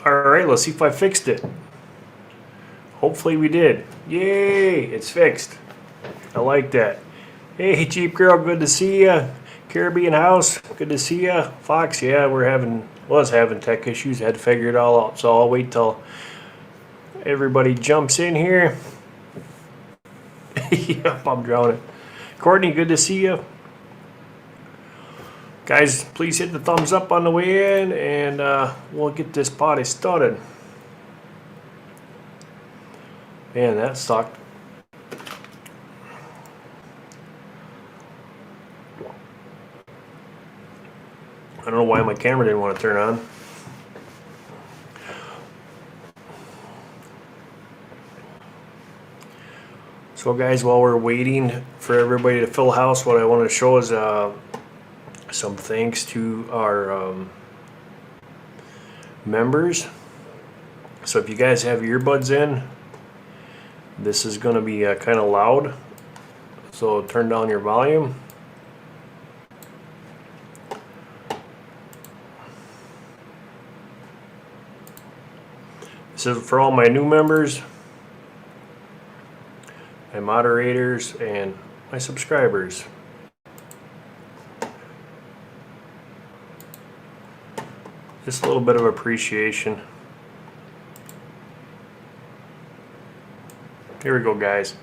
Alright, let's see if I fixed it. Hopefully we did. Yay, it's fixed. I like that. Hey, Jeep Girl, good to see ya. Caribbean House, good to see ya. Fox, yeah, was having tech issues. Had to figure it all out. So I'll wait till everybody jumps in here. Yep, I'm drowning. Courtney, good to see you. Guys, please hit the thumbs up on the way in, and we'll get this party started. Man, that sucked. I don't know why my camera didn't want to turn on. So guys, while we're waiting for everybody to fill the house, what I want to show is some thanks to our members. So if you guys have earbuds in, this is going to be kind of loud, so turn down your volume. This is for all my new members, my moderators, and my subscribers. Just a little bit of appreciation. Here we go, guys.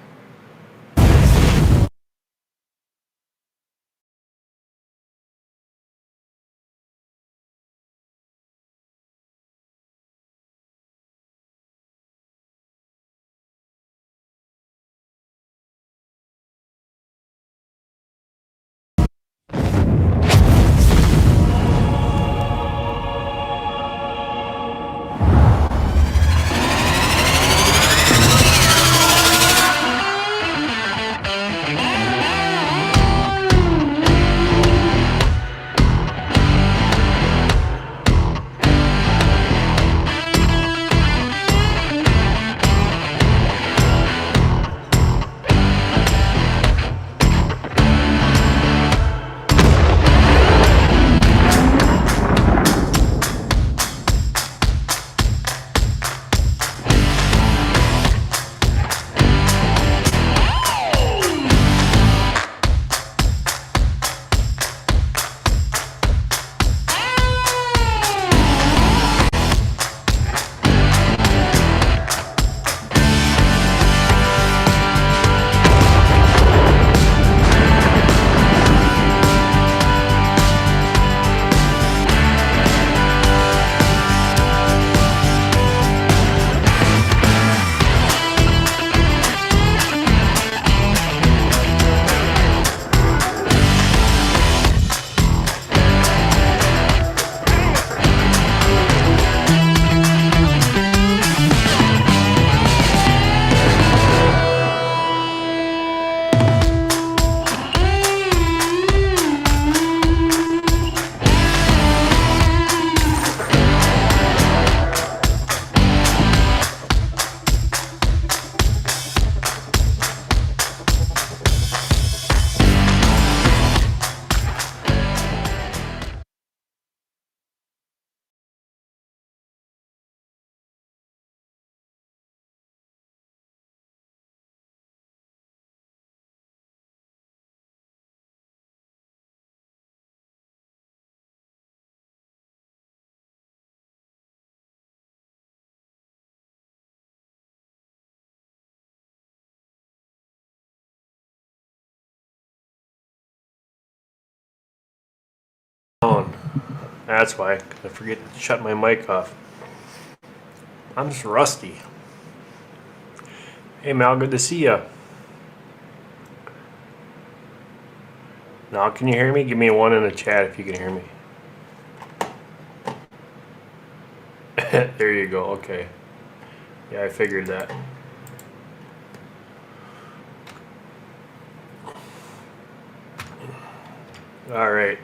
That's why, 'cause I forget to shut my mic off. I'm just rusty. Hey Mal, good to see ya. Now, can you hear me? Give me a 1 in the chat if you can hear me. There you go, okay. Yeah, I figured that. All right.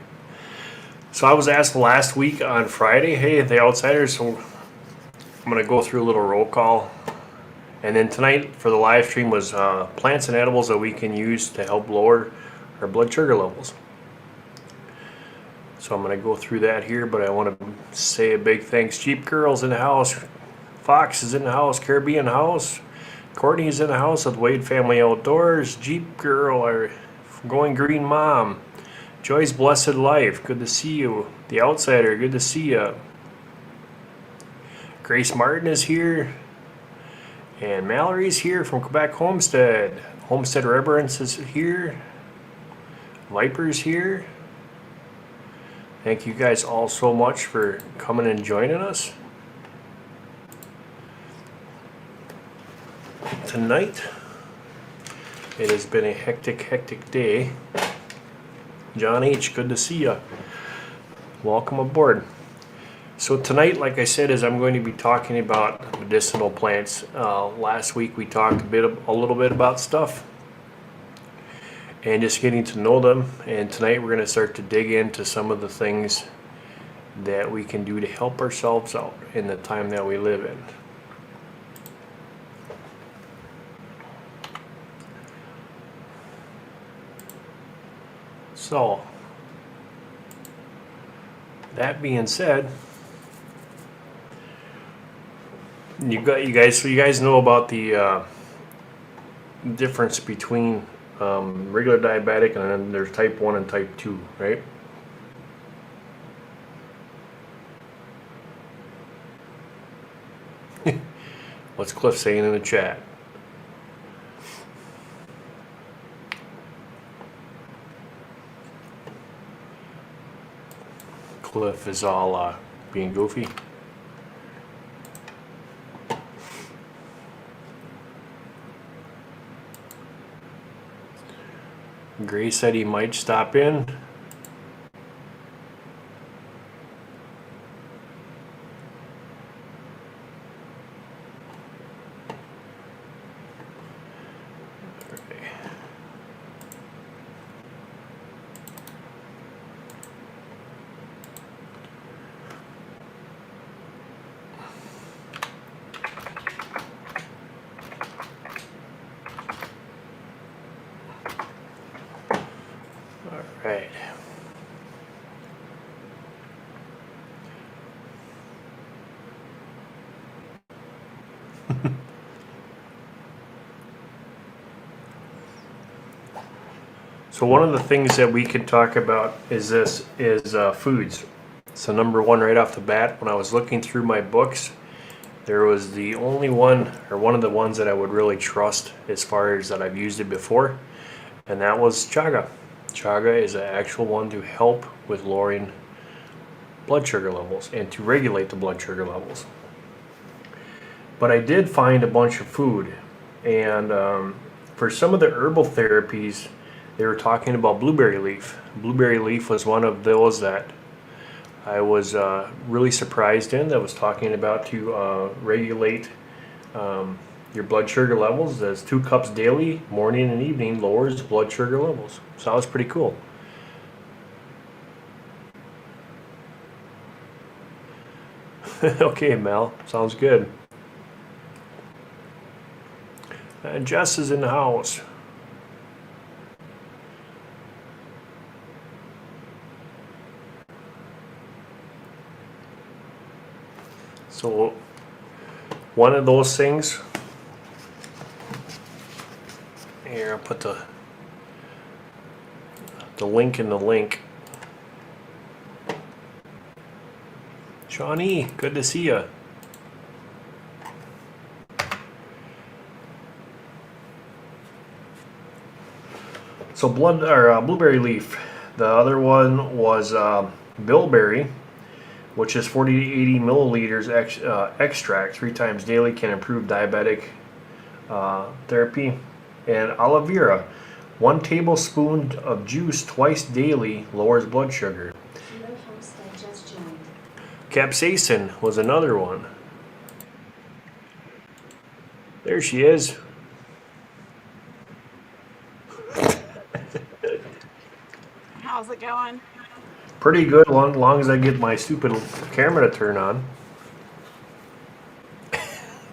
So I was asked last week on Friday, hey, the Outsiders, so I'm going to go through a little roll call. And then tonight for the live stream was plants and edibles that we can use to help lower our blood sugar levels. So I'm going to go through that here, but I want to say a big thanks. Jeep Girl's in the house. Fox is in the house. Caribbean house. Courtney's in the house with Wade Family Outdoors. Jeep Girl, our Going Green Mom. Joy's Blessed Life, good to see you. The Outsider, good to see you. Grace Martin is here. And Mallory's here from Quebec Homestead. Homestead Reverence is here. Viper's here. Thank you guys all so much for coming and joining us. Tonight, it has been a hectic day. John H., good to see you. Welcome aboard. So tonight, like I said, is I'm going to be talking about medicinal plants. Last week we talked a little bit about stuff and just getting to know them. And tonight we're going to start to dig into some of the things that we can do to help ourselves out in the time that we live in. So, that being said, you guys know about the difference between regular diabetic and then there's type 1 and type 2, right? What's Cliff saying in the chat? Cliff is all being goofy. Gray said he might stop in. Right. So one of the things that we could talk about is foods. So number one, right off the bat, when I was looking through my books, there was the only one, or one of the ones that I would really trust as far as that I've used it before, and that was chaga. Chaga is an actual one to help with lowering blood sugar levels and to regulate the blood sugar levels. But I did find a bunch of food, and for some of the herbal therapies, they were talking about blueberry leaf. Blueberry leaf was one of those that I was really surprised in, that was talking about to regulate your blood sugar levels. As 2 cups daily, morning and evening, lowers blood sugar levels. So that was pretty cool. Okay, Mel, sounds good. And Jess is in the house. So one of those things, here I'll put the link in the link. Shawnee, good to see you. So blueberry leaf. The other one was bilberry, which is 40 to 80 milliliters extract 3 times daily, can improve diabetic therapy. And aloe vera, 1 tablespoon of juice twice daily lowers blood sugar. Capsaicin was another one. There she is. How's it going? Pretty good, long as I get my stupid camera to turn on.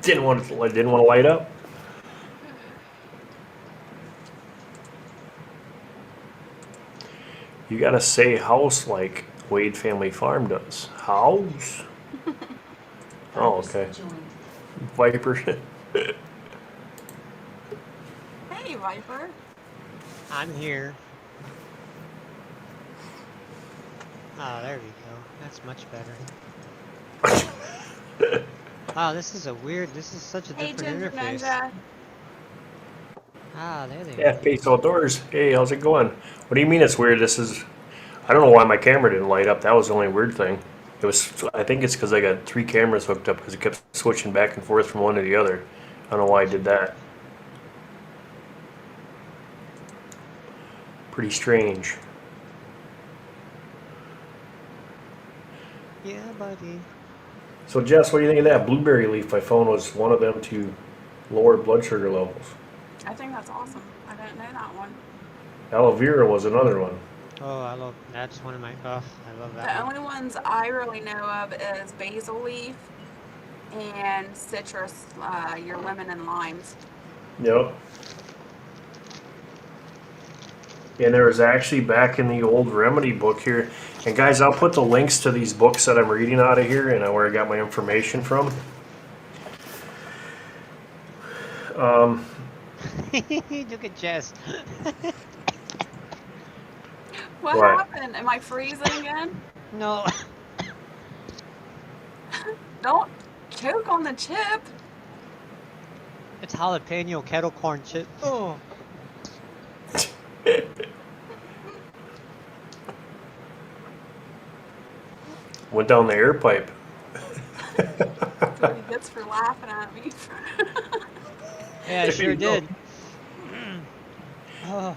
didn't want to light up. You gotta say house like Wade Family Farm does. House. Oh, okay. Viper. Hey, Viper. I'm here. Oh, there we go. That's much better. Wow, this is such a Hey, different Ginger interface. Ninja. Ah, there they Yeah, go. Pace Outdoors. Hey, how's it going? What do you mean it's weird? I don't know why my camera didn't light up. That was the only weird thing. I think it's because I got 3 cameras hooked up because it kept switching back and forth from one to the other. I don't know why I did that. Pretty strange. Yeah, buddy. So Jess, what do you think of that blueberry leaf I found was one of them to lower blood sugar levels? I think that's awesome. I didn't know that one. Aloe vera was another one. Oh, that's one of my, I love that The one. only ones I really know of is basil leaf and citrus, your lemon and limes. Yep. And there was actually back in the old remedy book here. And guys, I'll put the links to these books that I'm reading out of here and where I got my information from. Look at Jess. What What? happened? Am I freezing again? No. Don't choke on the chip. It's jalapeno kettle corn chip. Oh. Went down the air pipe. That's what he gets for laughing at me. Yeah, I sure did. Oh.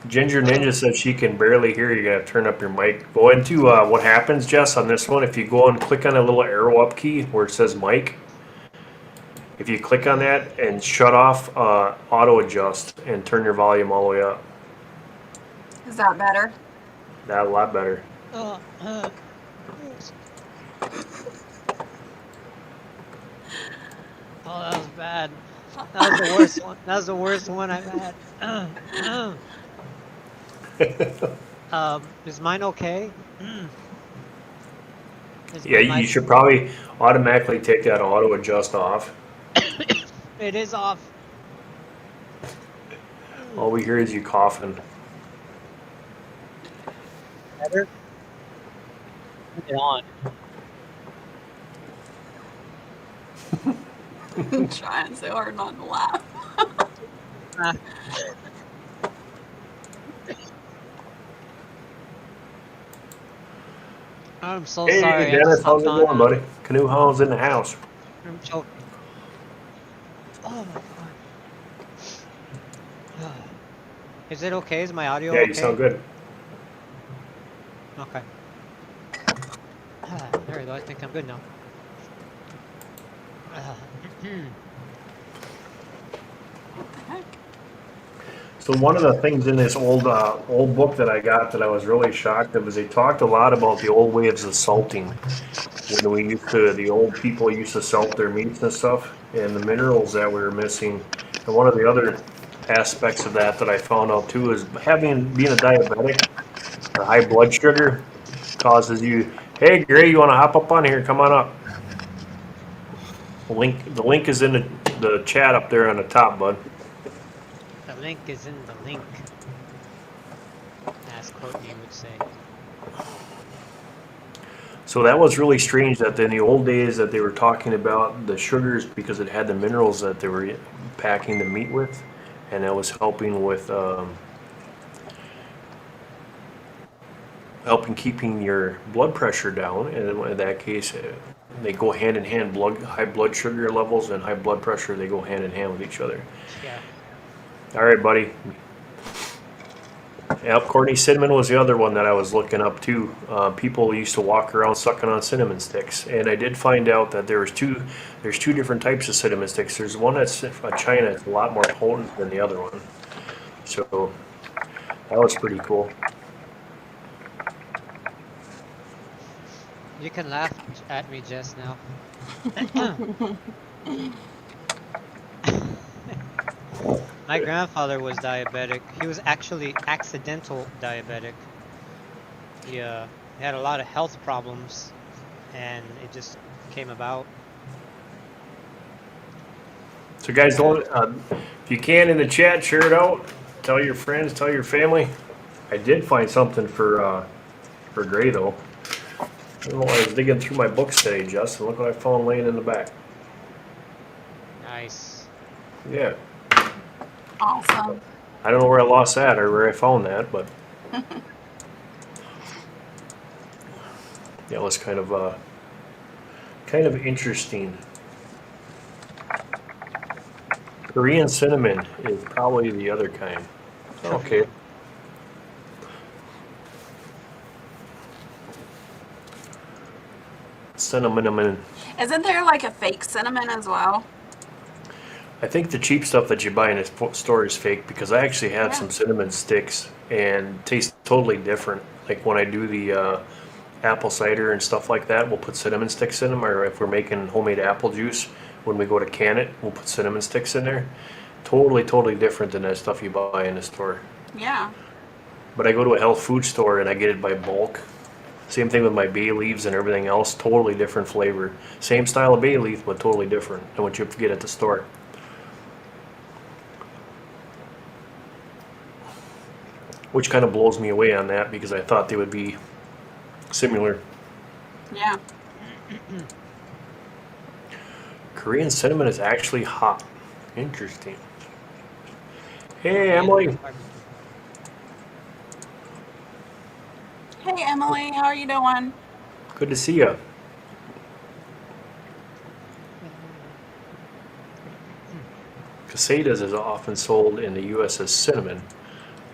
Ginger Ninja says she can barely hear you. You gotta turn up your mic. Go into what happens, Jess, on this one. If you go and click on a little arrow up key where it says mic, if you click on that and shut off auto adjust and turn your volume all the way up, Is that better? that's a lot better. Oh, that was bad. That was the worst one. That was the worst one I've had. Is mine okay? Yeah, you should probably automatically take that auto adjust off. It is off. All we hear is you coughing. Better? Put it on. I'm trying so hard not to laugh. I'm so Hey, sorry. Dennis, how's it going, buddy? Canoe Hound's in the house. I'm choking. Oh my god. Is it okay? Is my audio okay? Yeah, you sound good. Okay. There we go. I think I'm good now. What the heck? So one of the things in this old book that I got that I was really shocked at was they talked a lot about the old ways of salting. When the old people used to salt their meats and stuff, and the minerals that we were missing. And one of the other aspects of that I found out too is being a diabetic, the high blood sugar causes you. Hey, Gray, you want to hop up on here? Come on up. The link is in the chat up there on the top, bud. The link is in the link, as Courtney would say. So that was really strange that in the old days that they were talking about the sugars because it had the minerals that they were packing the meat with, and that was helping with helping keeping your blood pressure down. And in that case, they go hand in hand. High blood sugar levels and high blood pressure, they go hand in hand with each other. Yeah. All right, buddy. Yep, Courtney, cinnamon was the other one that I was looking up too. People used to walk around sucking on cinnamon sticks, and I did find out that there's two different types of cinnamon sticks. There's one that's from China, it's a lot more potent than the other one. So that was pretty cool. You can laugh at me just now. My grandfather was diabetic. He was actually accidental diabetic. He had a lot of health problems, and it just came about. So guys, don't if you can in the chat, share it out. Tell your friends, tell your family. I did find something for Gray though. I don't know, I was digging through my books today, Justin. Look what I found laying in the back. Nice. Yeah. Awesome. I don't know where I lost that or where I found that, but yeah, it was kind of interesting. Korean cinnamon is probably the other kind. Okay. Cinnamon. Isn't there like a fake cinnamon as well? I think the cheap stuff that you buy in a store is fake because I actually have Yeah. some cinnamon sticks and taste totally different. Like when I do the apple cider and stuff like that, we'll put cinnamon sticks in them. Or if we're making homemade apple juice, when we go to can it, we'll put cinnamon sticks in there. Totally different than that stuff you buy in the store. Yeah. But I go to a health food store and I get it by bulk. Same thing with my bay leaves and everything else. Totally different flavor. Same style of bay leaf, but totally different than what you get at the store. Which kind of blows me away on that because I thought they would be similar. Yeah. Korean cinnamon is actually hot. Interesting. Hey, Emily. Hey, Emily, how are you doing? Good to see you. Casadas is often sold in the U.S. as cinnamon.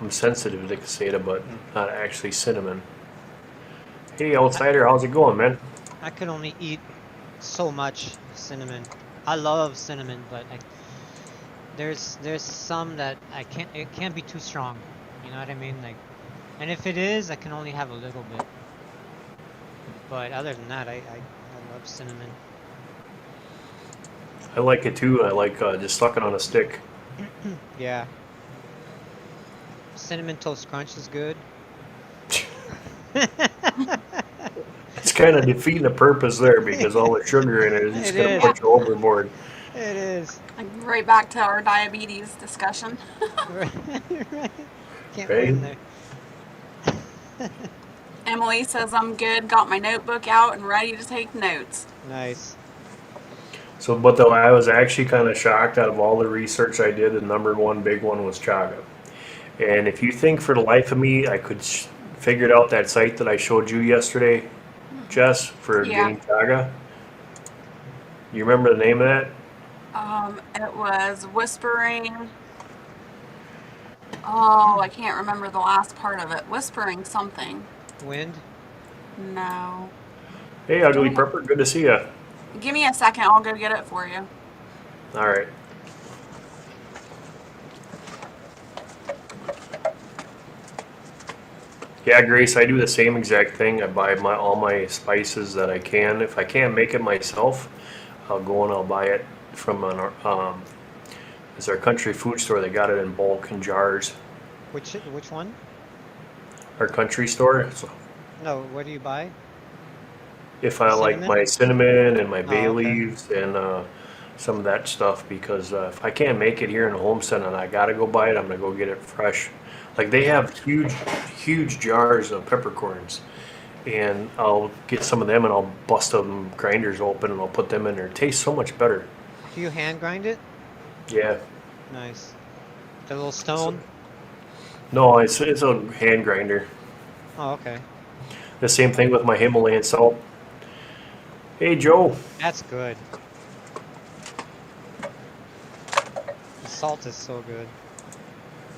I'm sensitive to casada, but not actually cinnamon. Hey, outsider, how's it going, man? I can only eat so much cinnamon. I love cinnamon, but there's some that I can't. It can't be too strong. You know what I mean? Like, and if it is, I can only have a little bit. But other than that, I love cinnamon. I like it too. I like just sucking on a stick. Yeah. Cinnamon Toast Crunch is good. It's kind of defeating the purpose there because all the sugar in it is just It going to is. put you overboard. It is. Like right back to our diabetes discussion. Right. Can't Right? win there. Emily says I'm good, got my notebook out and ready to take notes. Nice. So, but though I was actually kind of shocked out of all the research I did, the number one big one was chaga. And if you think for the life of me, I could figure out that site that I showed you yesterday, Jess, for Yeah. getting chaga. You remember the name of that? It was whispering. Oh, I can't remember the last part of it. Whispering something. Wind. No. Hey, Ugly Purple, good to see you. Give me a second, I'll go get it for you. All right. Yeah, Grace, I do the same exact thing. I buy all my spices that I can. If I can't make it myself, I'll go and I'll buy it from it's our country food store. They got it in bulk in jars. Which one? Our country store. So No, what do you buy? if I like Cinnamon? my cinnamon and my bay Oh, okay. leaves and some of that stuff, because if I can't make it here in the homestead and I gotta go buy it, I'm gonna go get it fresh. Like they have huge jars of peppercorns, and I'll get some of them and I'll bust them grinders open and I'll put them in there. It tastes so much better. Do you hand grind it? Yeah. Nice. The little stone? No, it's a hand grinder. Oh, okay. The same thing with my Himalayan salt. Hey Joe. That's good. The salt is so good.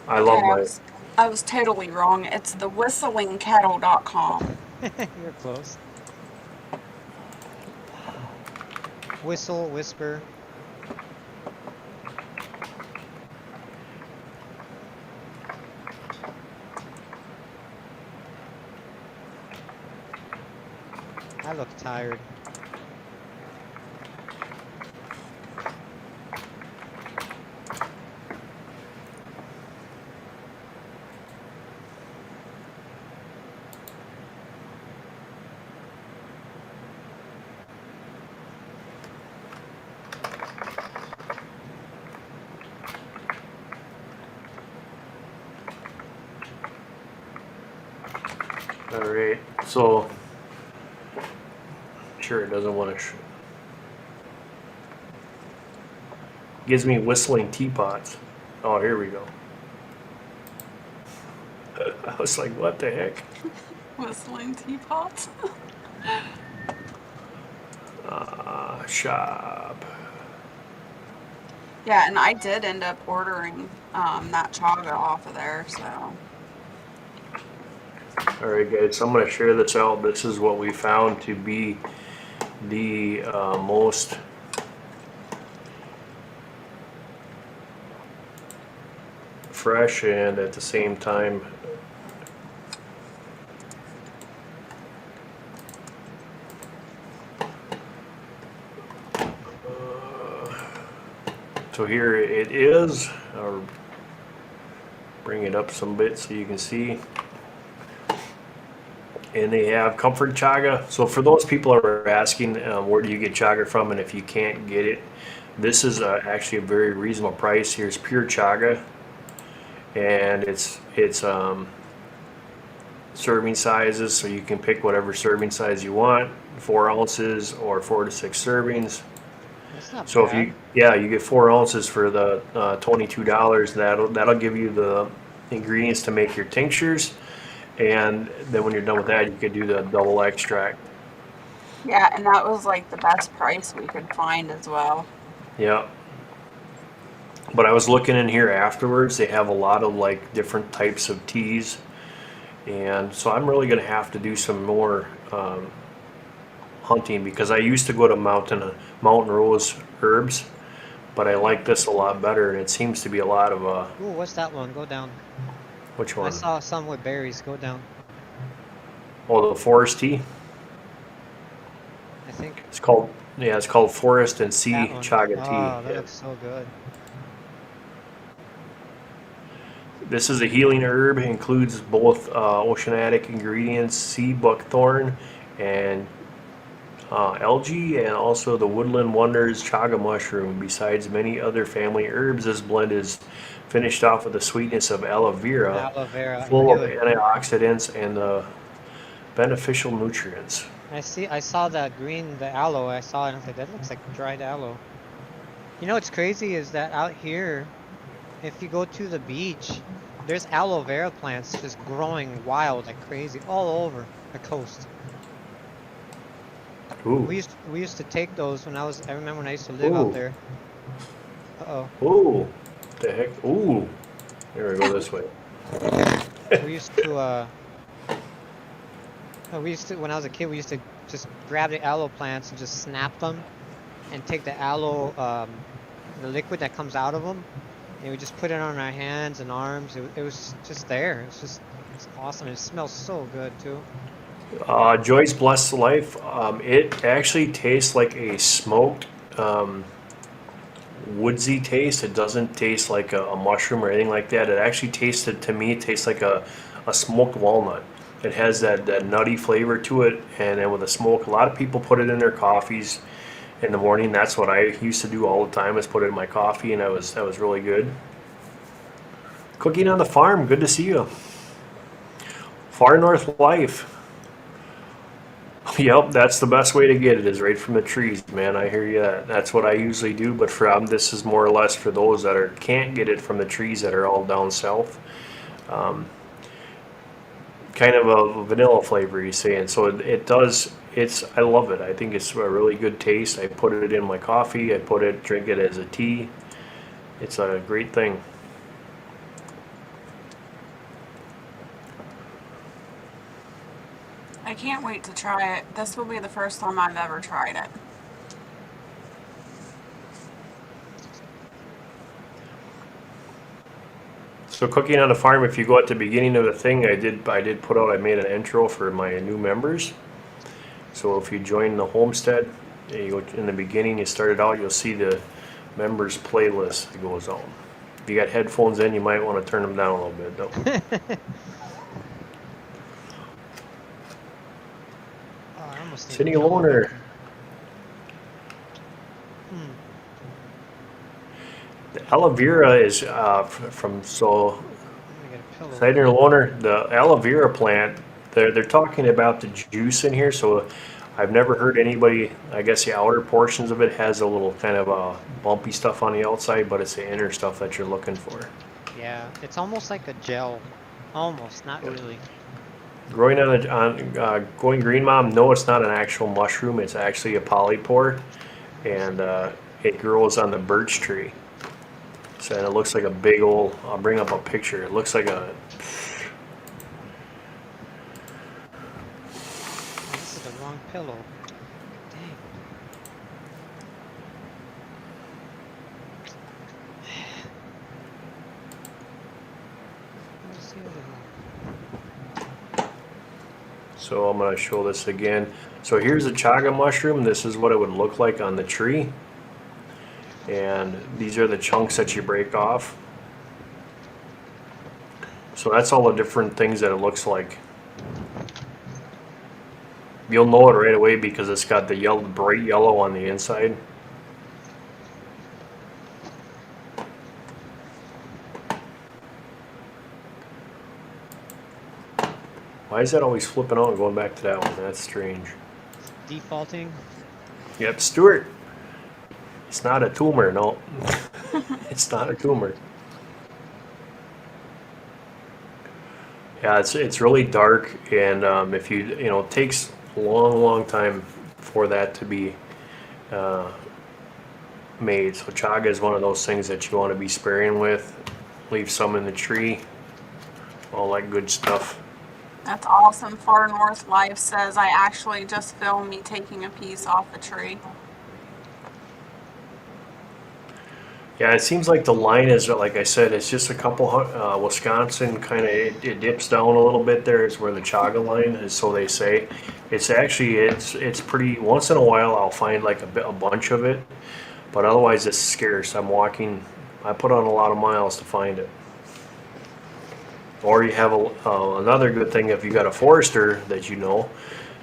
I love Okay, my. I was totally wrong. It's the whistlingkettle.com. You're close. Whistle, whisper. I look tired. All right, so sure it doesn't want to. Gives me whistling teapots. Oh, here we go. I was like, what the heck? Whistling teapots. Shop. Yeah, and I did end up ordering that chaga off of there, so. All right, guys, so I'm going to share this out. This is what we found to be the most fresh and at the same time so here it is. I'll bring it up some bit so you can see. And they have comfort chaga. So for those people who are asking where do you get chaga from, and if you can't get it, this is actually a very reasonable price. Here's pure chaga, and it's serving sizes, so you can pick whatever serving size you want, 4 ounces or 4 to 6 servings. That's not So bad. you get 4 ounces for the $22. That'll give you the ingredients to make your tinctures, and then when you're done with that, you could do the double extract. Yeah, and that was like the best price we could find as well. Yeah. But I was looking in here afterwards. They have a lot of like different types of teas, and so I'm really gonna have to do some more hunting because I used to go to Mountain Rose Herbs, but I like this a lot better, and it seems to be a lot of Ooh, what's that one? Go down. which I one? saw some with berries. Go down. Oh, the forest tea. I think It's called Forest and Sea that one. Chaga Oh, Tea. that Yeah. looks so good. This is a healing herb. It includes both oceanic ingredients, sea buckthorn, and algae, and also the Woodland Wonders chaga mushroom. Besides many other family herbs, this blend is finished off with the sweetness of aloe vera, Aloe vera. I full of knew it. antioxidants and beneficial nutrients. I saw that green, the aloe. I saw it and I was like, that looks like dried aloe. You know what's crazy is that out here, if you go to the beach, there's aloe vera plants just growing wild like crazy all over the coast. Ooh, We used to take those when I remember when I used to live out ooh, there. Uh-oh. ooh, the heck, ooh. Here we go this way. We used to when I was a kid, we used to just grab the aloe plants and just snap them and take the aloe the liquid that comes out of them, and we just put it on our hands and arms. It was just there. It's awesome. It smells so good too. Joy's Blessed Life. It actually tastes like a smoked woodsy taste. It doesn't taste like a mushroom or anything like that. It actually to me, it tastes like a smoked walnut. It has that nutty flavor to it, and then with the smoke, a lot of people put it in their coffees in the morning. That's what I used to do all the time, is put it in my coffee, and that was really good. Cooking on the farm, good to see you. Far North Life. Yep, that's the best way to get it, is right from the trees, man. I hear you. That's what I usually do, but this is more or less for those that can't get it from the trees that are all down south. Kind of a vanilla flavor, he's saying. So it does. I love it. I think it's a really good taste. I put it in my coffee. Drink it as a tea. It's a great thing. I can't wait to try it. This will be the first time I've ever tried it. So cooking on the farm, if you go at the beginning of the thing, I made an intro for my new members. So if you join the homestead, you go in the beginning, you started out, you'll see the members playlist that goes on. If you got headphones in, you might want to turn them down a little bit though. Oh, I almost need City to kill Loner. one. The aloe vera is from I'm gonna get a pillow. Cider Loner. The aloe vera plant they're talking about the juice in here, so I've never heard anybody. I guess the outer portions of it has a little kind of bumpy stuff on the outside, but it's the inner stuff that you're looking for. Yeah, it's almost like a gel. Almost, not really. Growing on going green, mom. No, it's not an actual mushroom. It's actually a polypore, and it grows on the birch tree. So and it looks like a big old. I'll bring up a picture. It looks like a. Oh, this is the wrong pillow. Dang. Where's the other one? So I'm gonna show this again. So here's a chaga mushroom. This is what it would look like on the tree. And these are the chunks that you break off. So that's all the different things that it looks like. You'll know it right away because it's got the yellow, bright yellow on the inside. Why is that always flipping out and going back to that one? That's strange. Defaulting. Yep, Stuart. It's not a tumor, no. It's not a tumor. Yeah, it's really dark, and if it takes a long time for that to be made. So chaga is one of those things that you want to be sparing with. Leave some in the tree, all that good stuff. That's awesome. Far North Life says I actually just filmed me taking a piece off the tree. Yeah, it seems like the line is, like I said, it's just a couple, Wisconsin kind of, it dips down a little bit there is where the chaga line is, so they say. It's actually, it's pretty, once in a while I'll find like a bunch of it, but otherwise it's scarce. I put on a lot of miles to find it. Or you have another good thing if you got a forester that you know,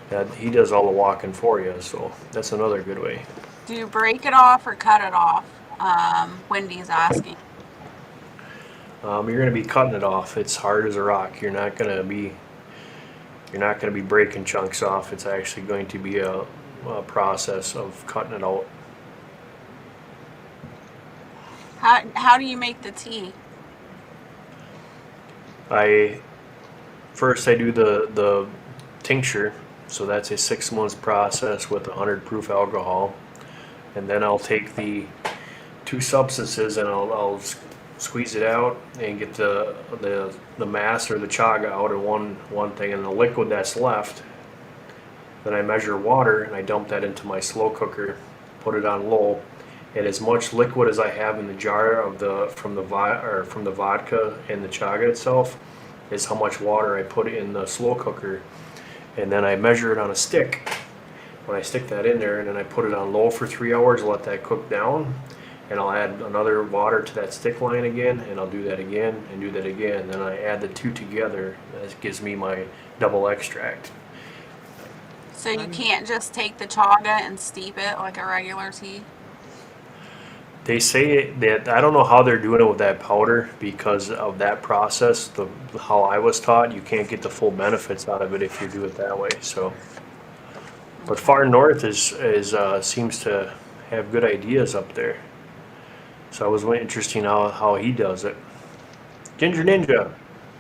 that he does all the walking for you, so that's another good way. Do you break it off or cut it off? Wendy's asking. You're going to be cutting it off. It's hard as a rock. You're not going to be breaking chunks off. It's actually going to be a process of cutting it out. How do you make the tea? First I do the tincture, so that's a 6 months process with 100 proof alcohol, and then I'll take the two substances and I'll squeeze it out and get the mass or the chaga out of one thing, and the liquid that's left, then I measure water and I dump that into my slow cooker, put it on low, and as much liquid as I have in the jar from the vodka and the chaga itself is how much water I put in the slow cooker, and then I measure it on a stick. When I stick that in there, and then I put it on low for 3 hours, let that cook down, and I'll add another water to that stick line again, and I'll do that again and do that again. Then I add the two together. That gives me my double extract. So you can't just take the chaga and steep it like a regular tea? They say that I don't know how they're doing it with that powder because of that process. How I was taught, you can't get the full benefits out of it if you do it that way. So, but Far North seems to have good ideas up there. So it was really interesting how he does it. Ginger Ninja,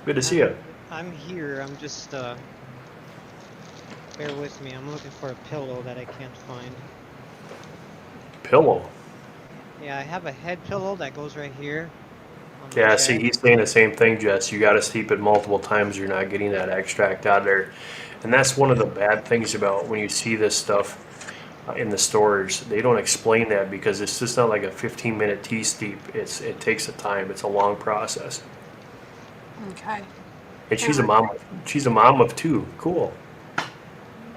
good to see you. I'm here. I'm just bear with me. I'm looking for a pillow that I can't find. Pillow. Yeah, I have a head pillow that goes right here. Yeah, see, he's saying the same thing, Jess. You got to steep it multiple times. You're not getting that extract out of there. And that's one of the bad things about when you see this stuff in the stores. They don't explain that because it's just not like a 15-minute tea steep. It takes a time. It's a long process. Okay. And she's a mom. She's a mom of two. Cool.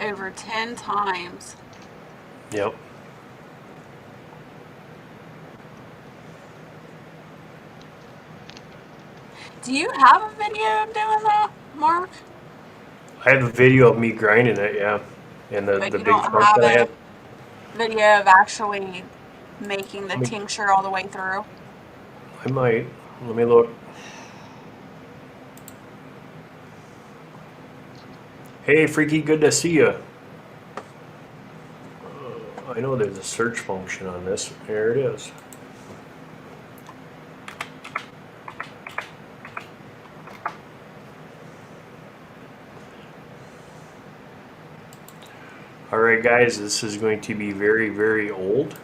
Over 10 times. Yep. Do you have a video of doing that, Mark? I have a video of me grinding it, yeah. And the But big you don't trunk have that I a had. video of actually making the tincture all the way through? I might. Let me look. Hey, Freaky, good to see you. I know there's a search function on this. There it is. All right, guys, this is going to be very, very old.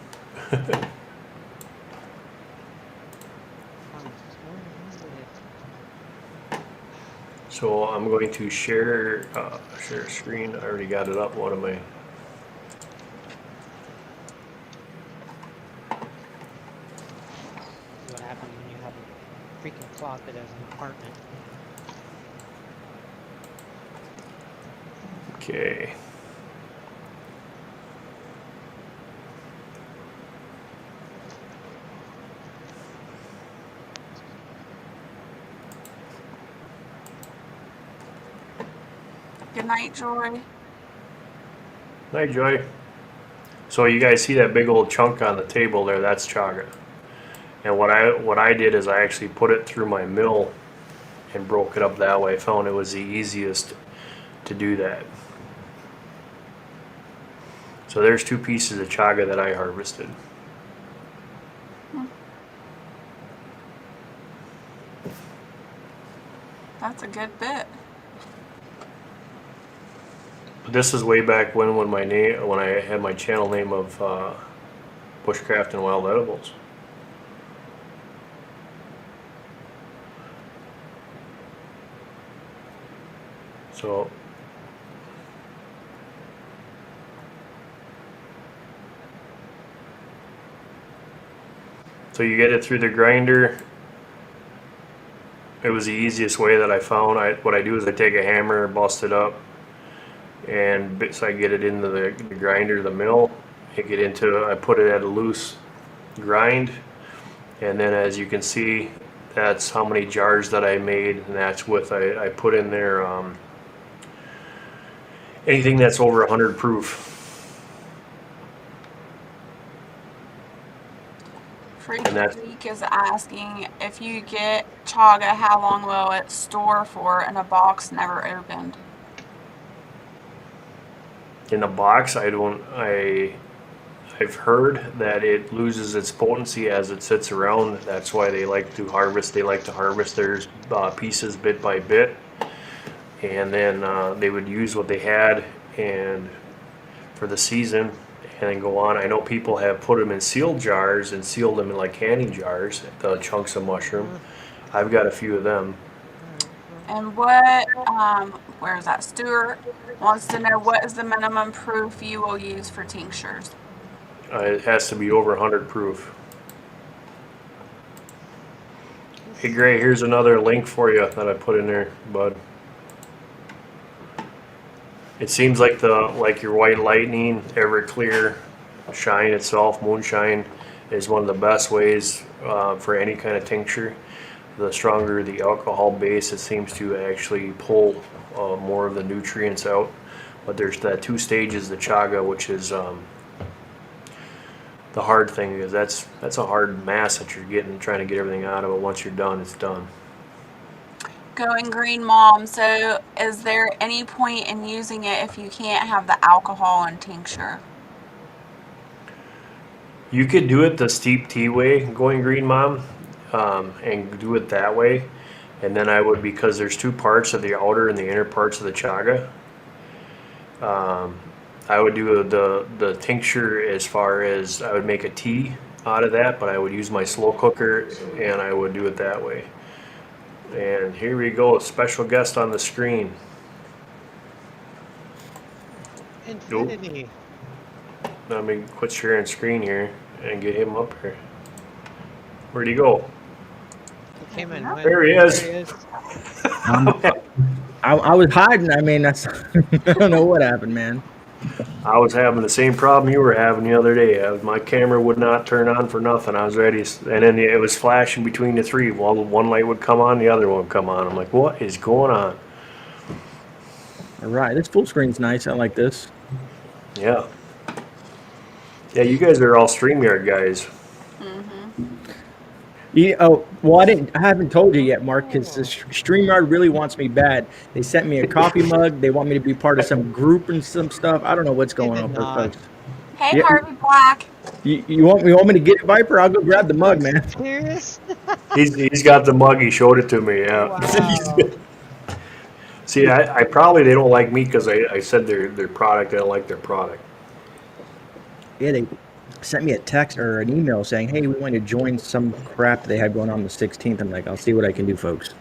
So I'm going to share screen. I already got it up. What am I? What happens when you have a freaking closet as an apartment? Okay. Good night, Joy. Night, Joy. So you guys see that big old chunk on the table there? That's chaga. And what I did is I actually put it through my mill and broke it up that way. I found it was the easiest to do that. So there's 2 pieces of chaga that I harvested. That's a good bit. This is way back when I had my channel name of Bushcraft and Wild Edibles. So you get it through the grinder. It was the easiest way that I found. What I do is I take a hammer, bust it up, and so I get it into the grinder, the mill. I put it at a loose grind, and then as you can see, that's how many jars that I made, and that's with I put in there anything that's over 100 proof. Freaky And that's- Geek is asking, if you get chaga, how long will it store for in a box never opened? In a box, I've heard that it loses its potency as it sits around. That's why they like to harvest. They like to harvest their pieces bit by bit, and then they would use what they had and for the season, and then go on. I know people have put them in sealed jars and sealed them in like canning jars, the chunks of mushroom. I've got a few of them. And where is that? Stuart wants to know, what is the minimum proof you will use for tinctures? It has to be over 100 proof. Hey Gray, here's another link for you that I put in there, bud. It seems like your white lightning, Everclear, Shine itself, Moonshine, is one of the best ways for any kind of tincture. The stronger the alcohol base, it seems to actually pull more of the nutrients out. But there's that 2 stages, the chaga, which is the hard thing, because that's a hard mass that you're trying to get everything out of it. Once you're done, it's done. Going Green Mom, so is there any point in using it if you can't have the alcohol and tincture? You could do it the steep tea way, Going Green Mom, and do it that way. And then because there's 2 parts of the outer and the inner parts of the chaga, I would do the tincture as far as I would make a tea out of that, but I would use my slow cooker and I would do it that way. And here we go, a special guest on the screen. Infinity. Let me quit sharing screen here and get him up here. Where'd he go? He came in. There he is. I was hiding. I mean, that's I don't know what happened, man. I was having the same problem you were having the other day. My camera would not turn on for nothing. I was ready, and then it was flashing between the 3. Well, one light would come on, the other one would come on. I'm like, what is going on? All right, this full screen's nice. I like this. Yeah. Yeah, you guys are all StreamYard guys. Well, I haven't told you yet, Mark, because StreamYard really wants me bad. They sent me a coffee mug. They want me to be part of some group and some stuff. I don't know what's They going did on with not. folks. Hey, Yeah, Harvey Black. you want me to get it, Viper? I'll go grab the mug, man. Serious? He's got the mug. He showed it to me. Yeah. Wow. See, I probably they don't like me because I said their product. I don't like their product. Yeah, they sent me a text or an email saying, "Hey, we want to join some crap they had going on the 16th." I'm like, "I'll see what I can do, folks."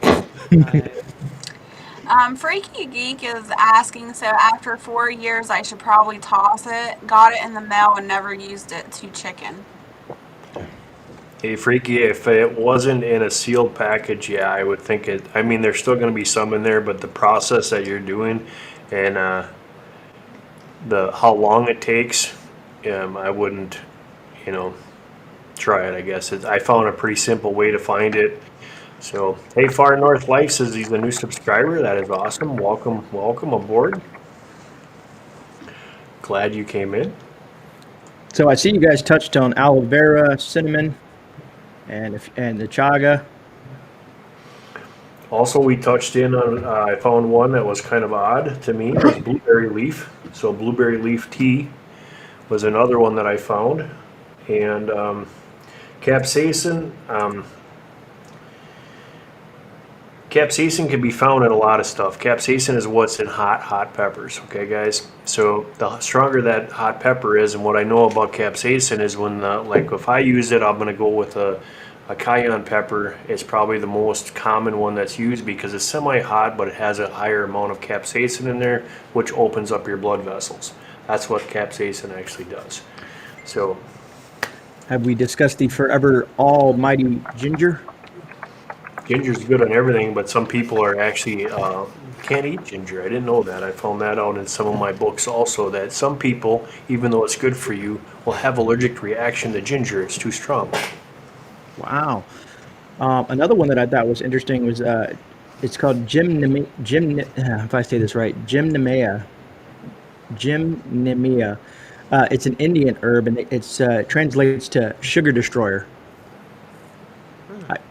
Right. Freaky Geek is asking, so after 4 years, I should probably toss it. Got it in the mail and never used it to chicken. Hey, Freaky, if it wasn't in a sealed package, yeah, I would think it. I mean, there's still going to be some in there, but the process that you're doing and the how long it takes, I wouldn't, you know, try it. I guess I found a pretty simple way to find it. So, hey, Far North Life says he's a new subscriber. That is awesome. Welcome aboard. Glad you came in. So I see you guys touched on aloe vera, cinnamon, and the chaga. Also, we touched in on, I found one that was kind of odd to me. It was blueberry leaf. So, blueberry leaf tea was another one that I found. And capsaicin. Capsaicin can be found in a lot of stuff. Capsaicin is what's in hot peppers, okay, guys? So, the stronger that hot pepper is, and what I know about capsaicin is when, like, if I use it, I'm going to go with a cayenne pepper. It's probably the most common one that's used because it's semi-hot, but it has a higher amount of capsaicin in there, which opens up your blood vessels. That's what capsaicin actually does. So, Have we discussed the forever almighty ginger? ginger's good on everything, but some people are actually can't eat ginger. I didn't know that. I found that out in some of my books also, that some people, even though it's good for you, will have allergic reaction to ginger. It's too strong. Wow. Another one that I thought was interesting was it's called if I say this right, gymnemia. It's an Indian herb, and it's translates to sugar destroyer.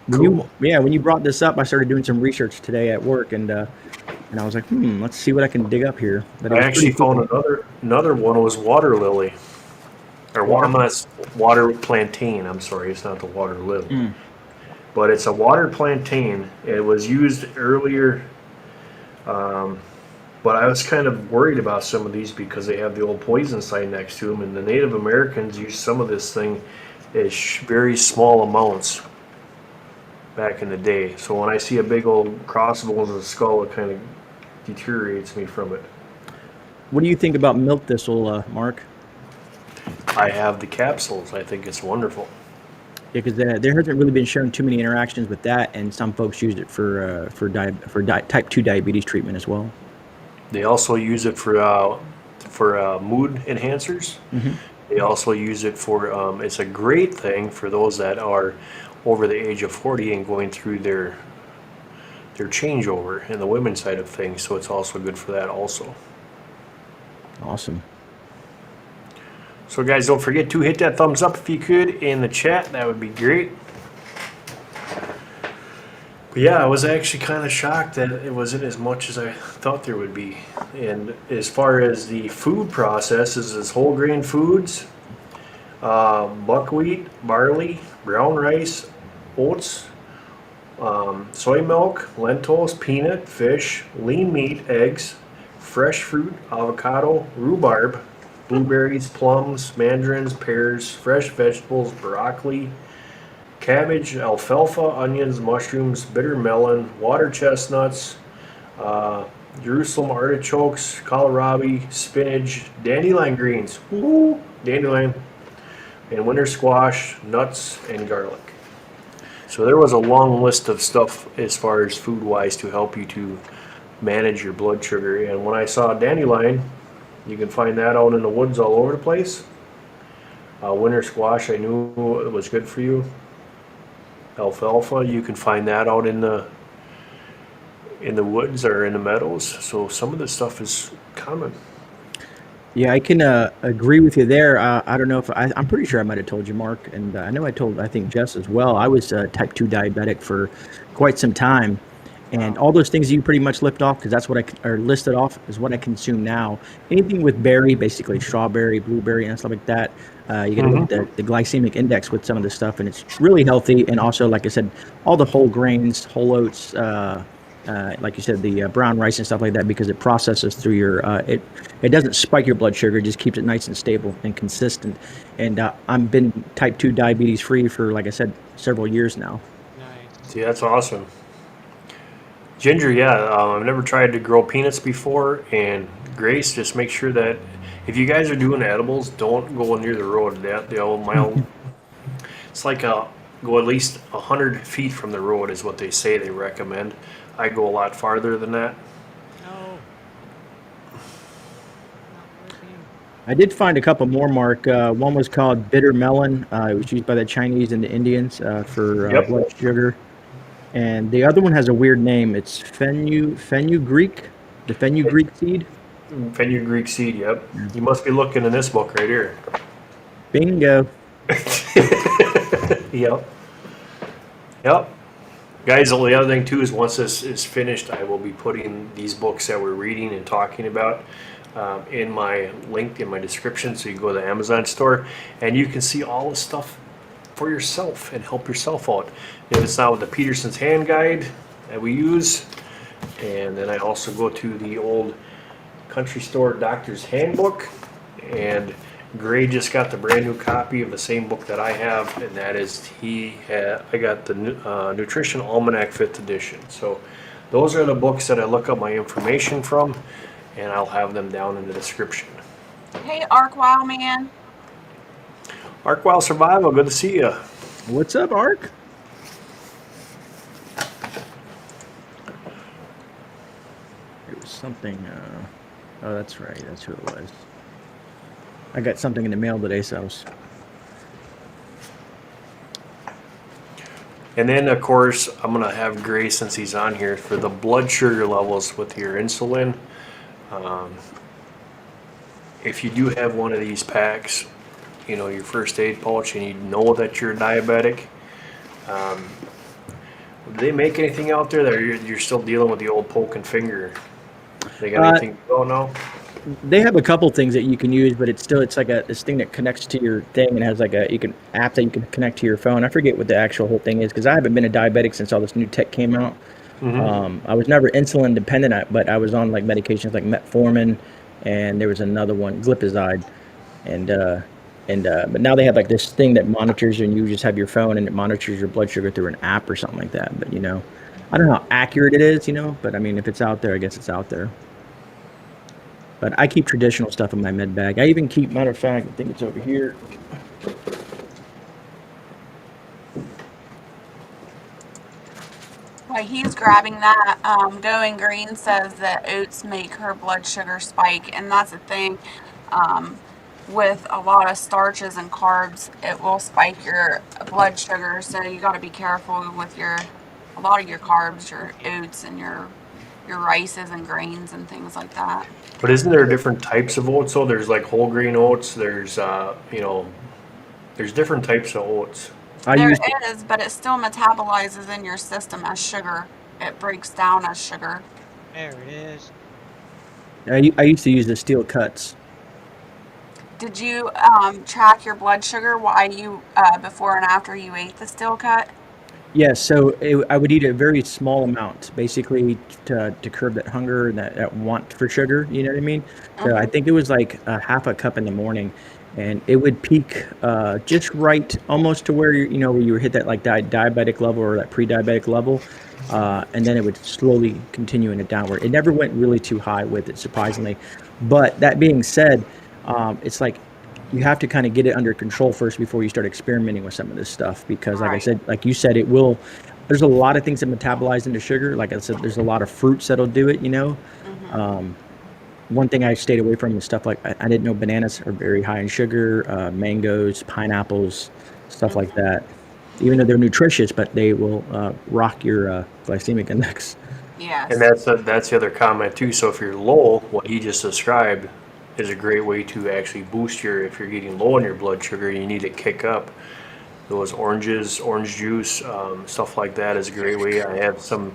Cool. When you brought this up, I started doing some research today at work, and I was like, let's see what I can dig up here. But it I was actually pretty cool. found another one was water lily. I'm not water plantain. I'm sorry, it's not the water lily. But it's a water plantain. It was used earlier, but I was kind of worried about some of these because they have the old poison sign next to them, and the Native Americans used some of this thing in very small amounts back in the day. So when I see a big old crossbones and skull, it kind of deteriorates me from it. What do you think about milk thistle, Mark? I have the capsules. I think it's wonderful. Yeah, because there hasn't really been shown too many interactions with that, and some folks used it for type 2 diabetes treatment as well. They also use it for mood enhancers. They also use it for, it's a great thing for those that are over the age of 40 and going through their changeover in the women's side of things. So it's also good for that also. Awesome. So guys, don't forget to hit that thumbs up if you could in the chat. That would be great. But yeah, I was actually kind of shocked that it wasn't as much as I thought there would be. And as far as the food processes, is whole grain foods, buckwheat, barley, brown rice, oats, soy milk, lentils, peanut, fish, lean meat, eggs, fresh fruit, avocado, rhubarb, blueberries, plums, mandarins, pears, fresh vegetables, broccoli, cabbage, alfalfa, onions, mushrooms, bitter melon, water chestnuts, Jerusalem artichokes, kohlrabi, spinach, dandelion greens, ooh, dandelion, and winter squash, nuts, and garlic. So there was a long list of stuff as far as food-wise to help you to manage your blood sugar. And when I saw dandelion, you can find that out in the woods all over the place. Winter squash, I knew it was good for you. Alfalfa, you can find that out in the woods or in the meadows. So some of this stuff is common. Yeah, I can agree with you there. I don't know if I'm pretty sure I might have told you, Mark, and I know I think Jess as well. I was type 2 diabetic for quite some time. And Wow. all those things you pretty much lift off, because that's what or listed off is what I consume now. Anything with berry, basically strawberry, blueberry, and stuff like that. You got to look at the glycemic index with some of this stuff, and it's really healthy. And also, like I said, all the whole grains, whole oats, like you said, the brown rice and stuff like that, because it processes through your it doesn't spike your blood sugar, it just keeps it nice and stable and consistent. And I've been type 2 diabetes free for, like I said, several years now. Nice. See, that's awesome. Ginger, yeah, I've never tried to grow peanuts before. And Grace, just make sure that if you guys are doing edibles, don't go near the road. They'll mile. It's like go at least 100 feet from the road is what they say they recommend. I go a lot farther than that. No. Not working. I did find a couple more, Mark. One was called bitter melon. It was used by the Chinese and the Indians for Yep. blood sugar. And the other one has a weird name. It's fenugreek, the fenugreek seed. Fenugreek seed, yep. You must be looking in this book right here. Bingo. Yep. Yep. Guys, the other thing too is once this is finished, I will be putting these books that we're reading and talking about in my link in my description. So you can go to the Amazon store and you can see all the stuff for yourself and help yourself out. If it's not with the Peterson's Hand Guide that we use, and then I also go to the old Country Store Doctor's Handbook, and Gray just got the brand new copy of the same book that I have, and that is I got the Nutrition Almanac 5th edition. So those are the books that I look up my information from, and I'll have them down in the description. Hey, Arc Wow Man. Arkwell Survival, good to see you. What's up, Ark? It was something. Oh, that's right. That's who it was. I got something in the mail today, so I was. And then, of course, I'm going to have Gray, since he's on here, for the blood sugar levels with your insulin. If you do have one of these packs, your first aid pouch, and you know that you're diabetic, do they make anything out there that you're still dealing with the old poking finger? They got anything you don't know? They have a couple things that you can use, but it's like this thing that connects to your thing and has like a app that you can connect to your phone. I forget what the actual whole thing is because I haven't been a diabetic since all this new tech came out. I was never insulin dependent, but I was on like medications like metformin, and there was another one, glipizide, but now they have like this thing that monitors, and you just have your phone and it monitors your blood sugar through an app or something like that. But I don't know how accurate it is, but I mean, if it's out there, I guess it's out there. But I keep traditional stuff in my med bag. I even keep, matter of fact, I think it's over here. While he's grabbing that, Going Green says that oats make her blood sugar spike, and that's the thing. With a lot of starches and carbs, it will spike your blood sugar. So you got to be careful with a lot of your carbs, your oats, and your rices and grains and things like that. But isn't there different types of oats? So there's like whole grain oats. There's there's different types of oats. There is, but it still metabolizes in your system as sugar. It breaks down as sugar. There it is. I used to use the steel cuts. Did you track your blood sugar while you before and after you ate the steel cut? Yes, so I would eat a very small amount, basically to curb that hunger and that want for sugar. You know what I mean? So I think it was like half a cup in the morning, and it would peak just right, almost to where where you hit that like diabetic level or that pre-diabetic level, and then it would slowly continue in a downward. It never went really too high with it, surprisingly. But that being said, it's like you have to kind of get it under control first before you start experimenting with some of this stuff, because like I said, like you said, there's a lot of things that metabolize into sugar. Like I said, there's a lot of fruits that'll do it, One thing I stayed away from is stuff like, I didn't know bananas are very high in sugar, mangoes, pineapples, stuff like that. Even though they're nutritious, but they will rock your glycemic index. Yes. And that's the other comment too. So if you're low, what he just described, is a great way to actually boost if you're getting low on your blood sugar, you need to kick up. Those oranges, orange juice, stuff like that is a great way. I have some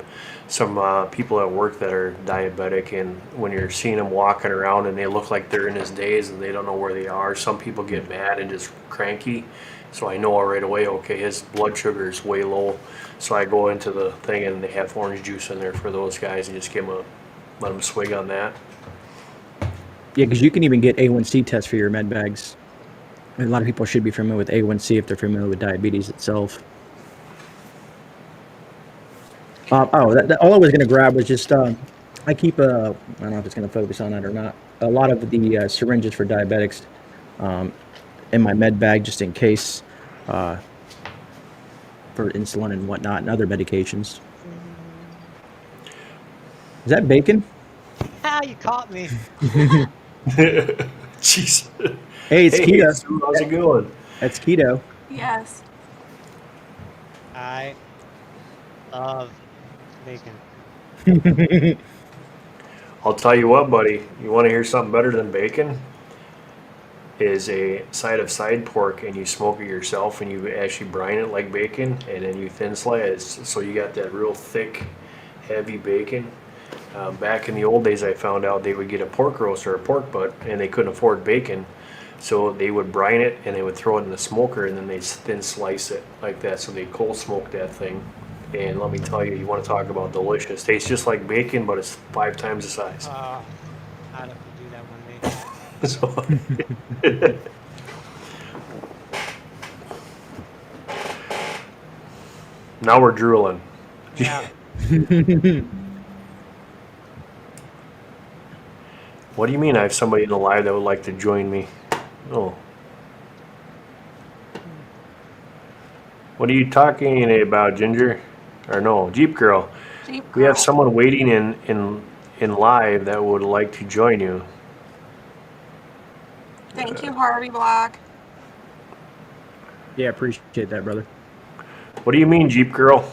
people at work that are diabetic, and when you're seeing them walking around and they look like they're in his daze and they don't know where they are, some people get mad and just cranky. So I know right away, okay, his blood sugar is way low. So I go into the thing and they have orange juice in there for those guys and just let them swig on that. Yeah, because you can even get A1C tests for your med bags. A lot of people should be familiar with A1C if they're familiar with diabetes itself. All I was going to grab was just, I keep I don't know if it's going to focus on that or not, a lot of the syringes for diabetics in my med bag just in case for insulin and whatnot and other medications. Is that bacon? Ah, you caught me. Jeez. Hey, it's keto. Sue, how's it going? That's keto. Yes. I love bacon. I'll tell you what, buddy. You want to hear something better than bacon? Is a side of side pork, and you smoke it yourself, and you actually brine it like bacon, and then you thin slice. So you got that real thick, heavy bacon. Back in the old days, I found out they would get a pork roast or a pork butt, and they couldn't afford bacon. So they would brine it, and they would throw it in the smoker, and then they thin slice it like that. So they cold smoke that thing. And let me tell you, you want to talk about delicious. Tastes just like bacon, but it's 5 times the size. I'd have to do that one day. So, now we're drooling. Yeah. What do you mean I have somebody in the live that would like to join me? Oh. What are you talking about, Ginger? Or no, Jeep Girl. Jeep We have girl. someone waiting in live that would like to join you. Thank you, Harvey Black. Yeah, appreciate that, brother. What do you mean, Jeep Girl?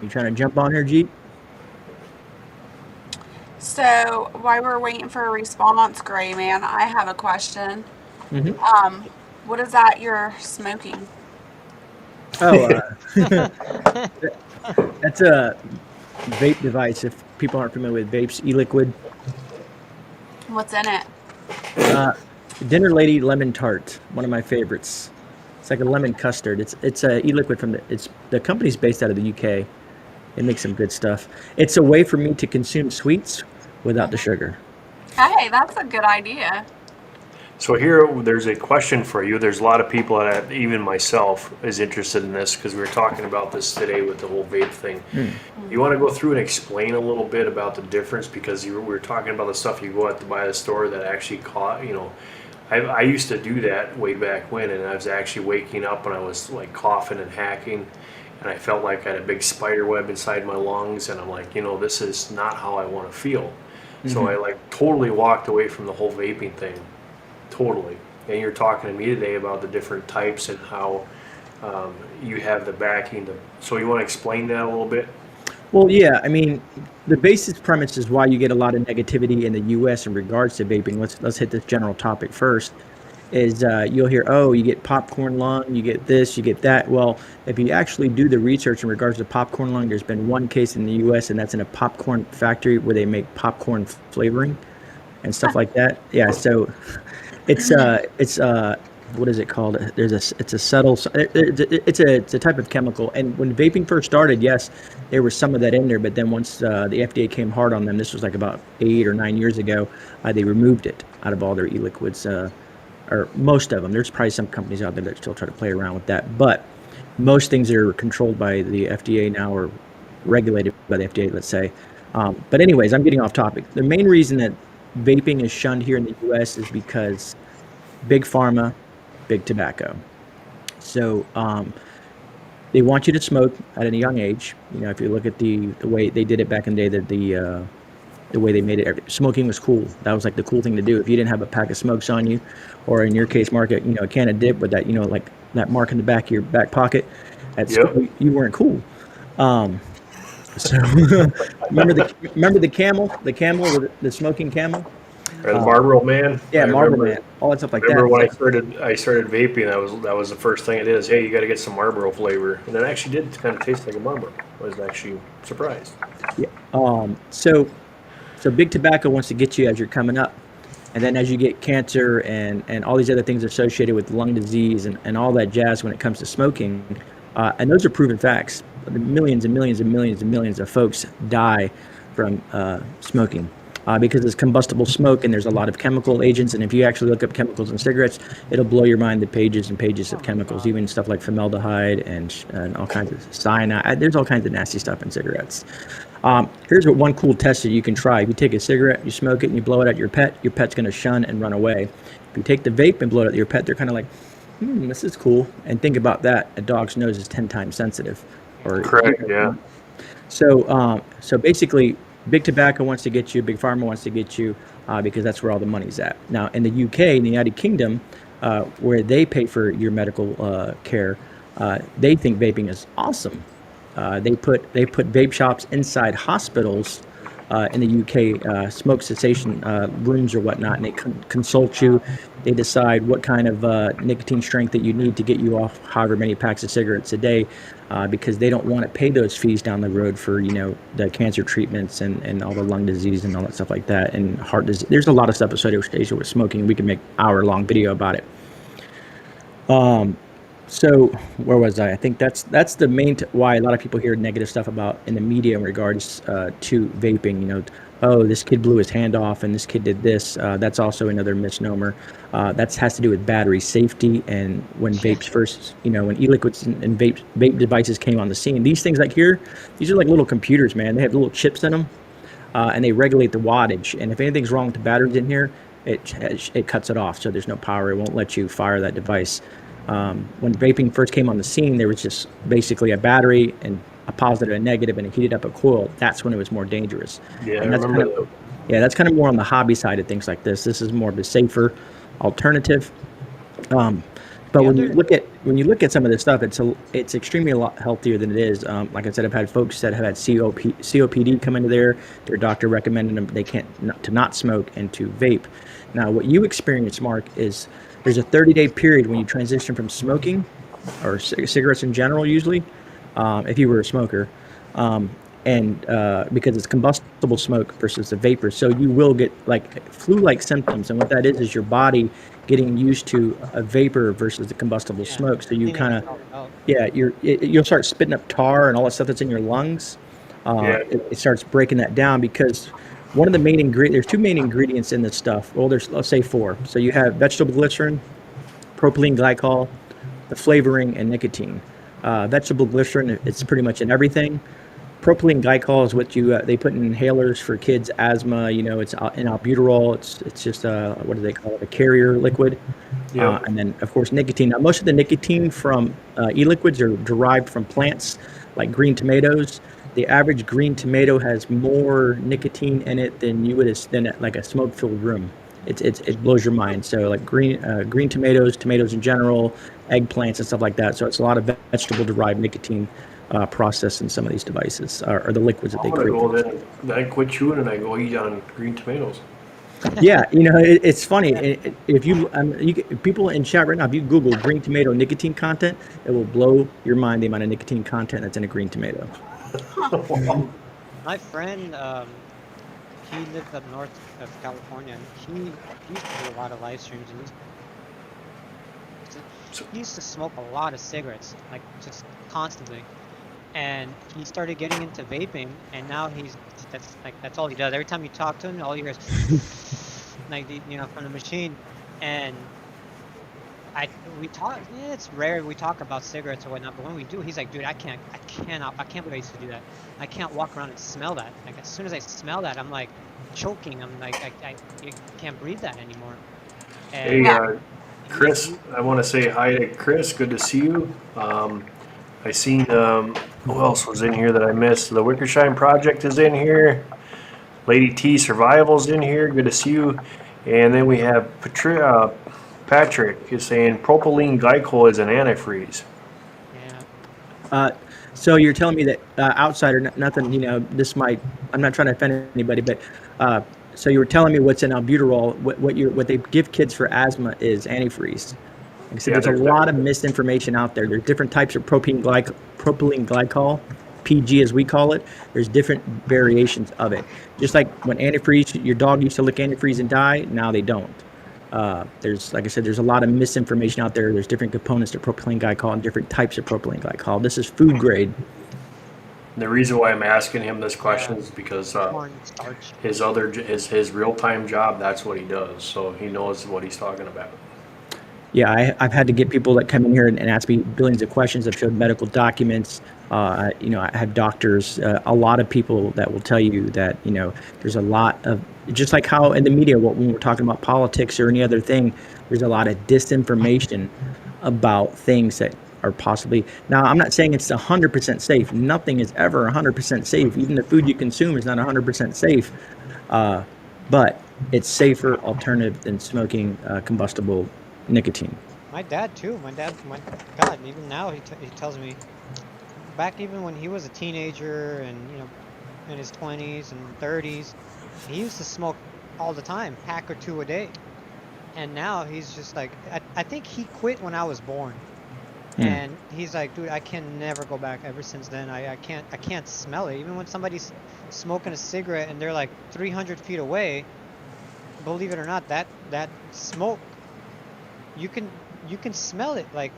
You trying to jump on here, Jeep? So while we're waiting for a response, Gray Man, I have a question. Mm-hmm. What is that you're smoking? Oh, that's a vape device. If people aren't familiar with vapes, e-liquid. What's in it? Dinner Lady Lemon Tart, one of my favorites. It's like a lemon custard. It's a e-liquid from the company's based out of the UK. It makes some good stuff. It's a way for me to consume sweets without the sugar. Hey, that's a good idea. So here, there's a question for you. There's a lot of people that, even myself, is interested in this because we were talking about this today with the whole vape thing. You want to go through and explain a little bit about the difference because we were talking about the stuff you go out to buy at the store that actually I used to do that way back when, and I was actually waking up and I was like coughing and hacking, and I felt like I had a big spider web inside my lungs, and I'm like, this is not how I want to feel. So I like totally walked away from the whole vaping thing. Totally. And you're talking to me today about the different types and how you have the backing. So you want to explain that a little bit? Well, yeah. I mean, the basic premise is why you get a lot of negativity in the U.S. in regards to vaping. Let's hit this general topic first. Is you'll hear, oh, you get popcorn lung, you get this, you get that. Well, if you actually do the research in regards to popcorn lung, there's been one case in the U.S. and that's in a popcorn factory where they make popcorn flavoring and stuff like that. Yeah. So it's what is it called? It's a subtle. It's a type of chemical. And when vaping first started, yes, there was some of that in there. But then once the FDA came hard on them, this was like about 8 or 9 years ago, they removed it out of all their e-liquids, or most of them. There's probably some companies out there that still try to play around with that. But most things are controlled by the FDA now, or regulated by the FDA, let's say. But anyways, I'm getting off topic. The main reason that vaping is shunned here in the U.S. is because big pharma, big tobacco. So they want you to smoke at a young age. If you look at the way they did it back in the day, that the way they made it, smoking was cool. That was like the cool thing to do. If you didn't have a pack of smokes on you, or in your case, Mark, a can of dip with that, like that mark in the back of your back pocket, at school, you weren't cool. So remember the camel, the smoking camel? Or the Marlboro Man. I Yeah, Marlboro remember. Man, all that stuff like Remember that. when So, I started vaping? That was the first thing it is. Hey, you got to get some Marlboro flavor, and it actually did kind of taste like a Marlboro. I was actually surprised. yeah. So big tobacco wants to get you as you're coming up. And then as you get cancer and all these other things associated with lung disease and all that jazz when it comes to smoking, and those are proven facts. Millions and millions and millions and millions of folks die from smoking because it's combustible smoke and there's a lot of chemical agents. And if you actually look up chemicals in cigarettes, it'll blow your mind, the pages and pages Oh of my chemicals, God. even stuff like formaldehyde and all kinds of cyanide. There's all kinds of nasty stuff in cigarettes. Here's what one cool test that you can try. If you take a cigarette, you smoke it, and you blow it at your pet's going to shun and run away. If you take the vape and blow it at your pet, they're kind of like, this is cool. And think about that. A dog's nose is 10 times sensitive. Yeah. Or Correct. Yeah. so basically, big tobacco wants to get you, big pharma wants to get you, because that's where all the money's at. Now, in the UK, in the United Kingdom, where they pay for your medical care, they think vaping is awesome. They put vape shops inside hospitals in the UK, smoke cessation rooms or whatnot, and they consult you. They decide what kind of nicotine strength that you need to get you off however many packs of cigarettes a day, because they don't want to pay those fees down the road for the cancer treatments and all the lung disease and all that stuff like that and heart disease. There's a lot of stuff associated with smoking. We can make hour-long video about it. So where was I? I think that's the main why a lot of people hear negative stuff about in the media in regards to vaping. Oh, this kid blew his hand off, and this kid did this. That's also another misnomer. That has to do with battery safety. And when Yeah. vapes first, when e-liquids and vape devices came on the scene, these things like here, these are like little computers, man. They have little chips in them, and they regulate the wattage. And if anything's wrong with the batteries in here, it cuts it off, so there's no power. It won't let you fire that device. When vaping first came on the scene, there was just basically a battery and a positive and negative, and it heated up a coil. That's when it was more dangerous. Yeah. I And that's kind remember of yeah, that's kind of more on the hobby side of things like this. This is more of a safer alternative. Um, but The when you other, look at some of this stuff, it's extremely a lot healthier than it is. Like I said, I've had folks that have had COPD come into there. Their doctor recommended them they can't to not smoke and to vape. Now, what you experience, Mark, is there's a 30-day period when you transition from smoking or cigarettes in general, usually, if you were a smoker, um, and because it's combustible smoke versus the vapor, so you will get like flu-like symptoms, and what that is your body getting used to a vapor versus the combustible yeah, smoke. So you cleaning kind of, itself out. yeah, you'll start spitting up tar and all that stuff that's in your lungs. Yeah. It starts breaking that down because one of the main there's two main ingredients in this stuff. Well, there's, let's say, four. So you have vegetable glycerin, propylene glycol, the flavoring, and nicotine. Vegetable glycerin, it's pretty much in everything. Propylene glycol is what they put in inhalers for kids' asthma. It's in albuterol. It's just what do they call it? A carrier liquid. Yep. And then, of course, nicotine. Now, most of the nicotine from e-liquids are derived from plants like green tomatoes. The average green tomato has more nicotine in it than you would than like a smoke-filled room. It blows your mind. So like green tomatoes in general, eggplants and stuff like that. So it's a lot of vegetable-derived nicotine processed in some of these devices, or the liquids that I'm they gonna create. go then. I quit chewing and I go eat on green tomatoes. Yeah, it's funny. If people in chat right now, if you Google green tomato nicotine content, it will blow your mind the amount of nicotine content that's in a green tomato. My friend, he lives up north of California, and he used to do a lot of live streams, and he used to smoke a lot of cigarettes, like just constantly. And he started getting into vaping, and now that's all he does. Every time you talk to him, all you hear is like from the machine. And we talk. Yeah, it's rare we talk about cigarettes or whatnot, but when we do, he's like, dude, I can't believe I used to do that. I can't walk around and smell that. Like as soon as I smell that, I'm like choking. I'm like I can't breathe that anymore. Hey, And Yeah. Chris, I want to say hi to Chris. Good to see you. I seen who else was in here that I missed? The Wickershine Project is in here. Lady T Survival's in here. Good to see you. And then we have Patrick is saying propylene glycol is an antifreeze. yeah, Uh, So you're telling me that outsider, nothing, I'm not trying to offend anybody, but so you were telling me what's in albuterol, what they give kids for asthma is antifreeze. Like I said, Yeah, there's a there's lot of misinformation out there. There's different types of propylene glycol, PG as we call it. There's different variations of it. Just like when antifreeze, your dog used to lick antifreeze and die, now they don't. There's, like I said, there's a lot of misinformation out there. There's different components to propylene glycol and different types of propylene glycol. This is food grade. The reason why I'm asking him this question Yeah, is because corn starch. his real-time job, that's what he does, so he knows what he's talking about. Yeah, I've had to get people that come in here and ask me billions of questions. I've showed medical documents. I have doctors, a lot of people that will tell you that, there's a lot of, just like how in the media, when we're talking about politics or any other thing, there's a lot of disinformation about things that are possibly. Now, I'm not saying it's 100% safe. Nothing is ever 100% safe. Even the food you consume is not 100% safe. But it's safer alternative than smoking combustible nicotine. My dad too. My God, even now he tells me back even when he was a teenager and in his 20s and 30s, he used to smoke all the time, pack or two a day. And now he's just like I think he quit when I was born. And he's like, dude, I can never go back. Ever since then, I can't smell it. Even when somebody's smoking a cigarette and they're like 300 feet away, believe it or not, that smoke, you can smell it, like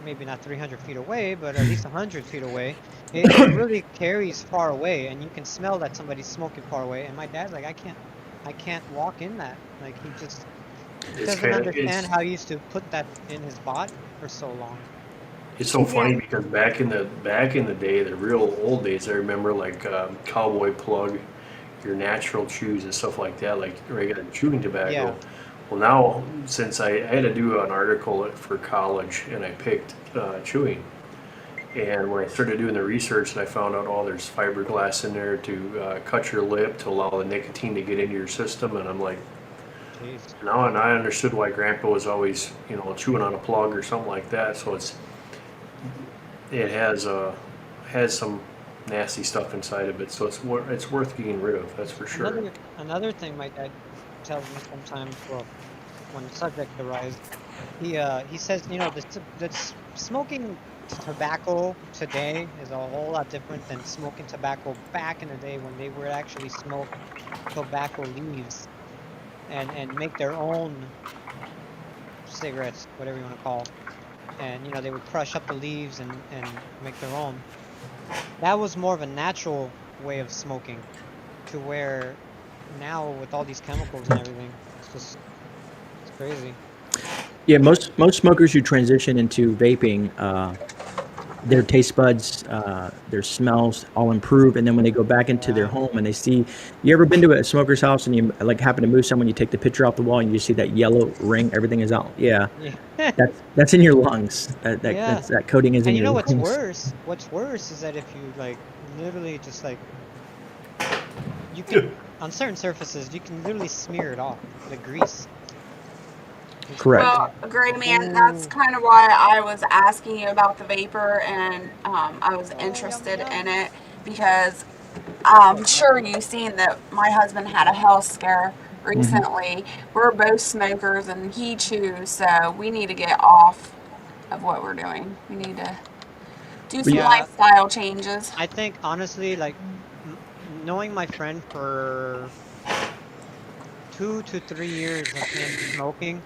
maybe not 300 feet away, but at least 100 feet away. It really carries far away, and you can smell that somebody's smoking far away. And my dad's like, I can't walk in that. Like he just It's doesn't kind of understand how he used to put that in his body for so long. it's so Yeah. funny because back in the day, the real old days, I remember like cowboy plug, your natural chews and stuff like that, like regular chewing tobacco. Yeah. Well, now since I had to do an article for college and I picked chewing, and when I started doing the research, and I found out, oh, there's fiberglass in there to cut your lip to allow the nicotine to get into your system, and I'm like, Jeez. now and I understood why Grandpa was always, chewing on a plug or something like that. So it has some nasty stuff inside of it. So it's worth getting rid of. That's for sure. Another thing my dad tells me sometimes, well, when the subject arises, he says, smoking tobacco today is a whole lot different than smoking tobacco back in the day when they would actually smoke tobacco leaves and make their own cigarettes, whatever you want to call. And they would crush up the leaves and make their own. That was more of a natural way of smoking, to where now with all these chemicals and everything, it's crazy. Yeah, most smokers who transition into vaping, their taste buds, their smells all improve, and then when they go back into their Yeah. home and they see, you ever been to a smoker's house and you like happen to move someone, you take the picture off the wall and you see that yellow ring, everything is out. Yeah, Yeah. that's in your lungs. Yeah. That coating is in And your what's lungs. worse? What's worse is that if you like literally just like you can on certain surfaces you can literally smear it off, the grease. It's Correct. crazy. Well, Gray Man, that's Ooh. kind of why I was asking you about the vapor, and I was Oh, yum interested yum. in it because I'm sure you've seen that my husband had a health scare recently. We're both smokers, and he chews, so we need to get off of what we're doing. We need to do some Yeah, lifestyle changes. I think honestly, like knowing my friend for 2 to 3 years of him smoking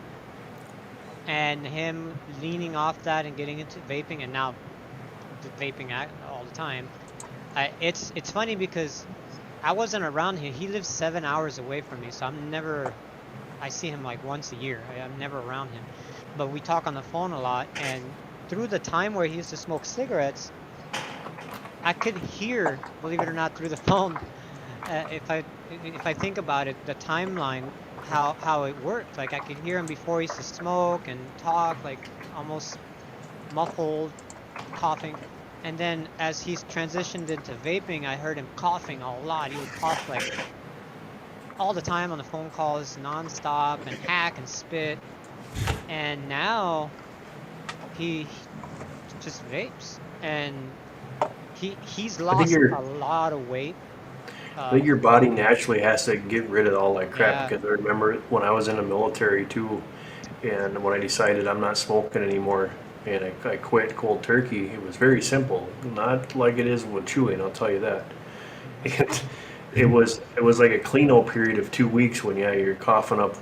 and him leaning off that and getting into vaping and now vaping all the time. It's funny because I wasn't around him. He lives 7 hours away from me, so I see him like once a year. I'm never around him. But we talk on the phone a lot, and through the time where he used to smoke cigarettes, I could hear, believe it or not, through the phone, if I think about it, the timeline, how it worked. Like I could hear him before he used to smoke and talk, like almost muffled, coughing. And then as he's transitioned into vaping, I heard him coughing a lot. He would cough like all the time on the phone calls, nonstop, and hack and spit. And now he just vapes. And He's I think lost your a lot of weight. I think your body naturally has to get rid of all that crap Yeah, because I remember when I was in the military too, and when I decided I'm not smoking anymore and I quit cold turkey, it was very simple. Not like it is with chewing, I'll tell you that. And it was like a clean out period of 2 weeks when you're coughing up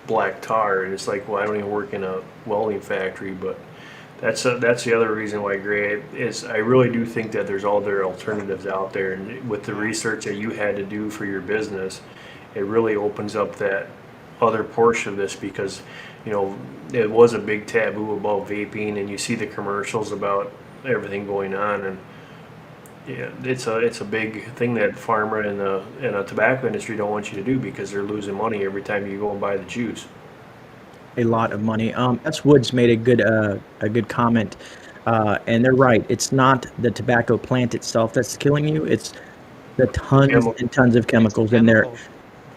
black tar, and it's like, well, I don't even work in a welding factory, but that's the other reason why gray is. I really do think that there's other alternatives out there, and with the yeah, research that you had to do for your business, it really opens up that other portion of this because, it was a big taboo about vaping, and you see the commercials about everything going on, and yeah, it's a big thing that farmer and the tobacco industry don't want you to do because they're losing money every time you go and buy the juice. A lot of money. S. Woods made a good comment, and they're right. It's not the tobacco plant itself that's killing you. It's the tons Chemical. and tons of it's the chemicals in there. chemicals.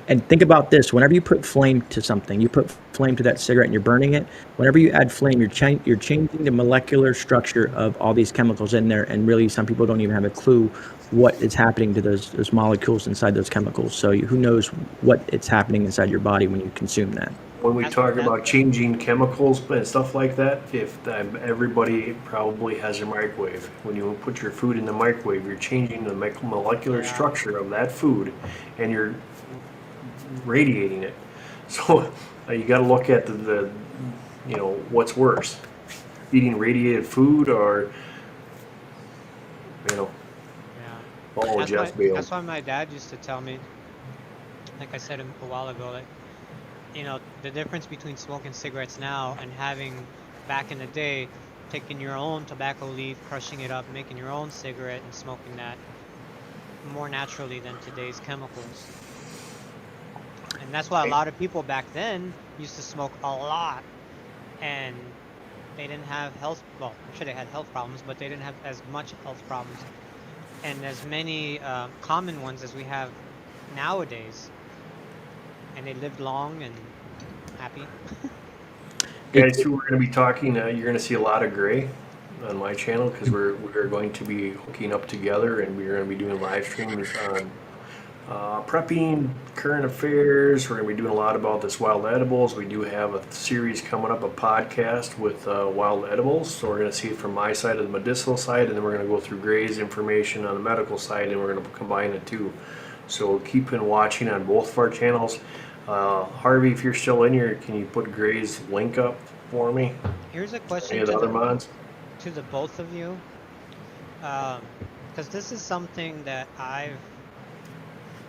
And think about this: whenever you put flame to something, you put flame to that cigarette, and you're burning it. Whenever you add flame, you're changing the molecular structure of all these chemicals in there. And really, some people don't even have a clue what is happening to those molecules inside those chemicals. So who knows what it's happening inside your body when you consume that? When we That talk that about changing chemicals and stuff like that, if everybody probably has a microwave. When you put your food in the microwave, you're changing the molecular yeah. structure of that food, and you're radiating it. So you got to look at the what's worse, eating radiated food or you know Yeah. oh Jeff Bale. That's why my dad used to tell me, like I said a while ago, like, the difference between smoking cigarettes now and having back in the day, taking your own tobacco leaf, crushing it up, making your own cigarette and smoking that more naturally than today's chemicals. And that's why a lot of people back then used to smoke a lot, and they didn't have well, I'm sure they had health problems, but they didn't have as much health problems and as many common ones as we have nowadays. And they lived long and happy. It, Guys, who we're going to be talking, you're going to see a lot of gray on my channel because we're going to be hooking up together and we're going to be doing live streams on prepping, current affairs. We're going to be doing a lot about this wild edibles. We do have a series coming up, a podcast with wild edibles. So we're going to see it from my side of the medicinal side, and then we're going to go through Gray's information on the medical side, and we're going to combine the two. So keep on watching on both of our channels. Harvey, if you're still in here, can you put Gray's link up for me? Here's a Any question of the other mods? to the both of you, because this is something that I've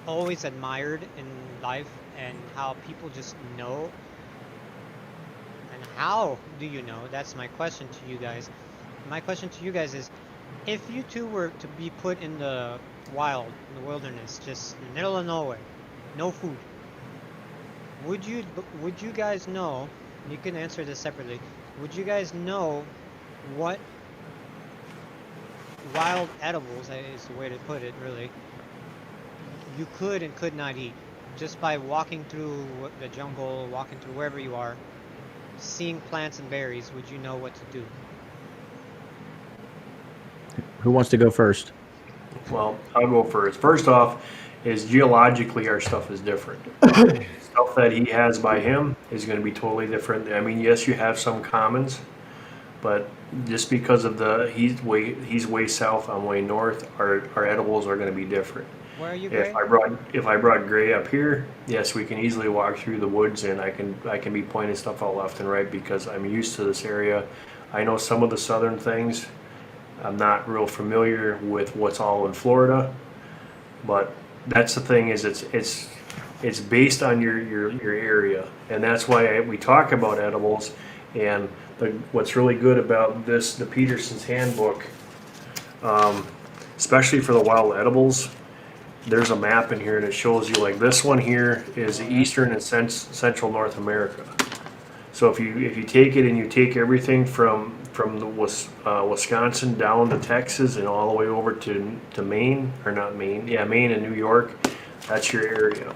always admired in life, and how people just know. And how do you know? That's my question to you guys. My question to you guys is, if you two were to be put in the wild, in the wilderness, just in the middle of nowhere, no food, would you guys know? You can answer this separately. Would you guys know what wild edibles is the way to put it, really, you could and could not eat just by walking through the jungle, walking through wherever you are, seeing plants and berries? Would you know what to do? who wants to go first? Well, I'll go first. First off, is geologically our stuff is different. Stuff that he has by him is going to be totally different. I mean, yes, you have some commons, but just because of he's way south, I'm way north, our edibles are going to be different. Where are you, If Gray? I brought Gray up here, yes, we can easily walk through the woods and I can be pointing stuff out left and right because I'm used to this area. I know some of the southern things. I'm not real familiar with what's all in Florida, but that's the thing is it's based on your area, and that's why we talk about edibles. And what's really good about the Peterson's Handbook, especially for the wild edibles, there's a map in here that shows you like this one here is Oh, the yeah. eastern and central North America. So if you take it and you take everything from the Wisconsin down to Texas and all the way over to Maine, or not Maine, yeah, Maine and New York, that's your area.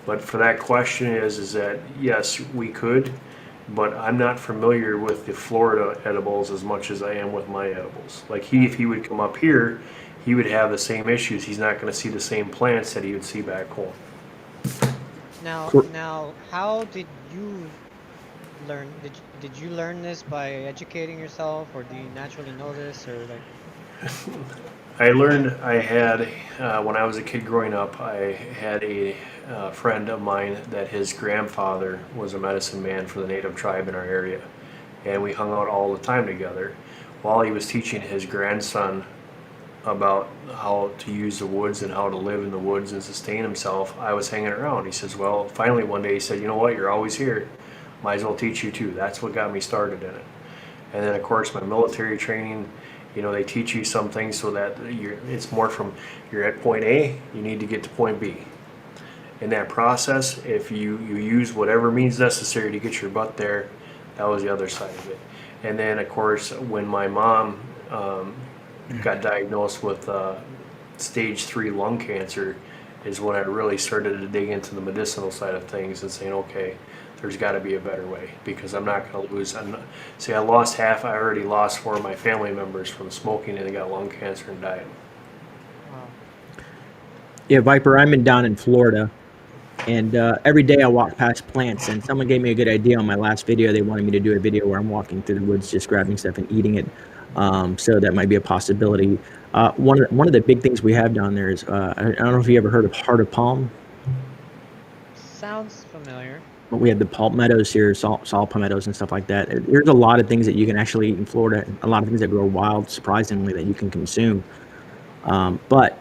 But for that question is that yes, we could, but I'm not familiar with the Florida edibles as much as I am with my edibles. Like if he would come up here, he would have the same issues. He's not going to see the same plants that he would see back home. Now, how did you learn? Did you learn this by educating yourself, or do you naturally know this, or like? I learned I had, when I was a kid growing up, I had a friend of mine that his grandfather was a medicine man for the native tribe in our area. And we hung out all the time together. While he was teaching his grandson about how to use the woods and how to live in the woods and sustain himself, I was hanging around. He says, well, finally one day he said, you know what, you're always here. Might as well teach you too. That's what got me started in it. And then of course my military training, you know, they teach you some things so that it's more from you're at point A, you need to get to point B. In that process, if you use whatever means necessary to get your butt there, that was the other side of it. And then of course, when my mom got diagnosed with stage 3 lung cancer, is when I really started to dig into the medicinal side of things and saying, okay, there's got to be a better way, because I'm not going to lose. I lost half. I already lost 4 of my family members from smoking, and they got lung cancer and died. Wow. Yeah, Viper, I'm down in Florida, and every day I walk past plants, and someone gave me a good idea on my last video. They wanted me to do a video where I'm walking through the woods, just grabbing stuff and eating it. So that might be a possibility. One of the big things we have down there is, I don't know if you ever heard of Heart of Palm. Sounds familiar. But we have the pulp meadows here, salt palmettos and stuff like that. There's a lot of things that you can actually eat in Florida. A lot of things that grow wild, surprisingly, that you can consume. But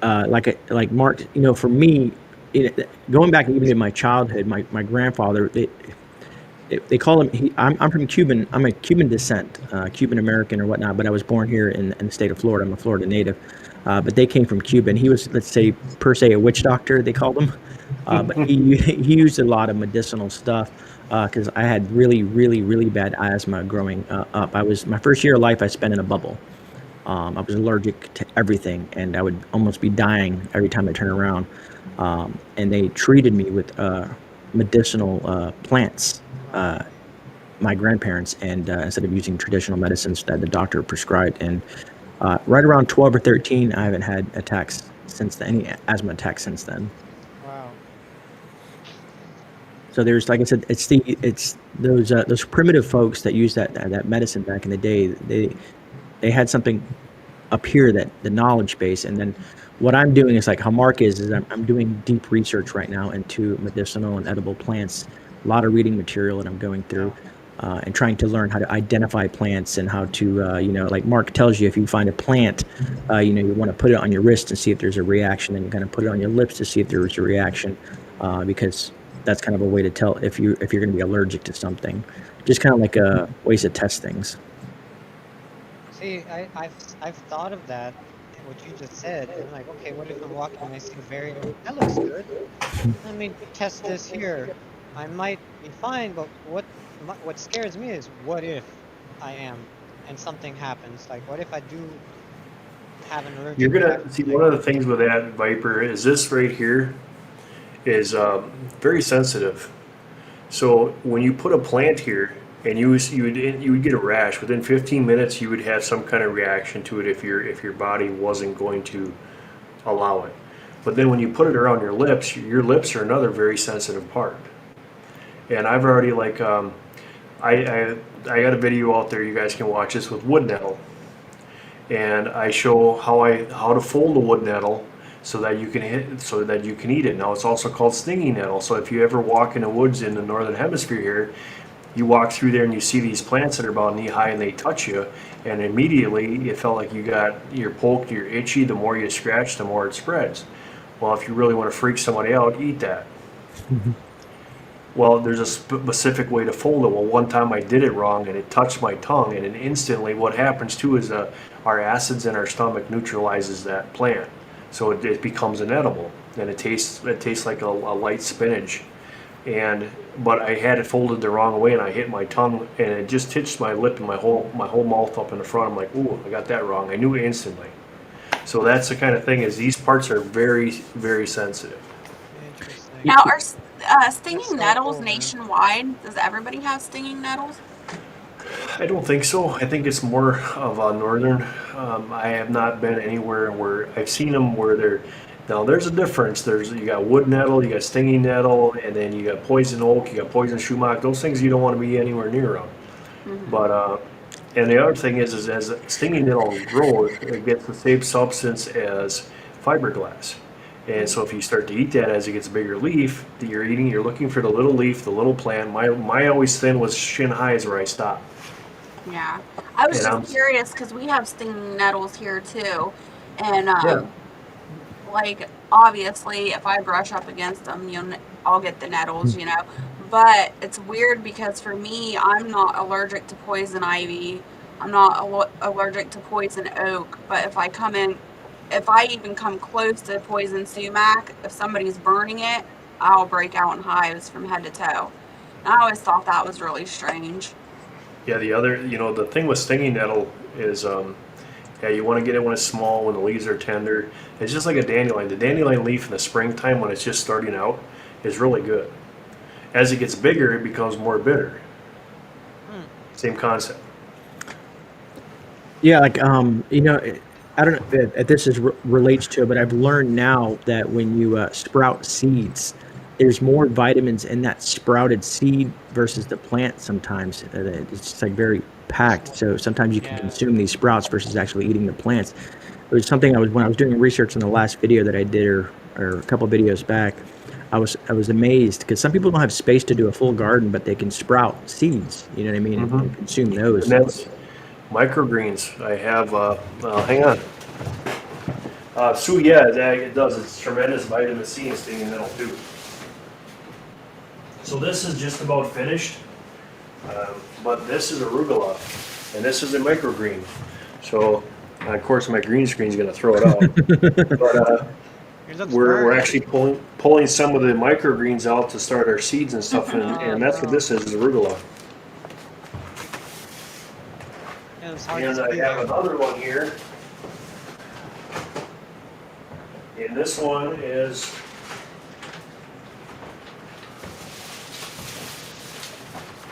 like Mark, you know, for me, going back even in my childhood, my grandfather, they call him. I'm from Cuban. I'm a Cuban descent, Cuban American or whatnot. But I was born here in the state of Florida. I'm a Florida native. But they came from Cuba, and he was, let's say, per se, a witch doctor. They called him. But he used a lot of medicinal stuff because I had really, really, really bad asthma growing up. My first year of life I spent in a bubble. I was allergic to everything, and I would almost be dying every time I turn around. And they treated me with medicinal plants, my grandparents, and instead of using traditional medicines that the doctor prescribed. And right around 12 or 13, I haven't had attacks since then, any asthma attacks since then. Wow. So there's, like I said, it's those primitive folks that used that medicine back in the day. They had something up here, that the knowledge base. And then what I'm doing is like how Mark is I'm doing deep research right now into medicinal and edible plants. A lot of reading material that I'm going through and trying to learn how to identify plants and how to, you know, like Mark tells you, if you find a plant, you know, you want to put it on your wrist and see if there's a reaction. Then you kind of put it on your lips to see if there is a reaction, because that's kind of a way to tell if you're going to be allergic to something. Just kind of like ways to test things. See, I've thought of that, what you just said, and I'm like, okay, what if I'm walking and I see a berry? That looks good. Let me test this here. I might be fine, but what scares me is, what if I am, and something happens? Like, what if I do have an allergic You're gonna reaction? see one of the things with that, Viper, is this right here is very sensitive. So when you put a plant here and you would get a rash within 15 minutes, you would have some kind of reaction to it if your body wasn't going to allow it. But then when you put it around your lips are another very sensitive part. And I've already I got a video out there, you guys can watch this, with wood nettle, and I show how to fold a wood nettle so that you can eat it. Now it's also called stinging nettle. So if you ever walk in the woods in the northern hemisphere here, you walk through there and you see these plants that are about knee high and they touch you, and immediately it felt like you're poked, you're itchy. The more you scratch, the more it spreads. Well, if you really want to freak somebody out, eat that. Well, there's a specific way to fold it. Well, one time I did it wrong and it touched my tongue, and then instantly what happens too is our acids in our stomach neutralizes that plant, so it becomes inedible, and it tastes like a light spinach. But I had it folded the wrong way, and I hit my tongue, and it just touched my lip and my whole mouth up in the front. I'm like, ooh, I got that wrong. I knew it instantly. So that's the kind of thing, is these parts are very, very sensitive. Interesting. Now, Stinging so nettles cool, man. nationwide. Does everybody have stinging nettles? I don't think so. I think it's more of a northern. I have not been anywhere where I've seen them where they're. Now there's a difference. You got wood nettle, you got stinging nettle, and then you got poison oak, you got poison sumac. Those things you don't want to be anywhere near them. Mm-hmm. But and the other thing is as stinging nettle grows, it gets the same substance as fiberglass. And so if you start to eat that as it gets a bigger leaf that you're eating, you're looking for the little leaf, the little plant. My always thin was shin high is where I stopped. Yeah, I was And just curious because we have stinging nettles here too, and yeah, like obviously if I brush up against them, I'll get the nettles, But it's weird because for me, I'm not allergic to poison ivy. I'm not allergic to poison oak. But if I even come close to poison sumac, if somebody's burning it, I'll break out in hives from head to toe. And I always thought that was really strange. yeah. The other, the thing with stinging nettle is, yeah, you want to get it when it's small, when the leaves are tender. It's just like a dandelion. The dandelion leaf in the springtime when it's just starting out is really good. As it gets bigger, it becomes more bitter. Hmm. Same concept. Yeah, like I don't know if this relates to it, but I've learned now that when you sprout seeds, there's more vitamins in that sprouted seed versus the plant. Sometimes it's just like very packed. So sometimes you can Yeah. consume these sprouts versus actually eating the plants. It was something when I was doing research in the last video that I did, or a couple videos back. I was amazed because some people don't have space to do a full garden, but they can sprout seeds. You know what I mean, and consume And those. that's microgreens. I have, hang on. So yeah, it does. It's tremendous vitamin C and stinging nettle too. So this is just about finished, but this is arugula, and this is a microgreen. So of course my green screen's gonna throw it out. But It looks we're burnt. actually pulling some of the microgreens out to start our seeds and stuff, Oh and that's what no. this is arugula. It was hard to And I see have there. another one here, and this one is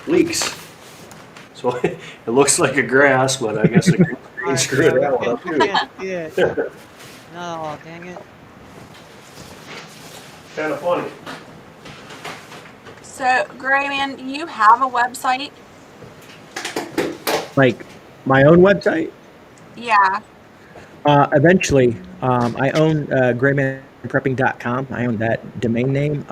leeks. So it looks like a grass, but I guess a green Alright, screwed that one up we too. can't see it. No, dang it. Kind of funny. So, Gray Man, do you have a website? Like my own website. Yeah. Eventually, I own graymanprepping.com. I own that domain name.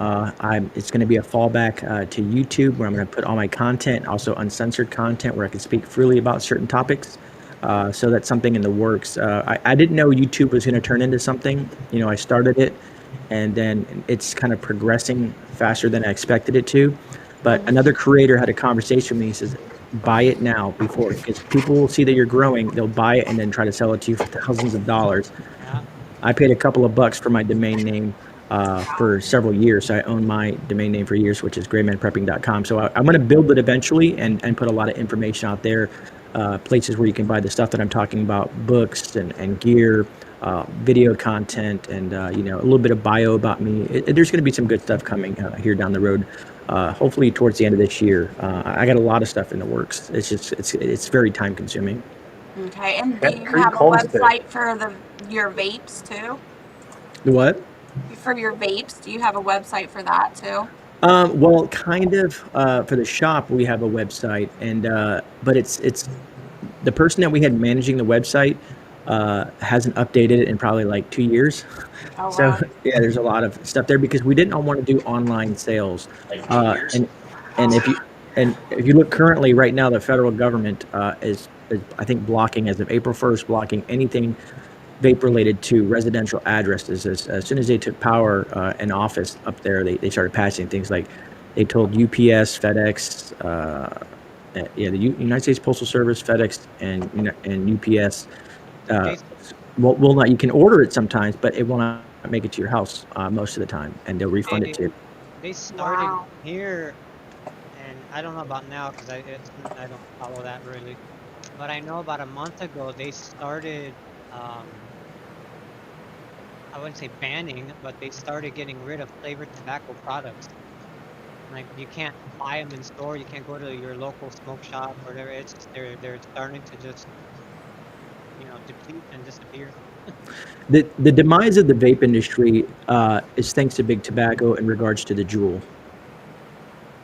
It's going to be a fallback to YouTube where I'm going to put all my content, also uncensored content where I can speak freely about certain topics. So that's something in the works. I didn't know YouTube was going to turn into something. I started it, and then it's kind of progressing faster than I expected it to. But another creator had a conversation with me. He says, buy it now before, because people will see that you're growing, they'll buy it and then try to sell it to you for thousands of dollars. Yeah. I paid a couple of bucks for my domain name for several years. So I own my domain name for years, which is graymanprepping.com. So I'm going to build it eventually and put a lot of information out there, places where you can buy the stuff that I'm talking about, books and gear, video content, and a little bit of bio about me. There's going to be some good stuff coming here down the road. Hopefully towards the end of this year. I got a lot of stuff in the works. It's very time consuming. Okay. And do Cat you Creek have a Homestead. website for your vapes too? What? For your vapes, do you have a website for that too? Well, kind of. For the shop, we have a website, and but it's the person that we had managing the website hasn't updated it in probably like 2 years. Oh So wow. yeah, there's a lot of stuff there because we didn't want to do online sales. Like 2 years. And if you look currently right now, the federal government is I think blocking as of April 1st, blocking anything vape related to residential addresses. As soon as they took power in office up there, they started passing things like they told UPS, FedEx, the United States Postal Service, FedEx, and UPS. They Will not. You can order it sometimes, but it will not make it to your house most of the time, and they'll refund it they to you. they started Wow. here, and I don't know about now because I don't follow that really. But I know about a month ago they started I wouldn't say banning, but they started getting rid of flavored tobacco products. Like you can't buy them in store. You can't go to your local smoke shop or whatever. It's just they're starting to just deplete and disappear. The demise of the vape industry is thanks to big tobacco in regards to the Juul,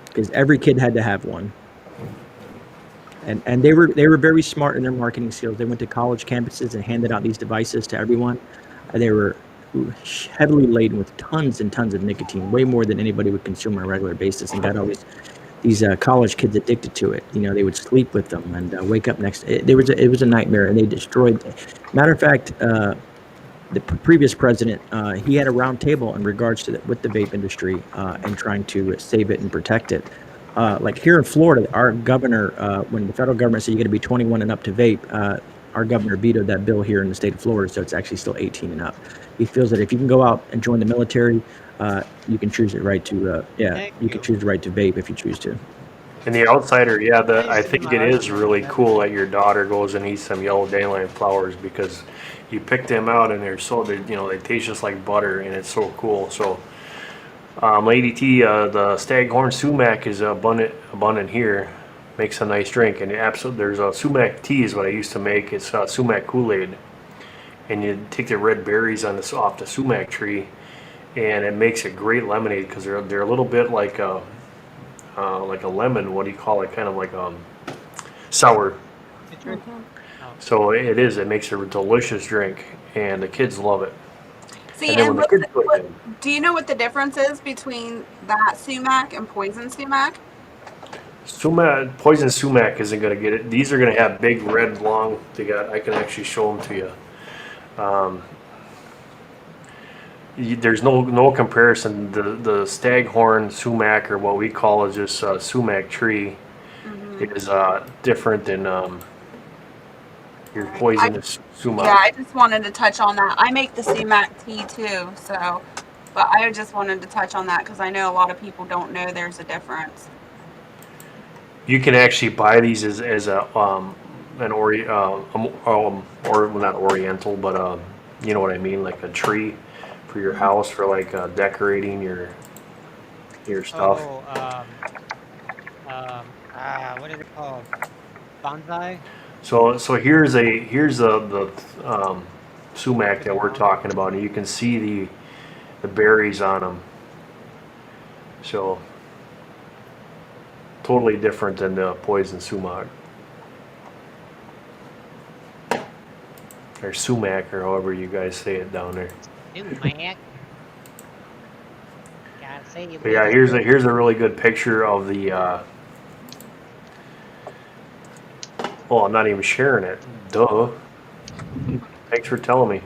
because every kid had to have one, and they were very smart in their marketing skills. They went to college campuses and handed out these devices to everyone. They were heavily laden with tons and tons of nicotine, way more than anybody would consume on a regular basis, and got all these college kids addicted to it. They would sleep with them and wake up next. It was a nightmare, and they destroyed. Matter of fact, the previous president, he had a round table in regards to with the vape industry and trying to save it and protect it. Like here in Florida, our governor, when the federal government said you got to be 21 and up to vape, our governor vetoed that bill here in the state of Florida, so it's actually still 18 and up. He feels that if you can go out and join the military, you can choose the right to you can choose the right to vape if you choose to. And the outsider, yeah, I used I to do think my it is arsenal really with that. cool that your daughter goes and eats some yellow dandelion flowers, because you pick them out and they taste just like butter, and it's so cool. So, Lady T, the Staghorn Sumac is abundant here. Makes a nice drink, and there's a sumac tea is what I used to make. It's sumac Kool-Aid, and you take the red berries off the sumac tree, and it makes a great lemonade because they're a little bit like a lemon. What do you call it? Kind of like sour. Citric. Mhm. Oh, So it is. It makes a delicious drink, and the kids love it. See, And then when and the kids go what, in, do you know what the difference is between that sumac and poison sumac? poison sumac isn't going to get it. These are going to have big red long. I can actually show them to you. There's no comparison. The staghorn sumac, or what we call is just sumac tree, is different than your Right. poisonous Yeah, sumac. I just wanted to touch on that. I make the sumac tea too, so, but I just wanted to touch on that because I know a lot of people don't know there's a difference. You can actually buy these as a or well, not oriental, but you know what I mean, like a tree for your house, for like decorating your stuff. oh, what is it called? Bonsai. So here's the sumac Could that be we're wrong. talking about, and you can see the berries on them. So totally different than the poison sumac, or sumac, or however you guys say it down there. Sumac. Gotta say it But yeah, with here's a really good picture of the. Oh, I'm not even sharing it. Duh. Thanks for telling me.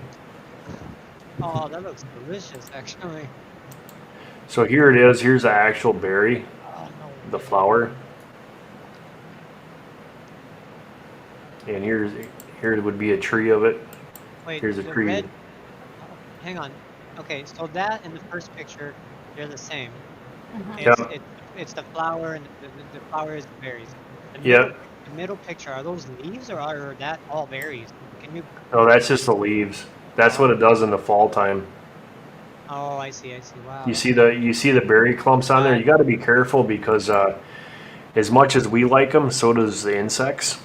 Oh, that looks delicious, actually. So here it is. Here's the actual berry, Oh no the way. flower, and here would be a tree of it. Wait, Here's a the tree. red. Oh, hang on. Okay, so that and the first picture, they're the same. It's Yeah, it's the flower, and the flower is the berries. The yeah. middle picture, are those leaves or are that all berries? Can you? No, that's just the leaves. That's what it does in the fall time. Oh, I see. Wow. You see the berry clumps on there. You got to be careful, because as much as we like them, so does the insects.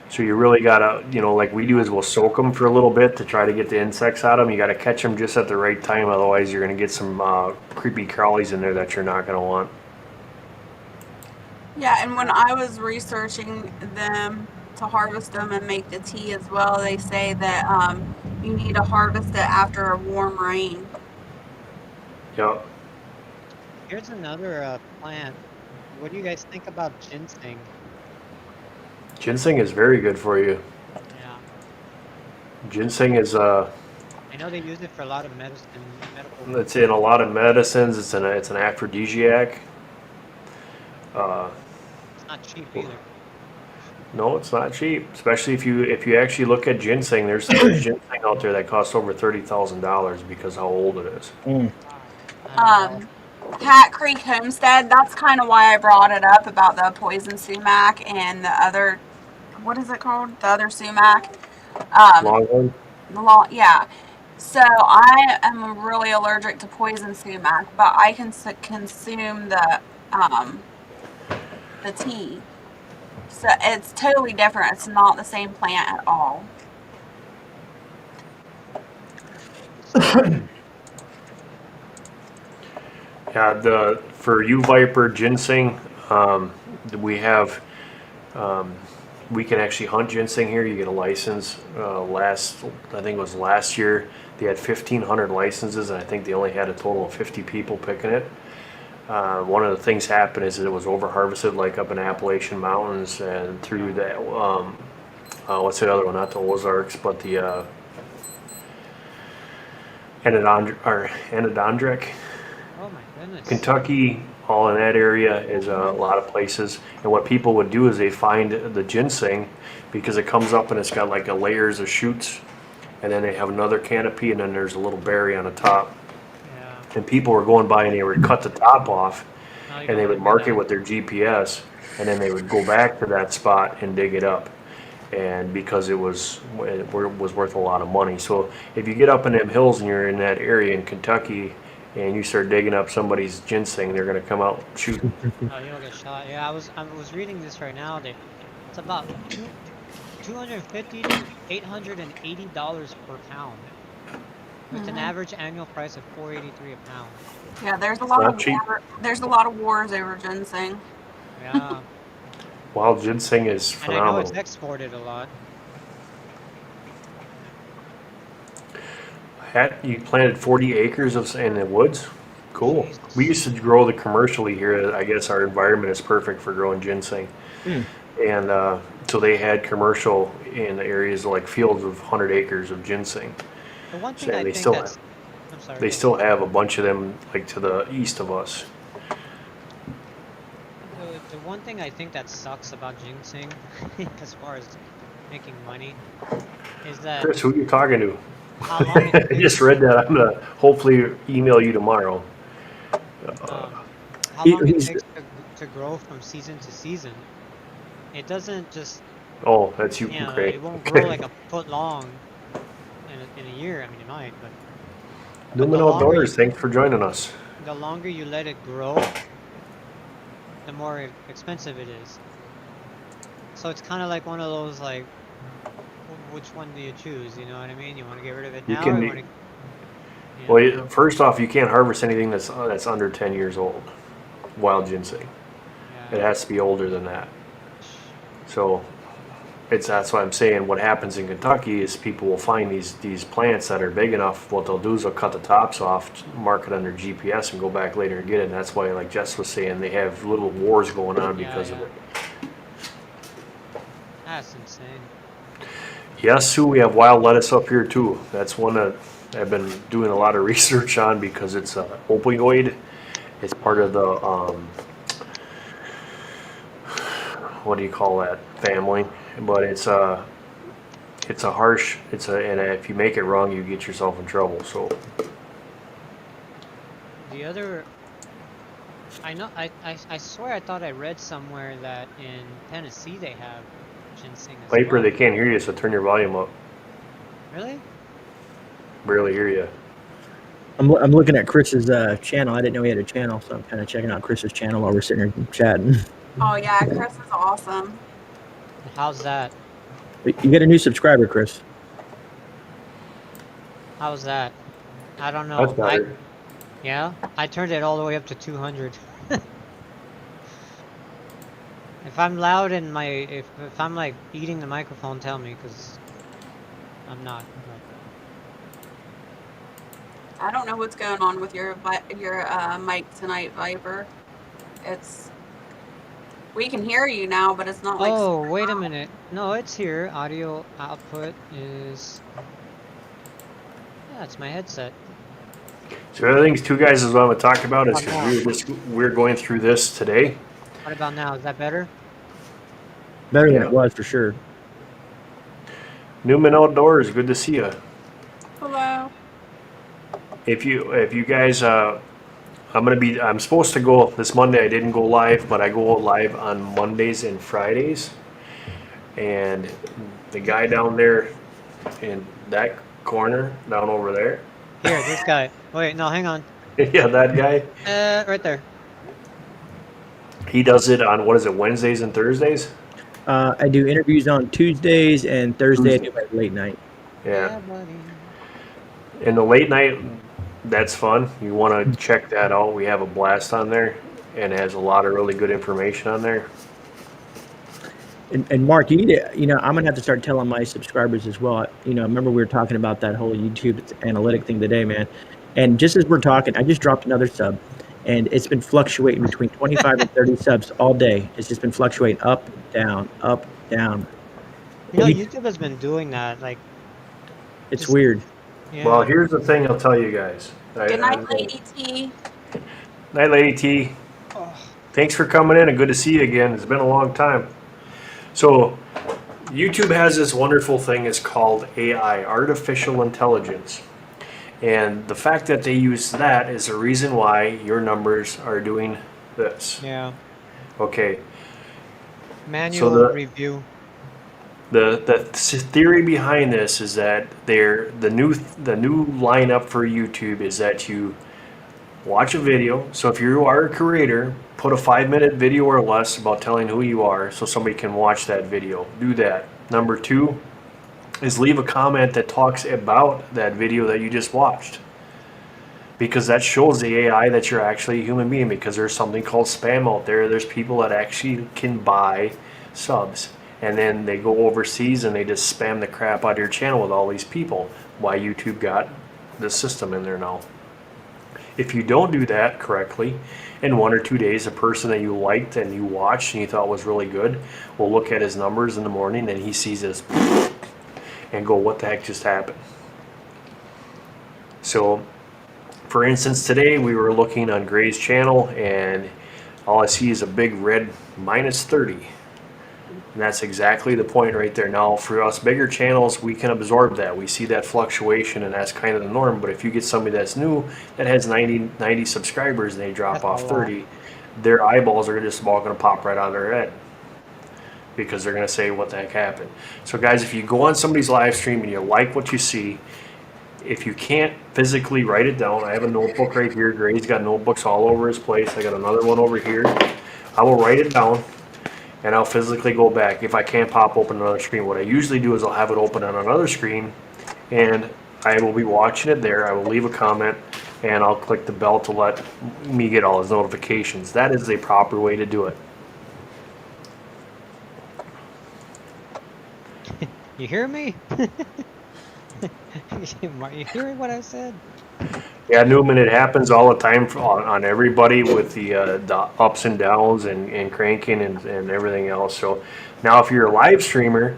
So you really gotta, like we do, is we'll soak them for a little bit to try to get the insects out of them. You gotta catch them just at the right time, otherwise you're gonna get some creepy crawlies in there that you're not gonna want. Yeah, and when I was researching them to harvest them and make the tea as well, they say that you need to harvest it after a warm rain. Yeah, Here's another plant. What do you guys think about ginseng? ginseng is very good for you. Yeah, Ginseng is I know they use it for a lot of medical. it's in a lot of medicines. It's an aphrodisiac. Uh, It's not cheap either. no, it's not cheap, especially if you actually look at ginseng. There's ginseng out there that costs over $30,000 because how old it is. Wow. I don't know. Hat Creek Homestead, that's kind of why I brought it up about the poison sumac and the other, what is it called? The other sumac. Um, Longhorn. yeah. So I am really allergic to poison sumac, but I can consume the tea. So it's totally different. It's not the same plant at all. Yeah, the for you Viper ginseng, we have we can actually hunt ginseng here. You get a license. I think it was last year, they had 1,500 licenses, and I think they only had a total of 50 people picking it. One of the things happened is that it was over harvested, like up in Appalachian Mountains and through that. What's the other one? Not the Ozarks, but the Anadondric. Oh my goodness. Kentucky, all in that area is a lot of places. And what people would do is they find the ginseng because it comes up and it's got like a layers of shoots, and then they have another canopy, and then there's a little berry on the top. Yeah. And people were going by and they would cut the top off, No, you and they don't would wanna do mark it that. with their GPS, and then they would go back to that spot and dig it up. And because it was worth a lot of money. So if you get up in them hills and you're in that area in Kentucky and you start digging up somebody's ginseng, they're gonna come out shooting. Oh, you'll get shot. Yeah, I was reading this right now. It's about 250 to $880 per pound, with an average annual price of $483 a pound. Yeah, there's a It's lot not of cheap. there's a lot of wars over ginseng. Yeah, Wild ginseng is and I know it's phenomenal. exported a lot. You planted 40 acres in the woods? Cool. We Jesus. used to grow the commercially here. I guess our environment is perfect for growing ginseng. Hmm. And so they had commercial in areas like fields of 100 acres of ginseng. The one So, thing I and think that's, I'm sorry, they go still ahead. have a bunch of them like to the east of us. The one thing I think that sucks about ginseng, as far as making money, is that Chris, who are you talking to? how long it I just takes, read that. I'm gonna hopefully email you tomorrow. how He, long it he's takes to grow from season to season. It doesn't just, Oh, that's you, it Gray. won't grow Okay. like a foot long in a year. I mean, it might, but Newman Outdoors, thanks for joining us. the longer you let it grow, the more expensive it is. So it's kind of like one of those like, which one do you choose? You know what I mean? You want to get rid of it You now, or you want can, to, well, first off, you can't harvest anything that's under 10 years old. Wild ginseng. It yeah. has to be older than that. So that's why I'm saying what happens in Kentucky is people will find these plants that are big enough. What they'll do is they'll cut the tops off, mark it on their GPS, and go back later and get it. And that's why, like Jess was saying, they have little wars going on Yeah, because of yeah. it. That's insane. Yes, Sue, we have wild lettuce up here too. That's one that I've been doing a lot of research on because it's a opioid. It's part of the what do you call that family? But it's a harsh. And if you make it wrong, you get yourself in trouble. So The other, I know, I swear I thought I read somewhere that in Tennessee they have ginseng as Viper, well. they can't hear you, so turn your volume up. Really? Barely hear you. I'm looking at Chris's channel. I didn't know he had a channel, so I'm kind of checking out Chris's channel while we're sitting here chatting. Oh yeah, Chris is awesome. How's that? You get a new subscriber, Chris. How's that? I don't That's know. better. Yeah, I turned it all the way up to 200. If I'm loud in my, if I'm like eating the microphone, tell me, because I'm not. I don't know what's going on with your mic tonight, Viper. It's we can hear you now, but it's not like Oh, super wait a loud. minute. No, it's here. Audio output is, yeah, it's my headset. So the other things, two guys, is what I'm gonna talk about is What about because now? we're going through this today. What about now? Is that better? Better than Yeah. it was for sure. Newman Outdoors, good to see you. Hello. If you guys, I'm supposed to go this Monday. I didn't go live, but I go live on Mondays and Fridays. And the guy down there in that corner down over there. Here, this guy. Wait, no, hang on. Yeah, that guy. Right there. He does it on, what is it, Wednesdays and Thursdays? I do interviews on Tuesdays, and Thursday I do Tuesday. my late night. Yeah. buddy. In the late night, that's fun. You want to check that out. We have a blast on there, and it has a lot of really good information on there. And Mark, you need to, I'm gonna have to start telling my subscribers as well. Remember we were talking about that whole YouTube analytic thing today, man. And just as we're talking, I just dropped another sub, and it's been fluctuating between 25 and 30 subs all day. It's just been fluctuating up, down, up, down. You know, Any- YouTube has been doing that. Like, It's just- weird. yeah. Well, here's the thing I'll tell you guys. Good night, Lady T. Night, Lady T. Oh, Thanks for coming in and good to see you again. It's been a long time. So, YouTube has this wonderful thing. It's called AI, artificial intelligence. And the fact that they use that is the reason why your numbers are doing this. yeah. Okay. Manual the- review. The theory behind this is that the new lineup for YouTube is that you watch a video. So if you are a creator, put a 5-minute video or less about telling who you are so somebody can watch that video. Do that. Number 2 is leave a comment that talks about that video that you just watched. Because that shows the AI that you're actually a human being, because there's something called spam out there. There's people that actually can buy subs. And then they go overseas and they just spam the crap out of your channel with all these people. Why YouTube got the system in there now. If you don't do that correctly, in 1 or 2 days, a person that you liked and you watched and you thought was really good will look at his numbers in the morning and he sees this and go, what the heck just happened? So, for instance, today we were looking on Gray's channel and all I see is a big red -30. And that's exactly the point right there. Now, for us bigger channels, we can absorb that. We see that fluctuation, and that's kind of the norm. But if you get somebody that's new, that has 90 subscribers, and they drop That's a off lot. 30, their eyeballs are just all going to pop right out of their head. Because they're going to say, what the heck happened? So, guys, if you go on somebody's live stream and you like what you see, if you can't physically write it down, I have a notebook right here. Gray's got notebooks all over his place. I got another one over here. I will write it down. And I'll physically go back. If I can't pop open another screen, what I usually do is I'll have it open on another screen and I will be watching it there. I will leave a comment and I'll click the bell to let me get all his notifications. That is the proper way to do it. You hear me? You hearing what I said? Yeah, Newman, it happens all the time on everybody with the ups and downs and cranking and everything else. So now if you're a live streamer,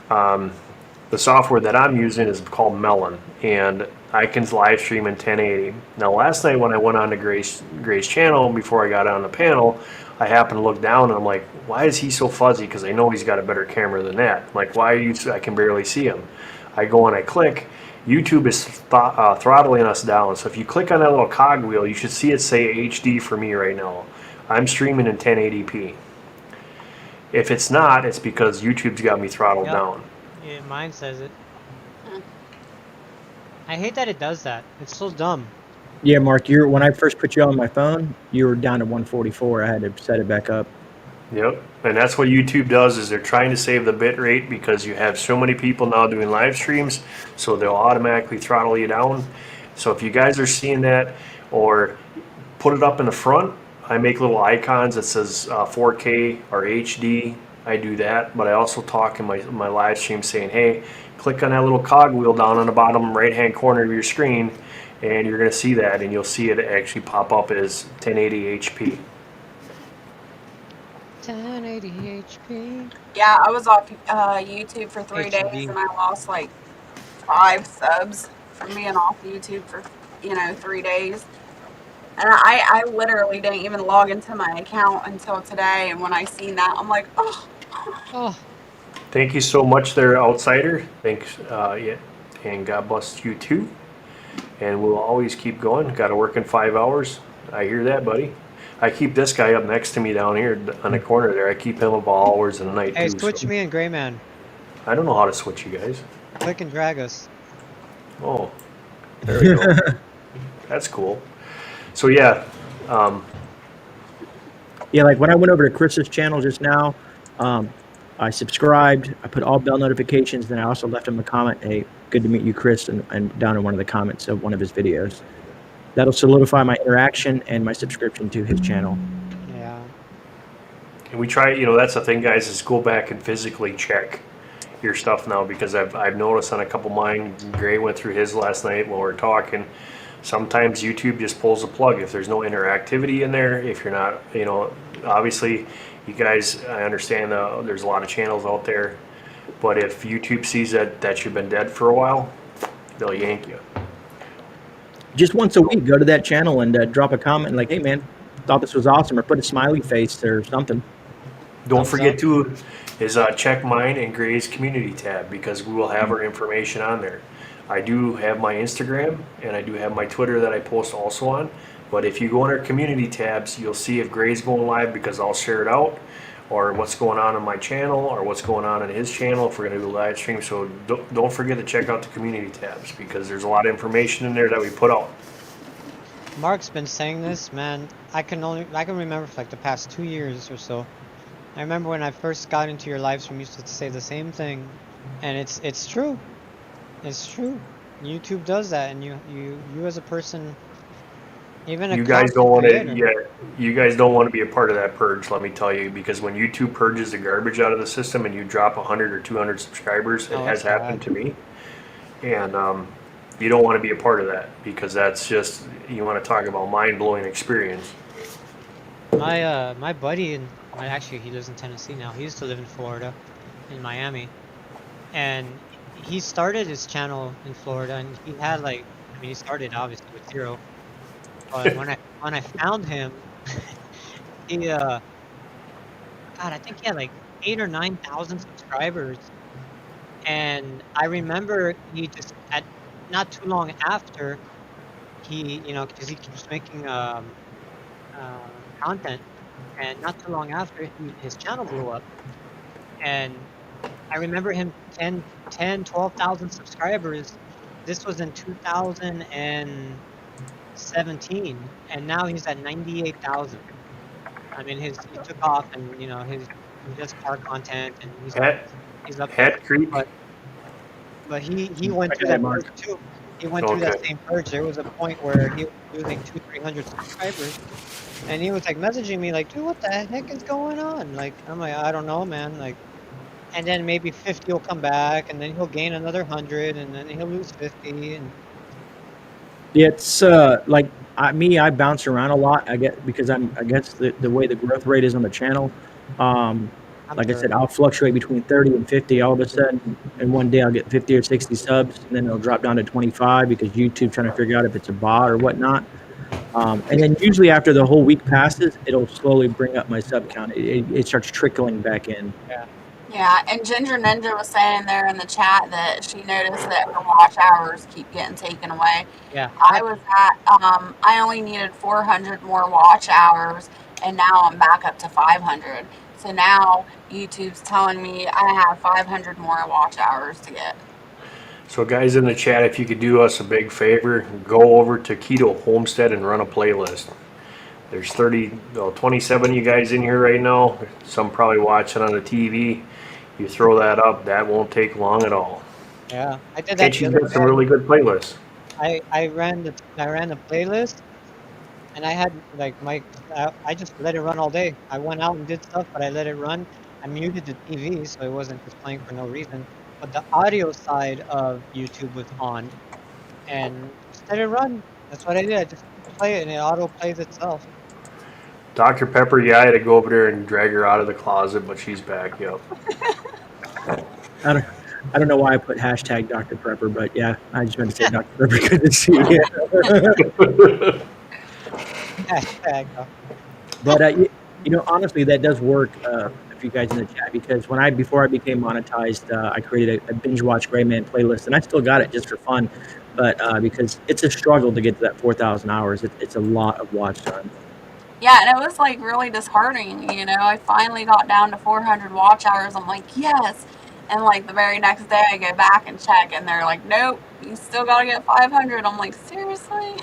the software that I'm using is called Melon, and I can live stream in 1080. Now last night when I went on to Gray's channel before I got on the panel, I happened to look down and I'm like, why is he so fuzzy? Because I know he's got a better camera than that. I'm like, why are you? I can barely see him. I go and I click. YouTube is throttling us down. So if you click on that little cogwheel, you should see it say HD for me right now. I'm streaming in 1080p. If it's not, it's because YouTube's got me throttled Yep. down. Yeah, mine says it. I hate that it does that. It's so dumb. Yeah, Mark, when I first put you on my phone, you were down to 144. I had to set it back up. Yep, and that's what YouTube does is they're trying to save the bit rate because you have so many people now doing live streams, so they'll automatically throttle you down. So if you guys are seeing that, or put it up in the front, I make little icons that says 4K or HD. I do that, but I also talk in my live stream saying, hey, click on that little cogwheel down on the bottom right-hand corner of your screen, and you're going to see that, and you'll see it actually pop up as 1080 HP. 1080 HP. Yeah, I was off YouTube for 3 days HD. and I lost like 5 subs from being off YouTube for 3 days. And I literally didn't even log into my account until today. And when I seen that, I'm like, oh. Oh, Thank you so much there, Outsider. Thanks, yeah, and God bless you too. And we'll always keep going. Got to work in 5 hours. I hear that, buddy. I keep this guy up next to me down here on the corner there. I keep him up all hours of the night hey, too. switch so me and Gray Man. I don't know how to switch you guys. Click and drag us. Oh, there we go. That's cool. So yeah, um, Yeah, like when I went over to Chris's channel just now, um, I subscribed, I put all bell notifications, then I also left him a comment, hey, good to meet you, Chris, and down in one of the comments of one of his videos. That'll solidify my interaction and my subscription to his channel. Yeah. and we try. That's the thing, guys, is go back and physically check your stuff now because I've noticed on a couple of mine. Gray went through his last night while we are talking. Sometimes YouTube just pulls the plug if there's no interactivity in there. If you're not, obviously, you guys, I understand there's a lot of channels out there, but if YouTube sees that you've been dead for a while, they'll yank you. Just once a week, go to that channel and drop a comment like, hey, man, thought this was awesome, or put a smiley face or something. Don't Thumbs forget up. to is check mine and Gray's community tab because we will have our information on there. I do have my Instagram and I do have my Twitter that I post also on. But if you go in our community tabs, you'll see if Gray's going live because I'll share it out, or what's going on my channel, or what's going on in his channel if we're going to do a live stream. So don't forget to check out the community tabs because there's a lot of information in there that we put out. Mark's been saying this, man. I can remember for like the past 2 years or so. I remember when I first got into your live stream, you used to say the same thing, and it's true. It's true. YouTube does that, and you as a person, even a You guys content don't want to, creator. yeah, you guys don't want to be a part of that purge, let me tell you, because when YouTube purges the garbage out of the system and you drop 100 or 200 subscribers, it Oh, has it's happened bad. to me. And you don't want to be a part of that because that's just, you want to talk about mind blowing experience. My buddy actually he lives in Tennessee now. He used to live in Florida, in Miami, and he started his channel in Florida, and he had like, I mean, he started obviously with 0, but when I found him, he God, I think he had like 8 or 9 thousand subscribers, and I remember he just at not too long after he, because he keeps making content, and not too long after his channel blew up, and I remember him 12,000 subscribers. This was in 2017, and now he's at 98,000. I mean, he took off, and he does car content, and Hat, he's up there. Hat Creek? But he I went through got it, that Mark. purge too. He went through that Okay. same purge. There was a point where he was losing 200-300 subscribers, and he was like messaging me like, "Dude, what the heck is going on?" Like, I'm like, "I don't know, man." Like, and then maybe 50 will come back, and then he'll gain another 100, and then he'll lose 50, and It's like I bounce around a lot. I get because I guess the way the growth rate is on the channel. I'm Like I said, terrible. I'll fluctuate between 30 and 50 all of a sudden, and one day I'll get 50 or 60 subs, and then it'll drop down to 25 because YouTube trying to figure out if it's a bot or whatnot. And then usually after the whole week passes, it'll slowly bring up my sub count. It starts trickling back in. Yeah, Yeah, and Ginger Ninja was saying there in the chat that she noticed that her watch hours keep getting taken away. yeah. I only needed 400 more watch hours, and now I'm back up to 500. So now YouTube's telling me I have 500 more watch hours to get. So, guys in the chat, if you could do us a big favor, go over to Keto Homestead and run a playlist. There's 27 of you guys in here right now. Some probably watching on the TV. You throw that up, that won't take long at all. Yeah, I did And that the she's other got some day. really good playlists. I ran the playlist, and I had like I just let it run all day. I went out and did stuff, but I let it run. I muted the TV so it wasn't just playing for no reason. But the audio side of YouTube was on, and just let it run. That's what I did. I just play it, and it auto plays itself. Dr. Pepper, yeah, I had to go over there and drag her out of the closet, but she's back, yep. I don't, I don't know why I put hashtag Dr. Prepper, but yeah, I just meant to say Dr. Prepper. Good to see you. Hashtag. But honestly, that does work. If you guys in the chat, because before I became monetized, I created a binge watch Gray Man playlist, and I still got it just for fun. But because it's a struggle to get to that 4,000 hours, it's a lot of watch time. Yeah, and it was like really disheartening. I finally got down to 400 watch hours. I'm like, yes. And like the very next day, I go back and check, and they're like, "Nope, you still gotta get 500." I'm like, seriously?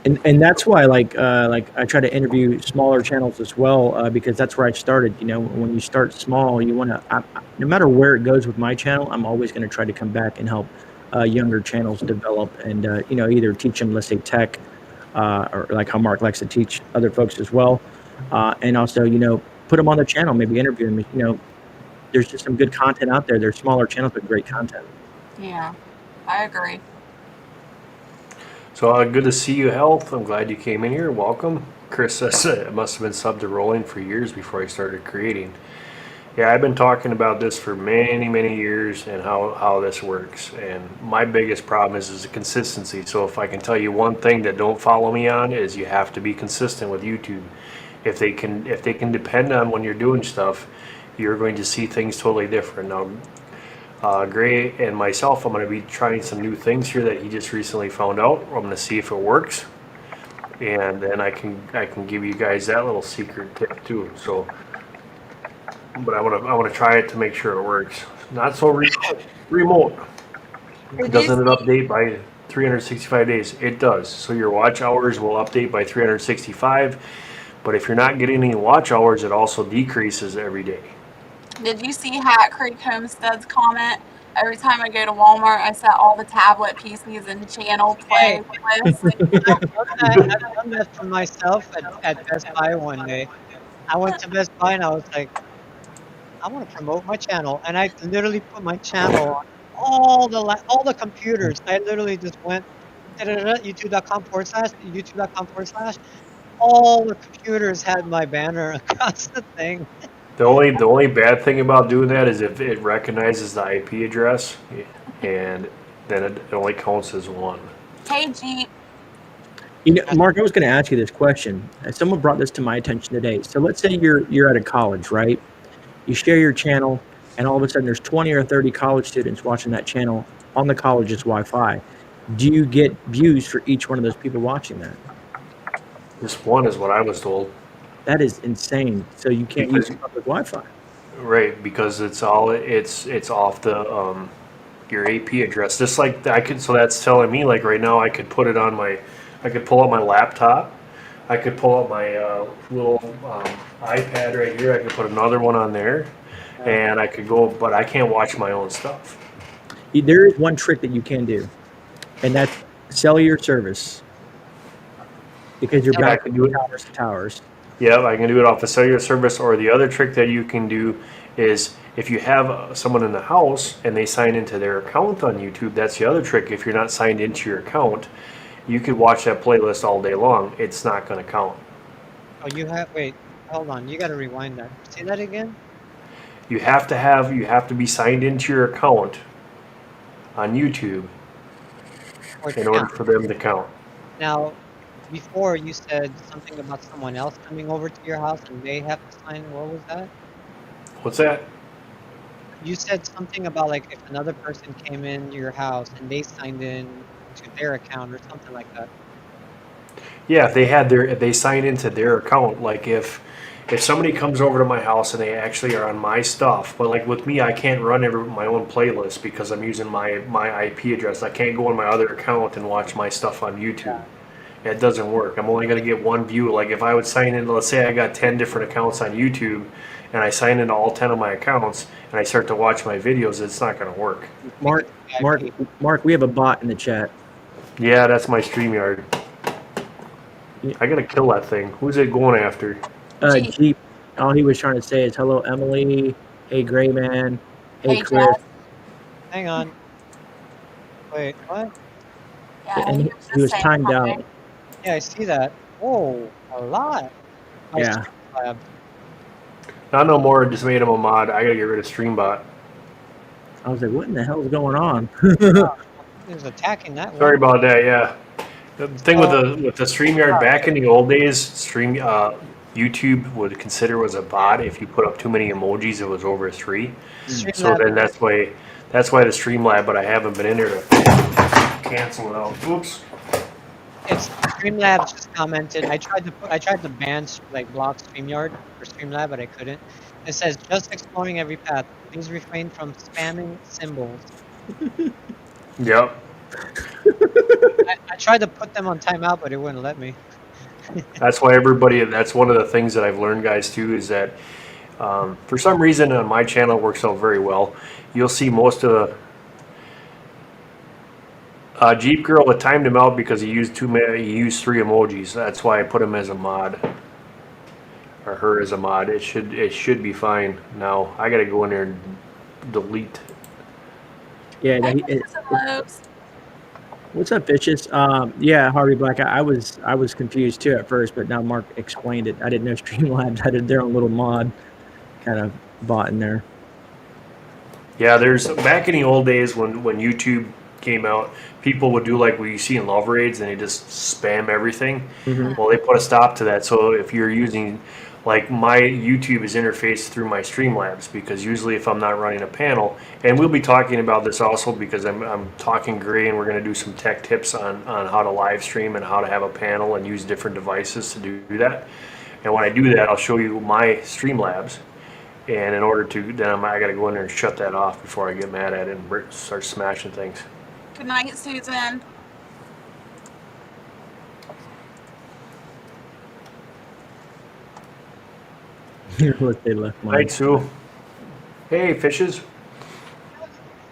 And that's why like I try to interview smaller channels as well, because that's where I started. You know, when you start small, you want to, no matter where it goes with my channel, I'm always going to try to come back and help younger channels develop, and you know, either teach them, let's say, tech, or like how Mark likes to teach other folks as well, and also, you know, put them on the channel, maybe interview them. You know, there's just some good content out there. There's smaller channels with great content. Yeah, I agree. So good to see you, Health. I'm glad you came in here. Welcome. Chris says it must have been sub to rolling for years before I started creating. Yeah, I've been talking about this for many, many years and how this works. And my biggest problem is the consistency. So if I can tell you one thing that don't follow me on is you have to be consistent with YouTube. If they can depend on when you're doing stuff, you're going to see things totally different. Now, Gray and myself, I'm going to be trying some new things here that he just recently found out. I'm going to see if it works, and then I can give you guys that little secret tip too. So, but I want to try it to make sure it works. Not so remote. Did you Doesn't it see? update by 365 days? It does. So your watch hours will update by 365. But if you're not getting any watch hours, it also decreases every day. Did you see Hat Creek Homestead's comment? Every time I go to Walmart, I set all the tablet PCs in channel Hey, playlist. I've done that for myself at Best Buy one day. I went to Best Buy and I was like, I want to promote my channel, and I literally put my channel on all the computers. I literally just went youtube.com/youtube.com/. All the computers had my banner across the thing. The only bad thing about doing that is if it recognizes the IP address, and then it only counts as one. Hey, Jeep. You know, Mark, I was going to ask you this question. Someone brought this to my attention today. So let's say you're at a college, right? You share your channel, and all of a sudden there's 20 or 30 college students watching that channel on the college's Wi-Fi. Do you get views for each one of those people watching that? Just one is what I was told. That is insane. So you can't use public Wi-Fi. Right, because it's off the your AP address. Just like I could, so that's telling me like right now I could put it on I could pull up my laptop. I could pull up my little iPad right here. I could put another one on there, and I could go, but I can't watch my own stuff. There is one trick that you can do, and that's cellular service, because you're Yeah, I bouncing can do it. towers to towers. Yeah, I can do it off a cellular service. Or the other trick that you can do is if you have someone in the house and they sign into their account on YouTube, that's the other trick. If you're not signed into your account, you could watch that playlist all day long. It's not going to count. Oh, wait, hold on. You got to rewind that. Say that again. You have to be signed into your account on YouTube Or in order for them to count. Now, before you said something about someone else coming over to your house and they have to sign. What was that? What's that? You said something about like if another person came in your house and they signed in to their account or something like that. Yeah, if they sign into their account, like if somebody comes over to my house and they actually are on my stuff, but like with me, I can't run my own playlist because I'm using my IP address. I can't go on my other account and watch my stuff on YouTube. It doesn't work. I'm only going to get one view. Like if I would sign in, let's say I got 10 different accounts on YouTube, and I sign into all 10 of my accounts, and I start to watch my videos, it's not going to work. Mark, we have a bot in the chat. Yeah, that's my StreamYard. I got to kill that thing. Who's it going after? Jeep. All he was trying to say is hello, Emily. Hey, Gray Man. Hey, Hey, Chris. Jess. Hang on. Wait, what? Yeah, And he just was saying timed hi. out. Yeah, I see that. Oh, a lot. My Yeah. Streamlab. Not no more. Just made him a mod. I got to get rid of StreamBot. I was like, what in the hell is going on? Is attacking that Sorry one. about that. Yeah. The thing with the StreamYard back in the old days, YouTube would consider was a bot if you put up too many emojis. It was over 3. So Streamlab. then that's why the Streamlab. But I haven't been in there to cancel it out. Oops. It's Streamlabs just commented. I tried to ban like block StreamYard or Streamlab, but I couldn't. It says just exploring every path. Please refrain from spamming symbols. Yep. I tried to put them on timeout, but it wouldn't let me. That's why everybody, that's one of the things that I've learned, guys, too, is that for some reason on my channel it works out very well. You'll see most of the Jeep Girl, it timed him out because he used he used 3 emojis. That's why I put him as a mod. Or her as a mod. It should be fine. Now I gotta go in there and delete. Yeah, Hey, he, Fishes and Loaves. what's up, Vicious? Yeah, Harvey Black. I was confused too at first, but now Mark explained it. I didn't know Streamlabs had their own little mod kind of bot in there. Yeah, there's back in the old days when YouTube came out, people would do like what you see in Love Raids and they just spam everything. Well, they put a stop to that. So if you're using, like my YouTube is interfaced through my Streamlabs because usually if I'm not running a panel, and we'll be talking about this also because I'm talking Gray and we're going to do some tech tips on how to live stream and how to have a panel and use different devices to do that. And when I do that, I'll show you my Streamlabs. And in order to, then I got to go in there and shut that off before I get mad at it and start smashing things. Good night, Susan. Look, they left mine. Right, Sue. Hey, fishes.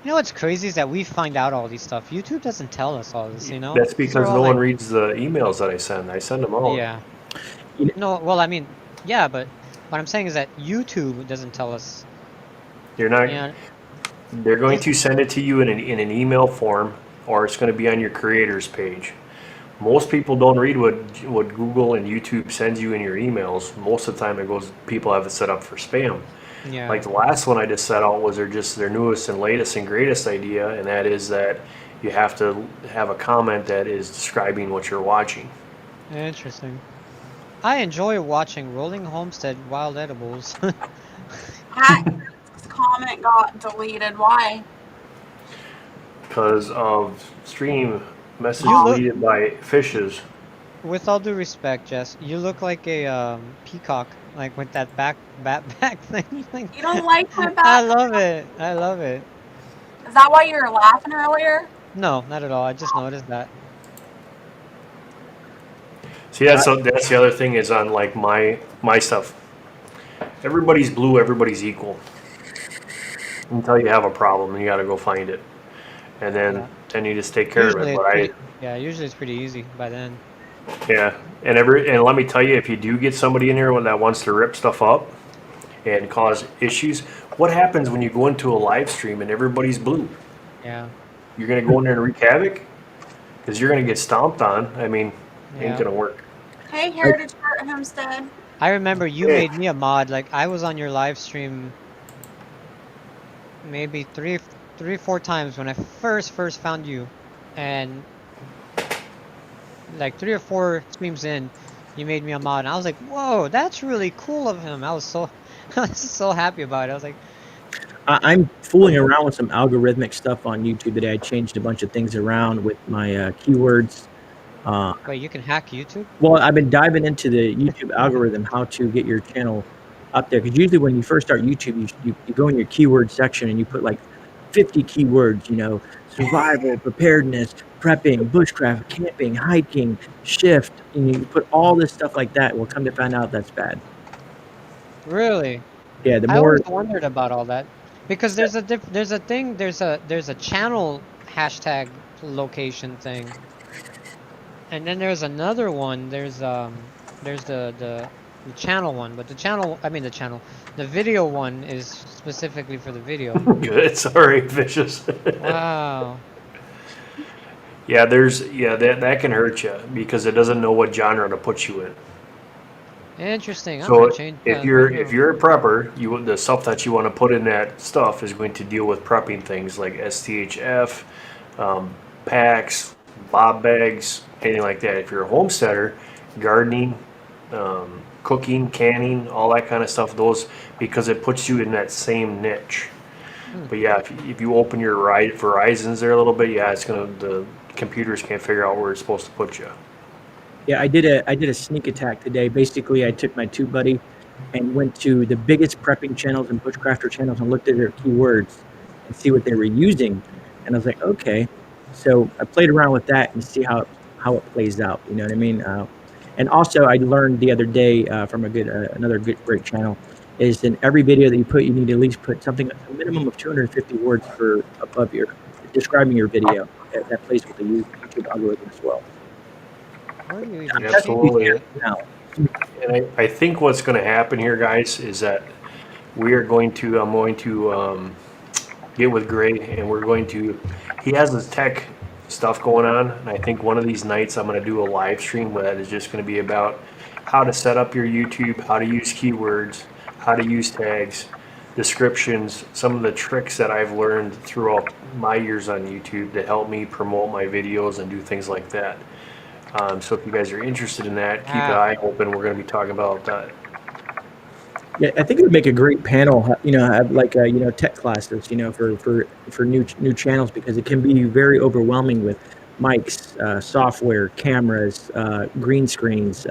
You know what's crazy is that we find out all these stuff. YouTube doesn't tell us all this, you know? That's These because are all no one like- reads the emails that I send. I send them all. Yeah. You No, well, I mean, yeah, but what I'm saying is that YouTube doesn't tell us. You're not. Yeah. They're going to send it to you in an email form, or it's going to be on your creators page. Most people don't read what Google and YouTube sends you in your emails. Most of the time, it goes. People have it set up for spam. Yeah. Like the last one I just set out was their newest and latest and greatest idea, and that is that you have to have a comment that is describing what you're watching. Interesting. I enjoy watching Rolling Homestead Wild Edibles. This comment got deleted. Why? Because of stream message You look- deleted by fishes. With all due respect, Jess, you look like a peacock, like with that back thing. Like, You don't like my I back? love it. I love it. Is that why you were laughing earlier? No, not at all. I just noticed that. See, that's the other thing is on like my stuff. Everybody's blue, everybody's equal. Until you have a problem, and you got to go find it, and then you just take care of it. But Usually it's pretty easy by then. yeah, and let me tell you, if you do get somebody in there that wants to rip stuff up and cause issues, what happens when you go into a live stream and everybody's blue? Yeah. You're gonna go in there and wreak havoc because you're gonna get stomped on. I mean, Yeah. ain't gonna work. Hey, Heritage Art Homestead. I remember you Hey. made me a mod. Like I was on your live stream maybe three, 4 times when I first found you, and like 3 or 4 streams in, you made me a mod, and I was like, "Whoa, that's really cool of him." I was so happy about it. I was like, I'm fooling around with some algorithmic stuff on YouTube today. I changed a bunch of things around with my keywords. "Wait, you can hack YouTube?" Well, I've been diving into the YouTube algorithm, how to get your channel up there. Because usually when you first start YouTube, you go in your keyword section and you put like 50 keywords, survival, preparedness, prepping, bushcraft, camping, hiking, shift, and you put all this stuff like that. Well, come to find out that's bad. Really? Yeah, the I more always wondered about all that because there's a channel hashtag location thing, and then there's another one. There's the channel one, but the video one is specifically for the video. Good, sorry, vicious. Wow. Yeah, that can hurt you because it doesn't know what genre to put you in. Interesting. I'm So gonna change if that you're right if now. you're a prepper, the stuff that you want to put in that stuff is going to deal with prepping things like STHF, packs, bob bags, anything like that. If you're a homesteader, gardening, cooking, canning, all that kind of stuff, those because it puts you in that same niche. But yeah, if you open your Verizons there a little bit, yeah, the computers can't figure out where it's supposed to put you. Yeah, I did a sneak attack today. Basically, I took my tube buddy and went to the biggest prepping channels and bushcrafter channels and looked at their keywords and see what they were using. And I was like, okay. So I played around with that and see how it plays out. You know what I mean? And also, I learned the other day from another good great channel is in every video that you put, you need to at least put something a minimum of 250 words for above your describing your video. That plays with the YouTube algorithm as well. Where do you even That's what we change Absolutely. that? do now. And I think what's going to happen here, guys, is that I'm going to get with Gray, and we're going to. He has his tech stuff going on, and I think one of these nights I'm going to do a live stream that is just going to be about how to set up your YouTube, how to use keywords, how to use tags, descriptions, some of the tricks that I've learned throughout my years on YouTube that help me promote my videos and do things like that. So if you guys are interested in that, keep an Ah, eye open. We're going to be talking about that. Yeah, I think it would make a great panel. Have like tech classes. For new channels because it can be very overwhelming with mics, software, cameras, green screens,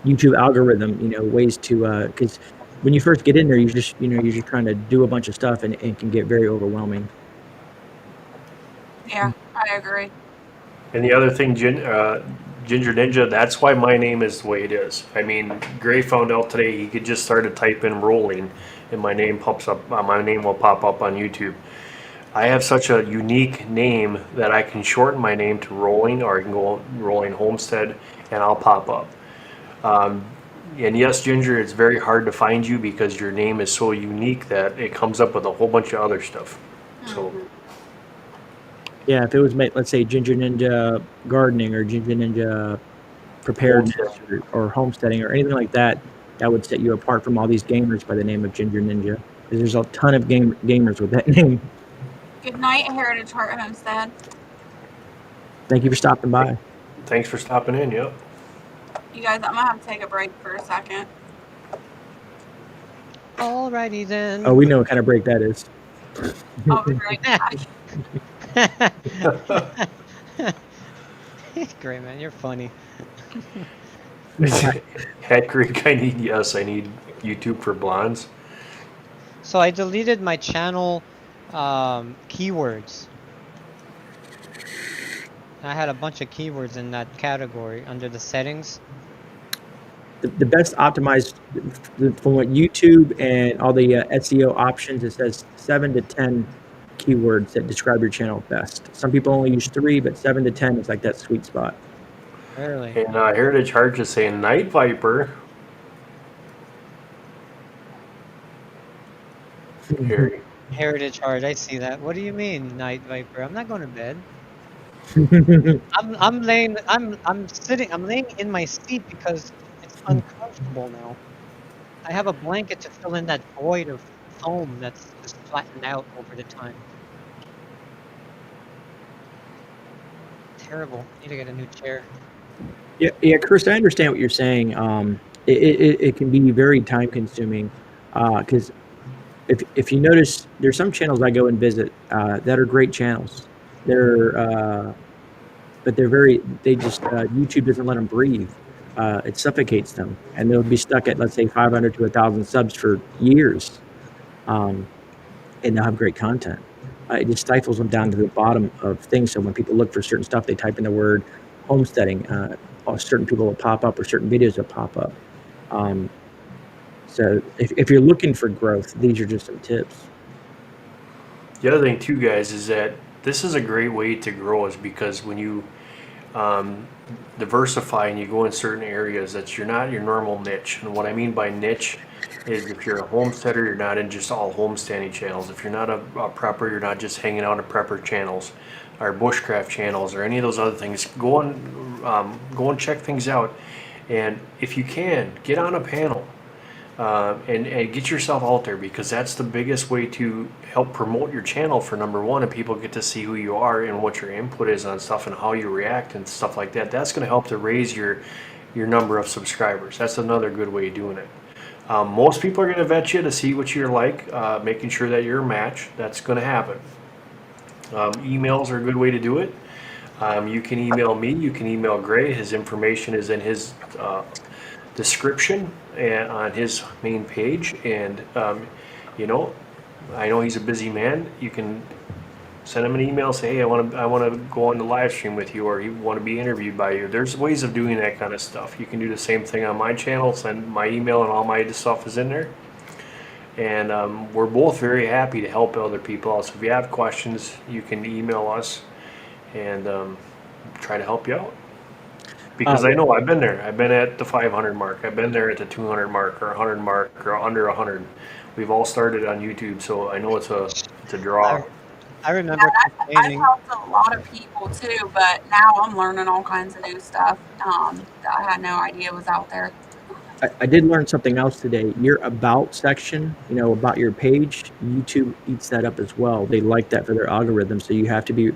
YouTube algorithm. Ways to because when you first get in there, you're just trying to do a bunch of stuff and it can get very overwhelming. Yeah, I agree. And the other thing, Ginger Ninja, that's why my name is the way it is. I mean, Gray found out today he could just start to type in rolling, and my name pops up. My name will pop up on YouTube. I have such a unique name that I can shorten my name to Rolling, or I can go Rolling Homestead, and I'll pop up. And yes, Ginger, it's very hard to find you because your name is so unique that it comes up with a whole bunch of other stuff. So. Mhm. Yeah, if it was let's say Ginger Ninja Gardening or Ginger Ninja Preparedness Homestead. or Homesteading or anything like that, that would set you apart from all these gamers by the name of Ginger Ninja. Because there's a ton of gamers with that name. Good night, Heritage Heart Homestead. Thank you for stopping by. Thanks for stopping in. Yep. You guys, I'm gonna have to take a break for a second. alrighty then. Oh, we know what kind of break that is. I'll be right back. Great, man. You're funny. Hat Creek, I need YouTube for blondes. So I deleted my channel keywords. I had a bunch of keywords in that category under the settings. The best optimized from what YouTube and all the SEO options, it says 7 to 10 keywords that describe your channel best. Some people only use 3, but 7 to 10 is like that sweet spot. Really? And Heritage Heart is saying Night Viper. Harry. Heritage Heart, I see that. What do you mean, Night Viper? I'm not going to bed. I'm laying in my seat because it's uncomfortable now. I have a blanket to fill in that void of foam that's just flattened out over the time. Terrible. Need to get a new chair. Yeah, Chris, I understand what you're saying. It can be very time consuming because if you notice, there's some channels I go and visit that are great channels. But YouTube doesn't let them breathe. It suffocates them, and they'll be stuck at, let's say, 500 to 1,000 subs for years, and they'll have great content. It just stifles them down to the bottom of things. So when people look for certain stuff, they type in the word homesteading. Or certain people will pop up, or certain videos will pop up. So if you're looking for growth, these are just some tips. The other thing too, guys, is that this is a great way to grow is because when you diversify and you go in certain areas that you're not your normal niche. And what I mean by niche is if you're a homesteader, you're not in just all homesteading channels. If you're not a prepper, you're not just hanging out in prepper channels or bushcraft channels or any of those other things. Go and check things out. And if you can, get on a panel. And get yourself out there because that's the biggest way to help promote your channel for number one, and people get to see who you are and what your input is on stuff and how you react and stuff like that. That's going to help to raise your number of subscribers. That's another good way of doing it. Most people are going to vet you to see what you're like, making sure that you're a match. That's going to happen. Emails are a good way to do it. You can email me. You can email Gray. His information is in his description and on his main page. And you know, I know he's a busy man. You can send him an email. Say, hey, I want to go on the live stream with you, or you want to be interviewed by you. There's ways of doing that kind of stuff. You can do the same thing on my channel. Send my email, and all my stuff is in there. And we're both very happy to help other people out. So if you have questions, you can email us and try to help you out. Because I know I've been there. I've been at the 500 mark. I've been there at the 200 mark or 100 mark or under 100. We've all started on YouTube, so I know it's a draw. I remember I've complaining. helped a lot of people too, but now I'm learning all kinds of new stuff that I had no idea was out there. I did learn something else today. Your about section, about your page, YouTube eats that up as well. They like that for their algorithm, so you have to be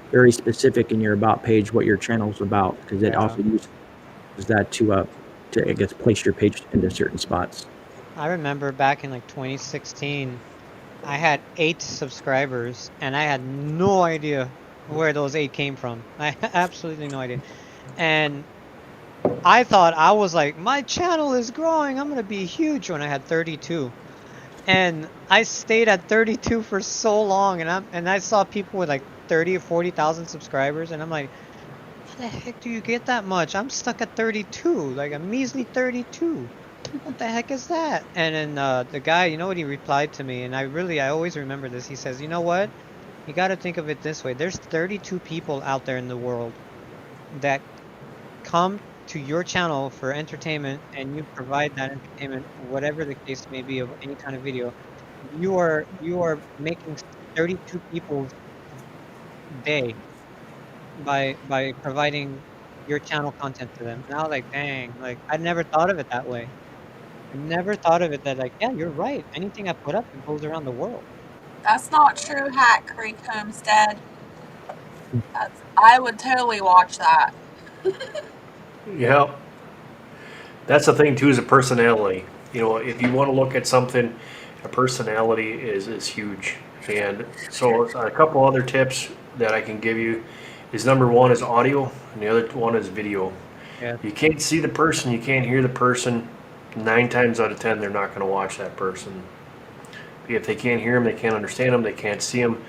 very specific in your about page what your channel's about, because it also uses that to I guess place your page into certain spots. I remember back in like 2016, I had 8 subscribers, and I had no idea where those 8 came from. I had absolutely no idea. And I thought I was like, my channel is growing, I'm gonna be huge, when I had 32. And I stayed at 32 for so long, and I saw people with like 30 or 40,000 subscribers, and I'm like, how the heck do you get that much? I'm stuck at 32, like a measly 32. What the heck is that? And then the guy, you know what he replied to me, and I always remember this. He says, you know what? You got to think of it this way. There's 32 people out there in the world that come to your channel for entertainment, and you provide that entertainment, whatever the case may be of any kind of video. You are making 32 people's day by providing your channel content to them. And I was like, dang, like I never thought of it that way. I never thought of it that like, yeah, you're right. Anything I put up, it goes around the world. That's not true, Hat Creek Homestead. I would totally watch that. Yeah. That's the thing too, is a personality. If you want to look at something, a personality is huge. And so a couple other tips that I can give you is number one is audio, and the other one is video. Yeah. You can't see the person, you can't hear the person. 9 times out of 10, they're not going to watch that person. If they can't hear them, they can't understand them, they can't see them.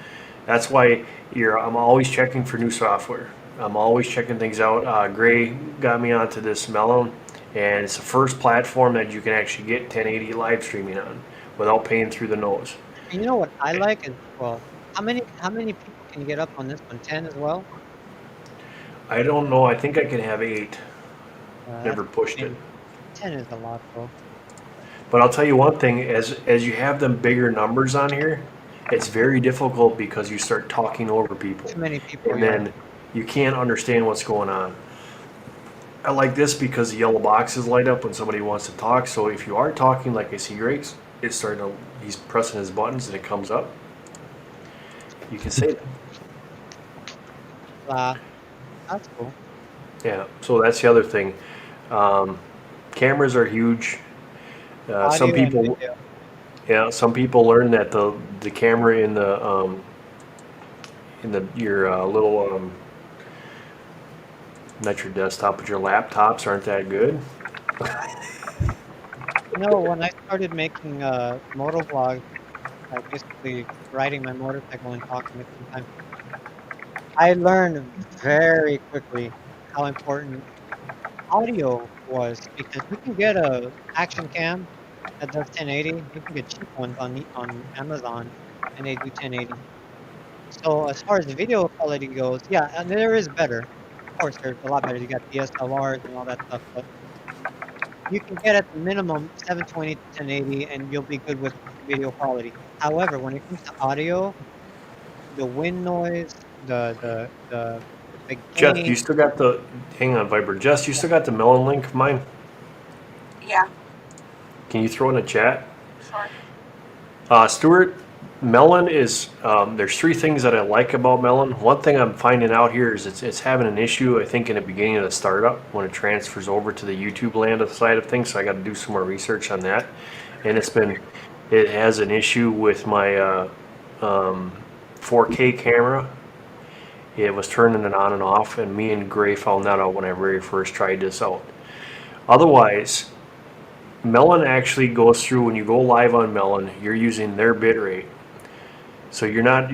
That's why I'm always checking for new software. I'm always checking things out. Gray got me onto this Melon, and it's the first platform that you can actually get 1080 live streaming on without paying through the nose. And you know what I like is, well, how many people can you get up on this one? 10 as well? I don't know. I think I can have 8. Never That's pushed it. insane. 10 is a lot though. But I'll tell you one thing: as you have them bigger numbers on here, it's very difficult because you start talking over people, Too many people. and then you can't understand what's going on. I like this because the yellow boxes light up when somebody wants to talk. So if you are talking, like I see Greg's, it's starting to. He's pressing his buttons and it comes up. You can say that. That's cool. Yeah. So that's the other thing. Cameras are huge. Some Audio and people. video. Yeah, some people learn that the camera in your little not your desktop but your laptops aren't that good. You know, when I started making moto vlogs, basically riding my motorcycle and talking at the same time, I learned very quickly how important audio was, because you can get a action cam that does 1080. You can get cheap ones on Amazon, and they do 1080. So as far as the video quality goes, yeah, and there is better. Of course, there's a lot better. You got DSLRs and all that stuff, but you can get at the minimum 720 to 1080, and you'll be good with video quality. However, when it comes to audio, the wind noise, the Jess, gain. you still got the hang on, Viber. Jess, you still got the Melon link of mine? Yeah, Can you throw in a chat? sure. Stuart, Melon is there's 3 things that I like about Melon. One thing I'm finding out here is it's having an issue, I think, in the beginning of the startup when it transfers over to the YouTube land side of things. So I got to do some more research on that. And it has an issue with my 4K camera, It was turning it on and off, and me and Gray found that out when I very first tried this out. Otherwise, Melon actually goes through, when you go live on Melon, you're using their bit rate. So you're not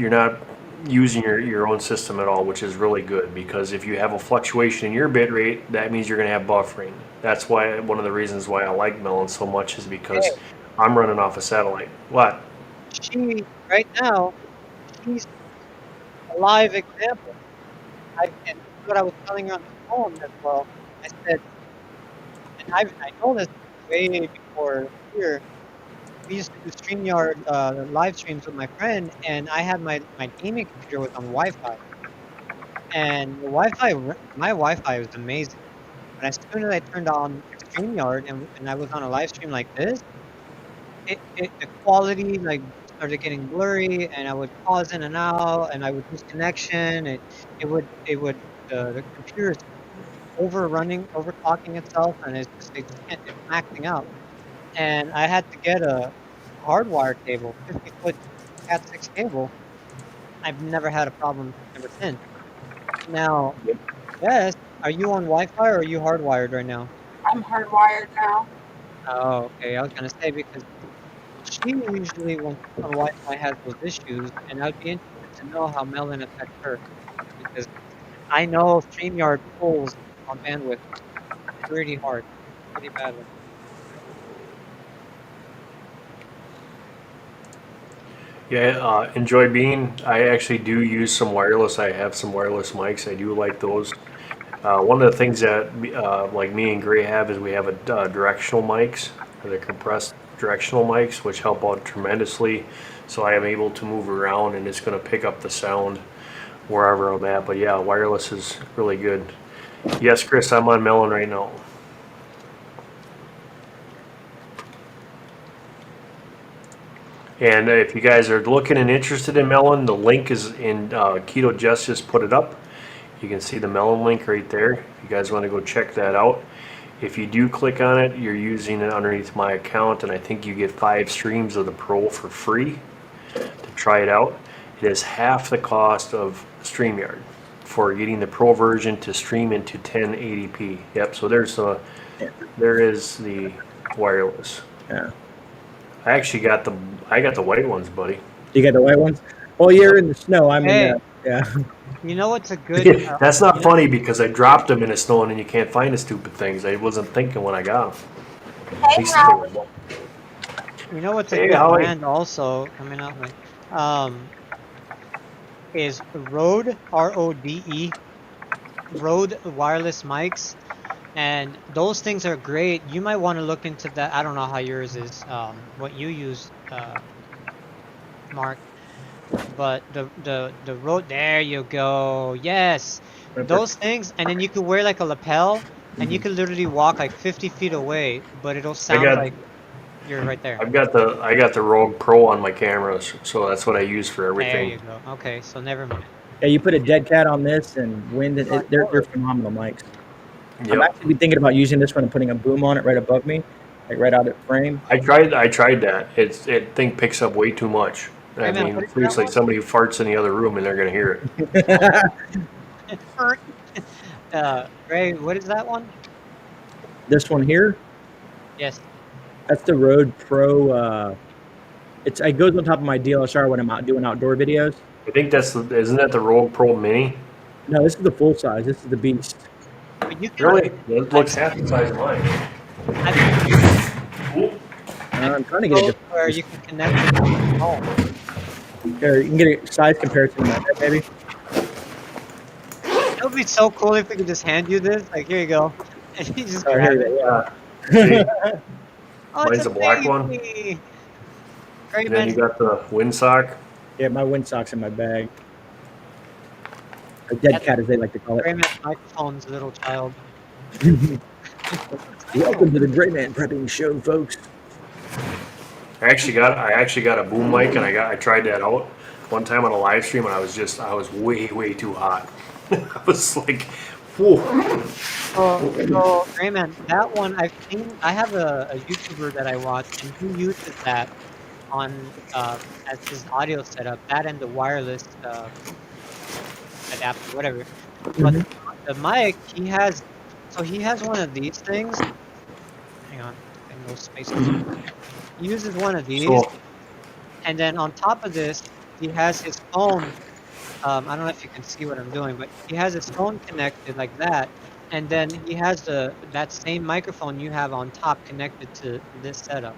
using your own system at all, which is really good, because if you have a fluctuation in your bit rate, that means you're gonna have buffering. That's why, one of the reasons why I like Melon so much is because Hey, I'm running off a satellite. What? she right now, she's a live example. And what I was telling her on the phone as well. I said, and I know this way before here. We used to do StreamYard live streams with my friend, and I had my gaming computer was on Wi-Fi, and the Wi-Fi my Wi-Fi was amazing. But as soon as I turned on StreamYard and I was on a live stream like this, the quality like started getting blurry, and I would pause in and out, and I would lose connection. It would the computer's overclocking itself, and it's maxing out. And I had to get a hardwire cable, 50-foot Cat6 cable. I've never had a problem ever since. Now, yes, are you on Wi-Fi or are you hardwired right now? I'm hardwired now. Oh, okay. I was gonna say because she usually when she's on Wi-Fi has those issues, and I'd be interested to know how Melon affects her because I know StreamYard pulls on bandwidth pretty hard, pretty badly. Yeah, enjoy being. I actually do use some wireless. I have some wireless mics. I do like those. One of the things that like me and Gray have is we have a directional mics, the compressed directional mics, which help out tremendously. So I am able to move around, and it's going to pick up the sound wherever I'm at. But yeah, wireless is really good. Yes, Chris, I'm on Melon right now. And if you guys are looking and interested in Melon, the link is in Keto Jess just put it up. You can see the Melon link right there. If you guys want to go check that out. If you do click on it, you're using it underneath my account, and I think you get 5 streams of the Pro for free to try it out. It is half the cost of StreamYard for getting the Pro version to stream into 1080p. Yep, so there is the wireless. Yeah. I actually got the white ones, buddy. You got the white ones? Well, you're in the snow. I'm in Hey, the, yeah. you know what's a good That's not you know, funny because I dropped them in the snow and then you can't find the stupid things. I wasn't thinking when I got them. At Hey, least Ralph. they were- you know what's a Hey, good Holly. brand also coming out like is Rode RODE Rode wireless mics, and those things are great. You might want to look into that. I don't know how yours is, what you use, Mark, but the Rode. There you go. Yes, those things, and then you could wear like a lapel, and you could literally walk like 50 feet away, but it'll sound got- like you're right there. I got the Rogue Pro on my cameras, so that's what I use for There everything. you go. Okay, so never mind. Yeah, you put a dead cat on this and wind it. They're phenomenal mics. I'm Yep. actually thinking about using this one and putting a boom on it right above me, like right out at frame. I tried that. It thing picks up way too much. I Hey, man, mean, what is that seriously, one? somebody farts in the other room and they're gonna hear it. Ray, what is that one? This one here, Yes. that's the Rode Pro. It goes on top of my DSLR when I'm out doing outdoor videos. I think isn't that the Rogue Pro Mini? No, this is the full size. This is the beast. But you can, Really? It looks half the size of mine. I'm trying to get it. where you can connect it to your phone. Here, you can get a size comparison of that, baby. It would be so cool if we could just hand you this. Like, here you go. And you just Oh, grab here it. you go. See? Oh, Mine's it's a black one. baby. Great, And then man. you got the windsock. Yeah, my windsock's in my bag. Or dead cat, as they like to call Gray it. man microphone's little child. Welcome to the Gray Man Prepping Show, folks. I actually got a boom mic, and I tried that out one time on a live stream, and I was way too hot. I was like, whoa. So Gray man, that one I've seen. I have a YouTuber that I watch, and he uses that on as his audio setup. That and the wireless adapter, whatever. But Mhm. the mic, he has one of these things. Hang on, getting those spaces. He uses one of these, So and then on top of this, he has his phone. I don't know if you can see what I'm doing, but he has his phone connected like that, and then he has that same microphone you have on top connected to this setup.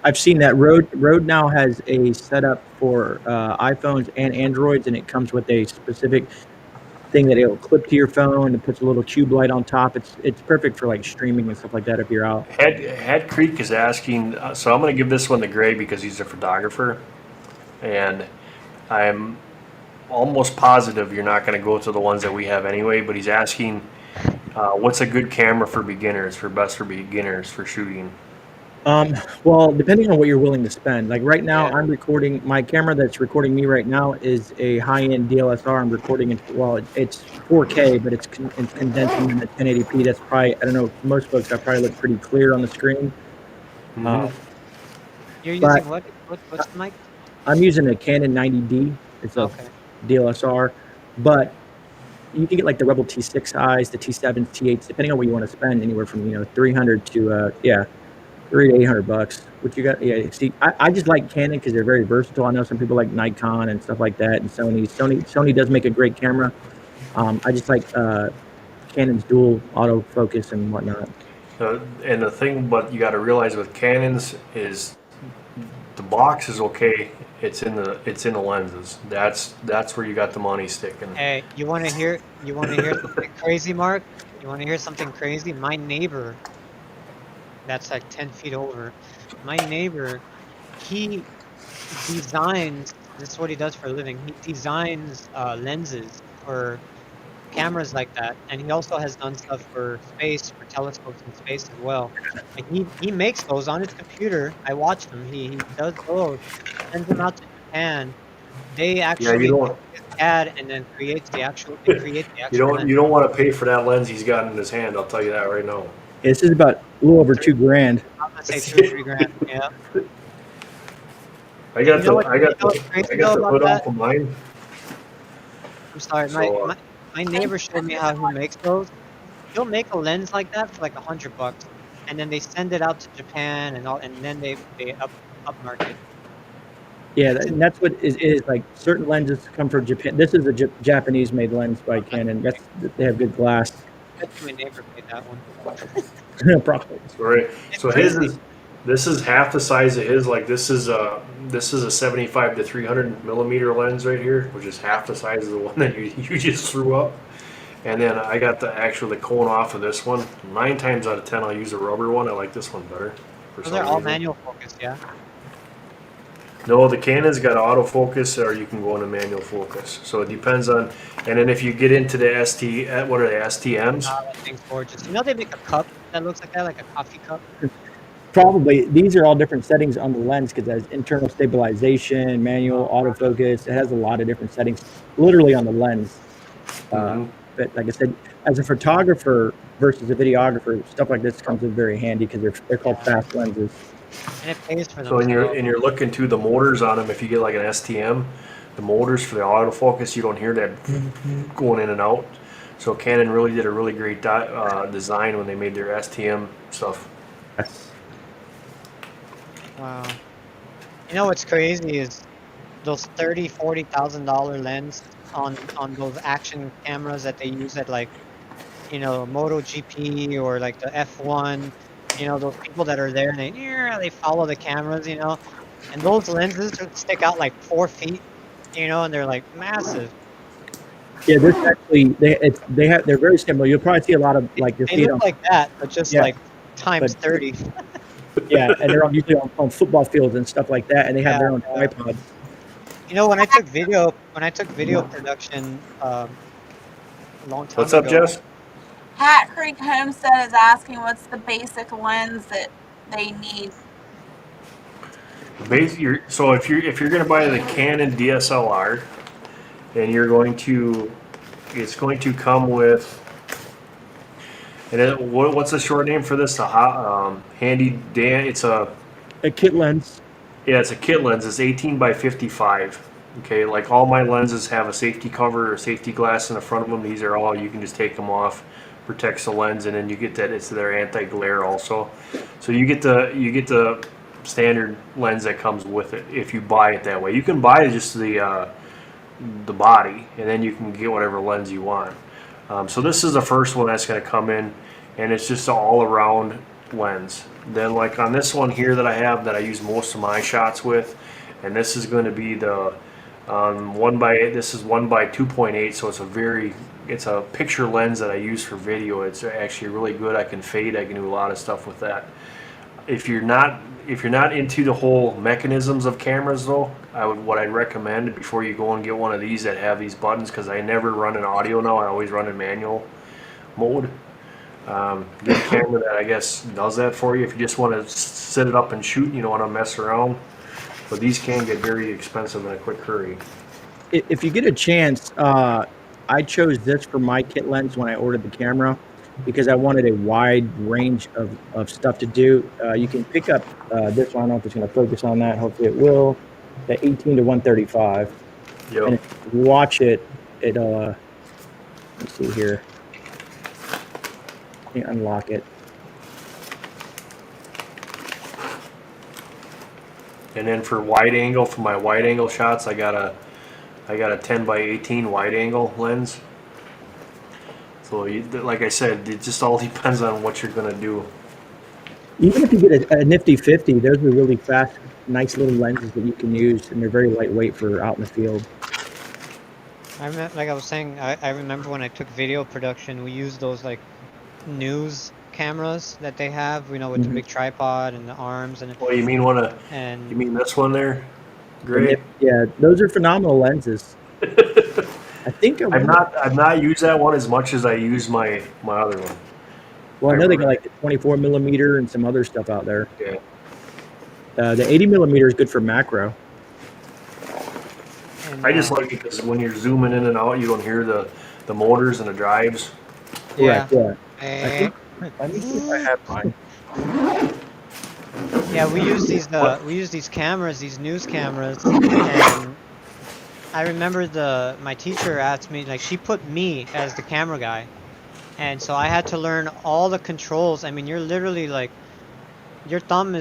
I've seen that. Rode now has a setup for iPhones and Androids, and it comes with a specific thing that it'll clip to your phone. It puts a little tube light on top. It's perfect for like streaming and stuff like that if you're out. Head Creek is asking, so I'm going to give this one to Gray because he's a photographer, and I'm almost positive you're not going to go to the ones that we have anyway. But he's asking, what's a good camera for beginners, for beginners for shooting? Well, depending on what you're willing to spend. Like right now, Yeah. I'm recording. My camera that's recording me right now is a high-end DLSR. I'm recording in, well, it's 4K, but it's condensing in at 1080p. That's probably, I don't know, most folks, I probably look pretty clear on the screen. Uh, Hmm. You're but using what's the mic? I'm using a Canon 90D. It's a Okay. DLSR, but you can get like the Rebel T6Is, the T7s, T8s, depending on what you want to spend, anywhere from 300 to $300-800. What you got? Yeah, see, I just like Canon because they're very versatile. I know some people like Nikon and stuff like that, and Sony. Sony does make a great camera. I just like Canon's dual autofocus and whatnot. And the thing, but you got to realize with Canons is the box is okay. It's in the lenses. That's where you got the money sticking. Hey, you wanna hear something crazy, Mark? You wanna hear something crazy? My neighbor, that's like 10 feet over, my neighbor, he designs, this is what he does for a living. He designs lenses for cameras like that, and he also has done stuff for space, for telescopes in space as well. Like he makes those on his computer. I watch him. He does those, sends them out to Japan. They Yeah, you actually don't take his CAD and then it creates the you actual don't lens. you don't want to pay for that lens he's got in his hand. I'll tell you that right now. This is about a little over $2,000. I'm gonna say 2 or 3 grand. Yeah. I And got the I got what's the I crazy got though the about hood that? off of mine. I'm sorry, So my neighbor showed me how he makes those. He'll make a lens like that for like $100, and then they send it out to Japan and all, and then they upmarket. Yeah, It's and that's what is like. Certain lenses come from Japan. This is a Japanese-made lens by Canon. They have good glass. bet you my neighbor made that one. Probably. Right. It's So his crazy. is this is half the size of his. Like this is a 75 to 300 millimeter lens right here, which is half the size of the one that you just threw up. And then I got the cone off of this one. 9 times out of 10, I'll use a rubber one. I like this one better for Those some are all reason. manual focus, yeah. No, the Canon's got autofocus, or you can go into manual focus. So it depends on. And then if you get into the what are they, STMs? That thing's gorgeous. You know they make a cup that looks like that, like a coffee cup. Probably these are all different settings on the lens because it has internal stabilization, manual autofocus. It has a lot of different settings, literally on the lens. Hmm. But like I said, as a photographer versus a videographer, stuff like this comes in very handy because they're called Yeah, fast lenses. and it pays for So themselves. you're looking to the motors on them. If you get like an STM, the motors for the autofocus, you don't hear that going in and out. So Canon really did a really great design when they made their STM stuff. Yes. Wow. You know what's crazy is those $30,000-40,000 lens on those action cameras that they use at like MotoGP or like the F1. Those people that are there and they follow the cameras. And those lenses would stick out like 4 feet. And they're like massive. Yeah, this actually they're very similar. You'll probably see a lot of like you'll They see it look on, like that, but just yeah, like times but 30. yeah, and they're usually on football fields and stuff like that, and they have Yeah, their own yeah. tripods. When I took video production a long time What's up, ago. Jess? Hat Creek Homestead is asking what's the basic lens that they need. So if you're going to buy the Canon DSLR, and it's going to come with. And what's the short name for this? Handy Dan. A kit lens. It's a kit lens. It's 18 by 55. Okay, like all my lenses have a safety cover or safety glass in the front of them. These are all, you can just take them off, protects the lens, and then you get that, it's their anti-glare also. So you get the standard lens that comes with it if you buy it that way. You can buy just the body, and then you can get whatever lens you want. So this is the first one that's going to come in, and it's just an all-around lens. Then like on this one here that I have that I use most of my shots with, and this is going to be the this is 1 by 2.8, so it's a picture lens that I use for video. It's actually really good. I can fade. I can do a lot of stuff with that. If you're not into the whole mechanisms of cameras though, what I'd recommend before you go and get one of these that have these buttons, because I never run in audio now. I always run in manual mode. Get a camera that I guess does that for you if you just want to set it up and shoot and you don't want to mess around. But these can get very expensive in a quick hurry. If you get a chance, I chose this for my kit lens when I ordered the camera because I wanted a wide range of stuff to do. You can pick up this one. I don't know if it's going to focus on that. Hopefully it will. The 18 to 135. Yep. And if you watch it, let's see here. Let me unlock it. And then for my wide angle shots, I got a 10 by 18 wide angle lens. So like I said, it just all depends on what you're gonna do. Even if you get a nifty 50, those are really fast, nice little lenses that you can use, and they're very lightweight for out in the field. I remember, like I was saying, I remember when I took video production, we used those like news cameras that they have, with the big tripod and the arms and. Oh, you mean you mean this one there? Great. Yeah, those are phenomenal lenses. I think I've not used that one as much as I use my other one. Well, I know they got like the 24 millimeter and some other stuff out there. Yeah. The 80 millimeter is good for macro. And, I just like it because when you're zooming in and out, you don't hear the motors and the drives. Yeah. Eh. Let me see if I have mine. Yeah, we use these cameras, these news cameras, and I remember my teacher asked me, like, she put me as the camera guy, and so I had to learn all the controls. I mean, you're literally like, your thumb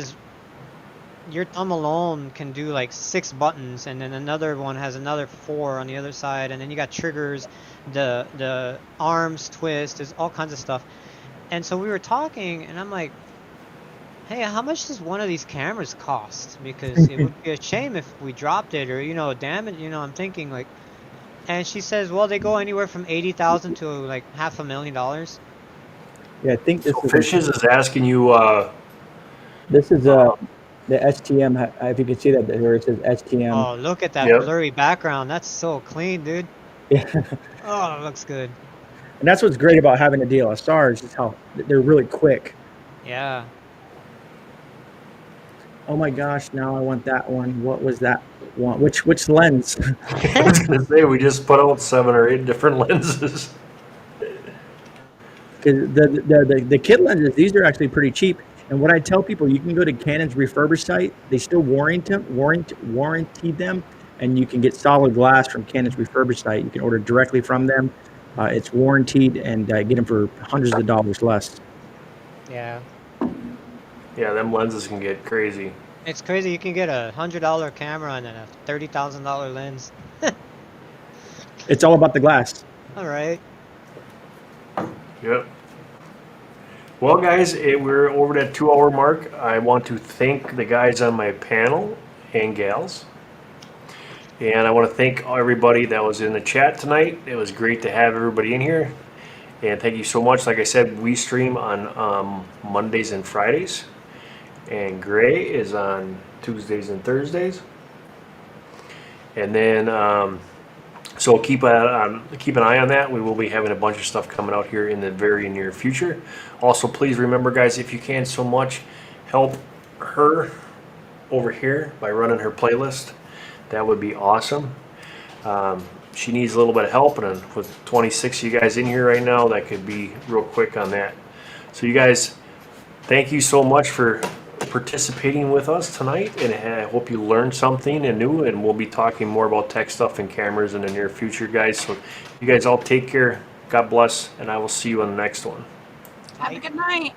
alone can do like 6 buttons, and then another one has another 4 on the other side, and then you got triggers, the arms twist, there's all kinds of stuff. And so we were talking, and I'm like, hey, how much does one of these cameras cost? Because it would be a shame if we dropped it or, damage, I'm thinking like, and she says, well, they go anywhere from $80,000 to like $500,000. Yeah, I think this Fishes is asking you. This is the STM. If you can see that where it says STM. Oh, look at that blurry background. That's so clean, dude. Yeah. Oh, it looks good. And that's what's great about having a DSLR is just how they're really quick. Yeah. Oh my gosh! Now I want that one. What was that one? Which lens? I was gonna say we just put out 7 or 8 different lenses. Because the kit lenses, these are actually pretty cheap. And what I tell people, you can go to Canon's refurbished site. They still warranty them, and you can get solid glass from Canon's refurbished site. You can order directly from them. It's warranted, and get them for hundreds of dollars less. Yeah. Yeah, them lenses can get crazy. It's crazy. You can get a $100 camera and then a $30,000 lens. It's all about the glass. All right. Yep. Well, guys, we're over that 2-hour mark. I want to thank the guys on my panel and gals. And I want to thank everybody that was in the chat tonight. It was great to have everybody in here. And thank you so much. Like I said, we stream on Mondays and Fridays. And Gray is on Tuesdays and Thursdays. And then, so keep an eye on that. We will be having a bunch of stuff coming out here in the very near future. Also, please remember, guys, if you can so much, help her over here by running her playlist. That would be awesome. She needs a little bit of help, and with 26 of you guys in here right now, that could be real quick on that. So you guys, thank you so much for participating with us tonight, and I hope you learned something and new, and we'll be talking more about tech stuff and cameras in the near future, guys. So you guys all take care. God bless, and I will see you on the next one. Have a good night.